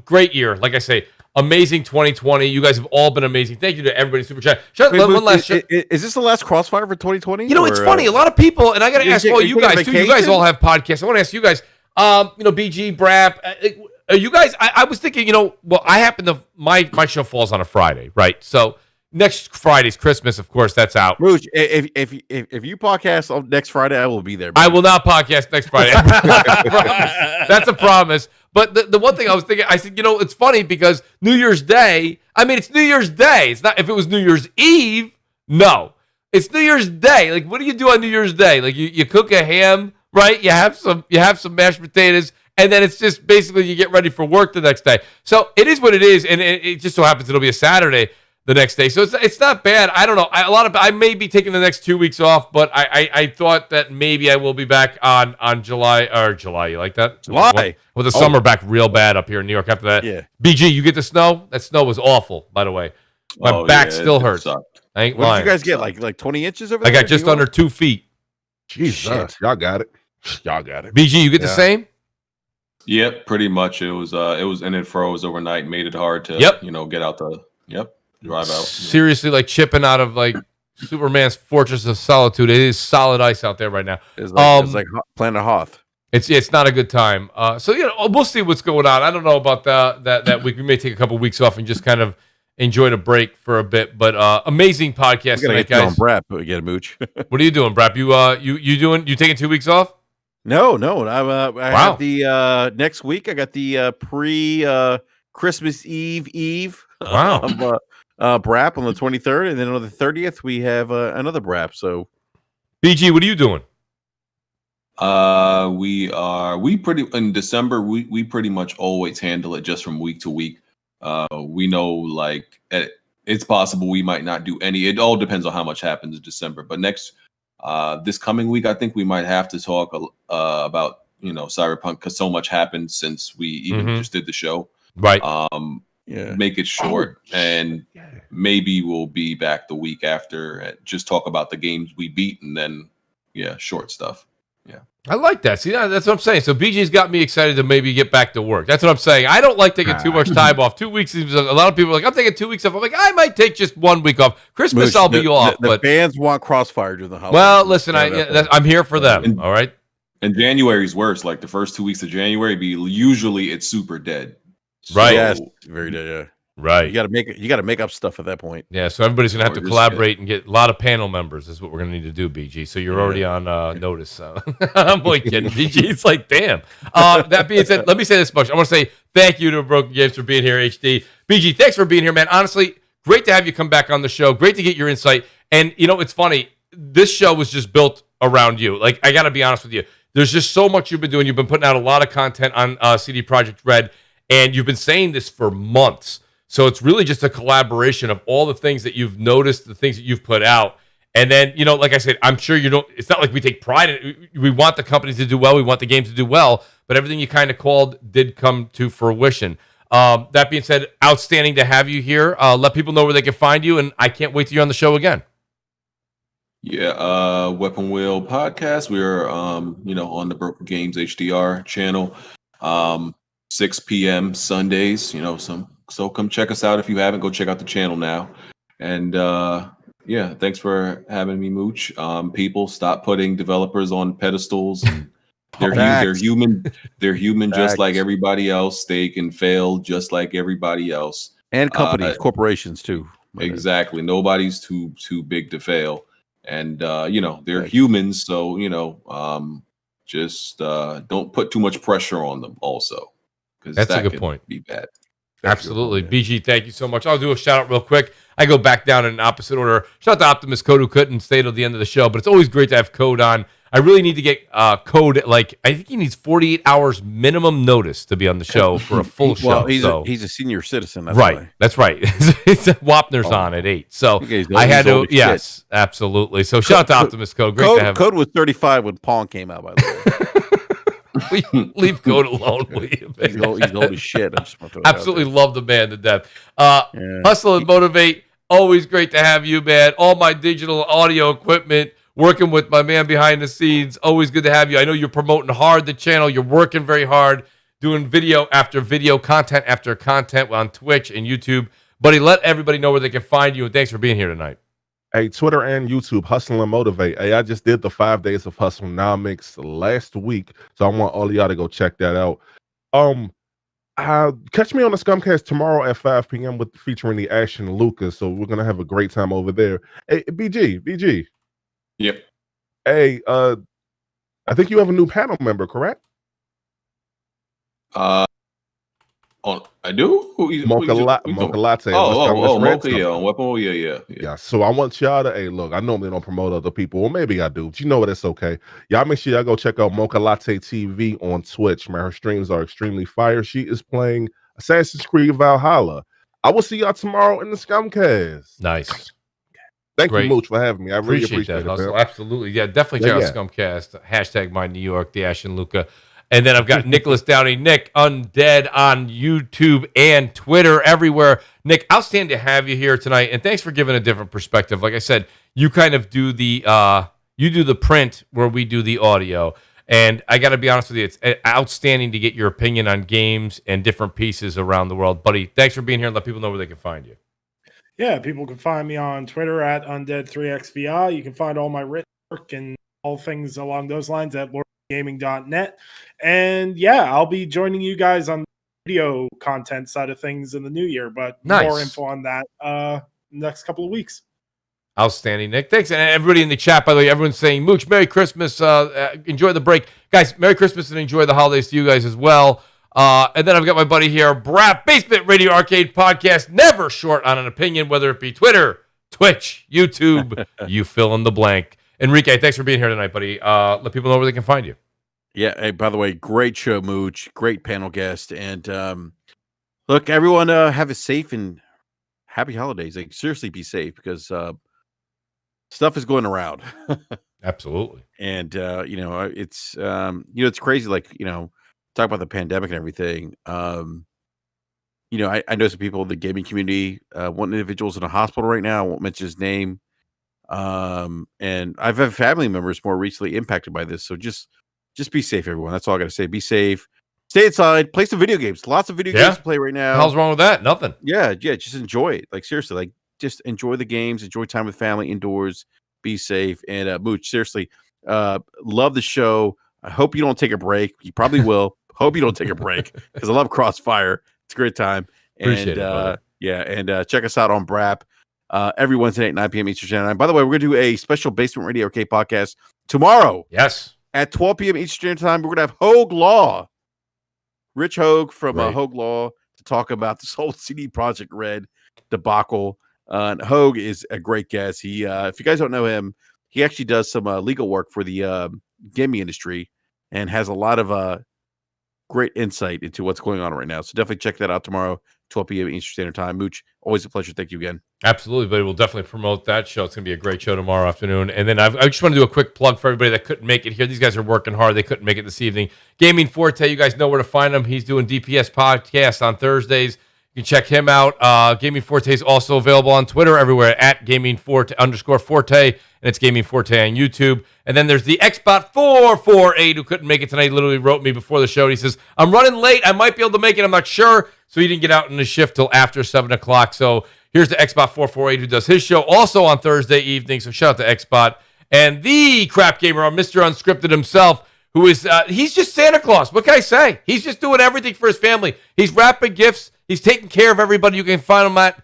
great year. Like I say. Amazing 2020. You guys have all been amazing. Thank you to everybody. Super chat. One last. Is this the last Crossfire for 2020? It's funny. A lot of people, and I got to ask all you guys too. You guys all have podcasts. I want to ask you guys. BG, Brap. You guys. I was thinking. I happen to my show falls on a Friday, right? So next Friday's Christmas, of course. That's out. Mooch, if you podcast on next Friday, I will be there. I will not podcast next Friday. That's a promise. But the one thing I was thinking, I said, it's funny because New Year's Day, it's New Year's Day. It's not, if it was New Year's Eve, no. It's New Year's Day. Like, what do you do on New Year's Day? Like, you cook a ham, right? You have some mashed potatoes, and then it's just basically you get ready for work the next day. So it is what it is, and it just so happens it'll be a Saturday the next day. So it's not bad. I don't know. I may be taking the next 2 weeks off, but I thought that maybe I will be back on July. You like that? July. Well, the summer back real bad up here in New York after that. Yeah. BG, you get the snow? That snow was awful, by the way. My back still hurts. Sucked. I ain't lying. What did you guys get? Like 20 inches over there? I got just under 2 feet. Jesus. Y'all got it. BG, you get the same? Yep, pretty much. It was and it froze overnight, made it hard to get out drive out. Seriously, like chipping out of like Superman's Fortress of Solitude. It is solid ice out there right now. It's like Planet Hoth. It's not a good time. So we'll see what's going on. I don't know about that week. We may take a couple weeks off and just kind of enjoy the break for a bit. But amazing podcast tonight, guys. Brap, get a Mooch. What are you doing, Brap? You taking 2 weeks off? No. I Wow. have the next week. I got the pre Christmas Eve Wow. brap on the 23rd, and then on the 30th we have another brap. So, BG, what are you doing? We pretty in December. We pretty much always handle it just from week to week. We know like it's possible we might not do any. It all depends on how much happens in December. But this coming week, I think we might have to talk about Cyberpunk because so much happened since we even just did the show. Right. Make it short, and maybe we'll be back the week after and just talk about the games we beat, and then short stuff. Yeah, I like that. See, that's what I'm saying. So BG's got me excited to maybe get back to work. That's what I'm saying. I don't like taking too much time off. 2 weeks. A lot of people are like, I'm taking 2 weeks off. I'm like, I might take just 1 week off. Christmas, Mooch, I'll be off. The but fans want CrossFire during the holidays. Well, listen, I'm here for them. All right. And January's worse. Like the first 2 weeks of January, usually it's super dead. Right. Yes, very dead. Yeah. Right. You got to make up stuff at that point. Yeah. So everybody's gonna have to collaborate and get a lot of panel members. Is what we're gonna need to do, BG. So you're already on notice. I'm only kidding, BG. It's like, damn. That being said, let me say this much. I want to say thank you to Broken Games for being here, HD. BG, thanks for being here, man. Honestly, great to have you come back on the show. Great to get your insight. And it's funny. This show was just built around you. Like, I got to be honest with you. There's just so much you've been doing. You've been putting out a lot of content on CD Projekt Red, and you've been saying this for months. So it's really just a collaboration of all the things that you've noticed, the things that you've put out. And then, like I said, I'm sure it's not like we take pride in it. We want the companies to do well. We want the games to do well. But everything you kind of called did come to fruition. That being said, outstanding to have you here. Let people know where they can find you. And I can't wait till you're on the show again. Yeah, Weapon Wheel Podcast. We're on the Broken Games HDR channel. 6 p.m. Sundays, so come check us out if you haven't. Go check out the channel now. And thanks for having me, Mooch. People, stop putting developers on pedestals. They're human. They're human just like everybody else. They can fail just like everybody else. And companies, corporations too. Exactly. Nobody's too big to fail. And they're humans, so just don't put too much pressure on them also. That's a good point. Be bad. Absolutely. BG, thank you so much. I'll do a shout out real quick. I go back down in an opposite order. Shout out to Optimus Code, who couldn't stay till the end of the show, but it's always great to have Code on. I really need to get Code, I think he needs 48 hours minimum notice to be on the show for a full show. Well, he's a senior citizen. That's right. Why. That's right. Wapner's on at 8. So I had to, yes, absolutely. So shout out to Optimus Code. Great to have Code was 35 when Pong came out, by the way. Leave Code alone, will you? He's old as shit. Absolutely love the man to death. Hustle and motivate. Always great to have you, man. All my digital audio equipment, working with my man behind the scenes. Always good to have you. I know you're promoting hard the channel. You're working very hard, doing video after video, content after content on Twitch and YouTube. Buddy, let everybody know where they can find you. And thanks for being here tonight. Hey, Twitter and YouTube, Hustle and Motivate. Hey, I just did the 5 days of Hustlenomics last week, so I want all of y'all to go check that out. Catch me on the Scumcast tomorrow at 5 p.m. featuring the Ash and Luca. So we're gonna have a great time over there. Hey, BG. Yep. Hey, I think you have a new panel member, correct? I do. Mocha Latte. Mocha, yeah, Weapon, yeah. So I want y'all to, hey, look, I normally don't promote other people, or maybe I do, but you know what? It's okay. Y'all make sure y'all go check out Mocha Latte TV on Twitch, man. Her streams are extremely fire. She is playing Assassin's Creed Valhalla. I will see y'all tomorrow in the Scumcast. Nice. Thank you, Mooch, for having me. I really appreciate that. it. Absolutely. Yeah, definitely check out Scumcast. Hashtag my New York, the Ash and Luca. And then I've got Nicholas Downey, Nick Undead on YouTube and Twitter, everywhere. Nick, outstanding to have you here tonight, and thanks for giving a different perspective. Like I said, you kind of do the print where we do the audio. And I got to be honest with you, it's outstanding to get your opinion on games and different pieces around the world. Buddy, thanks for being here and let people know where they can find you. Yeah, people can find me on Twitter at Undead3XVI. You can find all my written work and all things along those lines at LordGaming.net. And yeah, I'll be joining you guys on the video content side of things in the new year, but more info on that next couple of weeks. Outstanding, Nick. Thanks. And everybody in the chat, by the way, everyone's saying, Mooch, Merry Christmas. Enjoy the break. Guys, Merry Christmas and enjoy the holidays to you guys as well. And then I've got my buddy here, Brap, Basement Radio Arcade Podcast, never short on an opinion, whether it be Twitter, Twitch, YouTube, you fill in the blank. Enrique, thanks for being here tonight, buddy. Let people know where they can find you. Yeah. Hey, by the way, great show, Mooch. Great panel guest. And look, everyone, have a safe and happy holidays. Like, seriously, be safe because stuff is going around. Absolutely. And it's it's crazy. Like, talk about the pandemic and everything. I know some people in the gaming community, one individual's in a hospital right now. I won't mention his name. And I've had family members more recently impacted by this. So just be safe, everyone. That's all I got to say. Be safe. Stay inside. Play some video games. Lots of video games to play right now. How's wrong with that? Nothing. Yeah. Just enjoy it. Like, seriously, like, just enjoy the games. Enjoy time with family indoors. Be safe. And Mooch, seriously, love the show. I hope you don't take a break. You probably will. Hope you don't take a break because I love CrossFire. It's a great time. Appreciate it. And check us out on Brap every Wednesday night, 9 p.m. Eastern Standard Time. By the way, we're going to do a special Basement Radio Arcade podcast tomorrow. Yes. At 12 p.m. Eastern Standard Time. We're going to have Hogue Law, Rich Hogue from Hogue Law, to talk about this whole CD Projekt Red debacle. Hogue is a great guest. He, if you guys don't know him, he actually does some legal work for the gaming industry and has a lot of great insight into what's going on right now. So definitely check that out tomorrow, 12 p.m. Eastern Standard Time. Mooch, always a pleasure. Thank you again. Absolutely, buddy. We'll definitely promote that show. It's going to be a great show tomorrow afternoon. And then I just want to do a quick plug for everybody that couldn't make it here. These guys are working hard. They couldn't make it this evening. Gaming Forte, you guys know where to find him. He's doing DPS podcasts on Thursdays. You can check him out. Gaming Forte is also available on Twitter everywhere at @GamingForte_Forte, and it's Gaming Forte on YouTube. And then there's the Xbot448 who couldn't make it tonight. He literally wrote me before the show. And he says, I'm running late. I might be able to make it. I'm not sure. So he didn't get out in the shift till after 7 o'clock. So here's the Xbot448 who does his show also on Thursday evening. So shout out to Xbot. And the Crap Gamer, our Mr. Unscripted himself, who is, he's just Santa Claus. What can I say? He's just doing everything for his family. He's wrapping gifts. He's taking care of everybody. You can find him at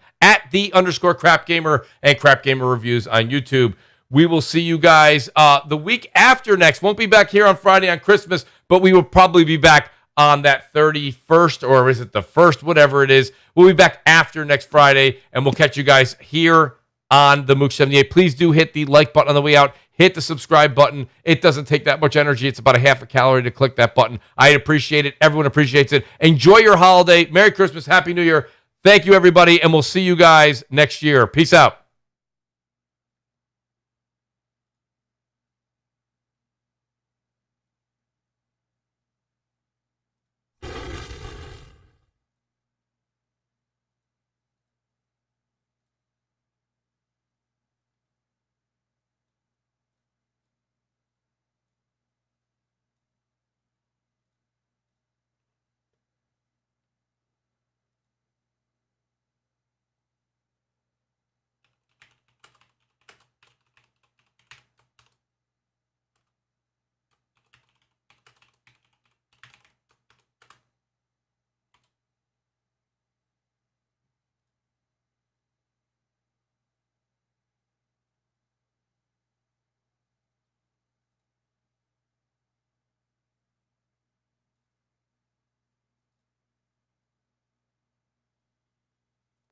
@the_Crap Gamer and Crap Gamer Reviews on YouTube. We will see you guys the week after next. Won't be back here on Friday on Christmas, but we will probably be back on that 31st, or is it the 1st, whatever it is. We'll be back after next Friday, and we'll catch you guys here on the Mooch 78. Please do hit the like button on the way out. Hit the subscribe button. It doesn't take that much energy. It's about a half a calorie to click that button. I appreciate it. Everyone appreciates it. Enjoy your holiday. Merry Christmas. Happy New Year. Thank you, everybody, and we'll see you guys next year. Peace out.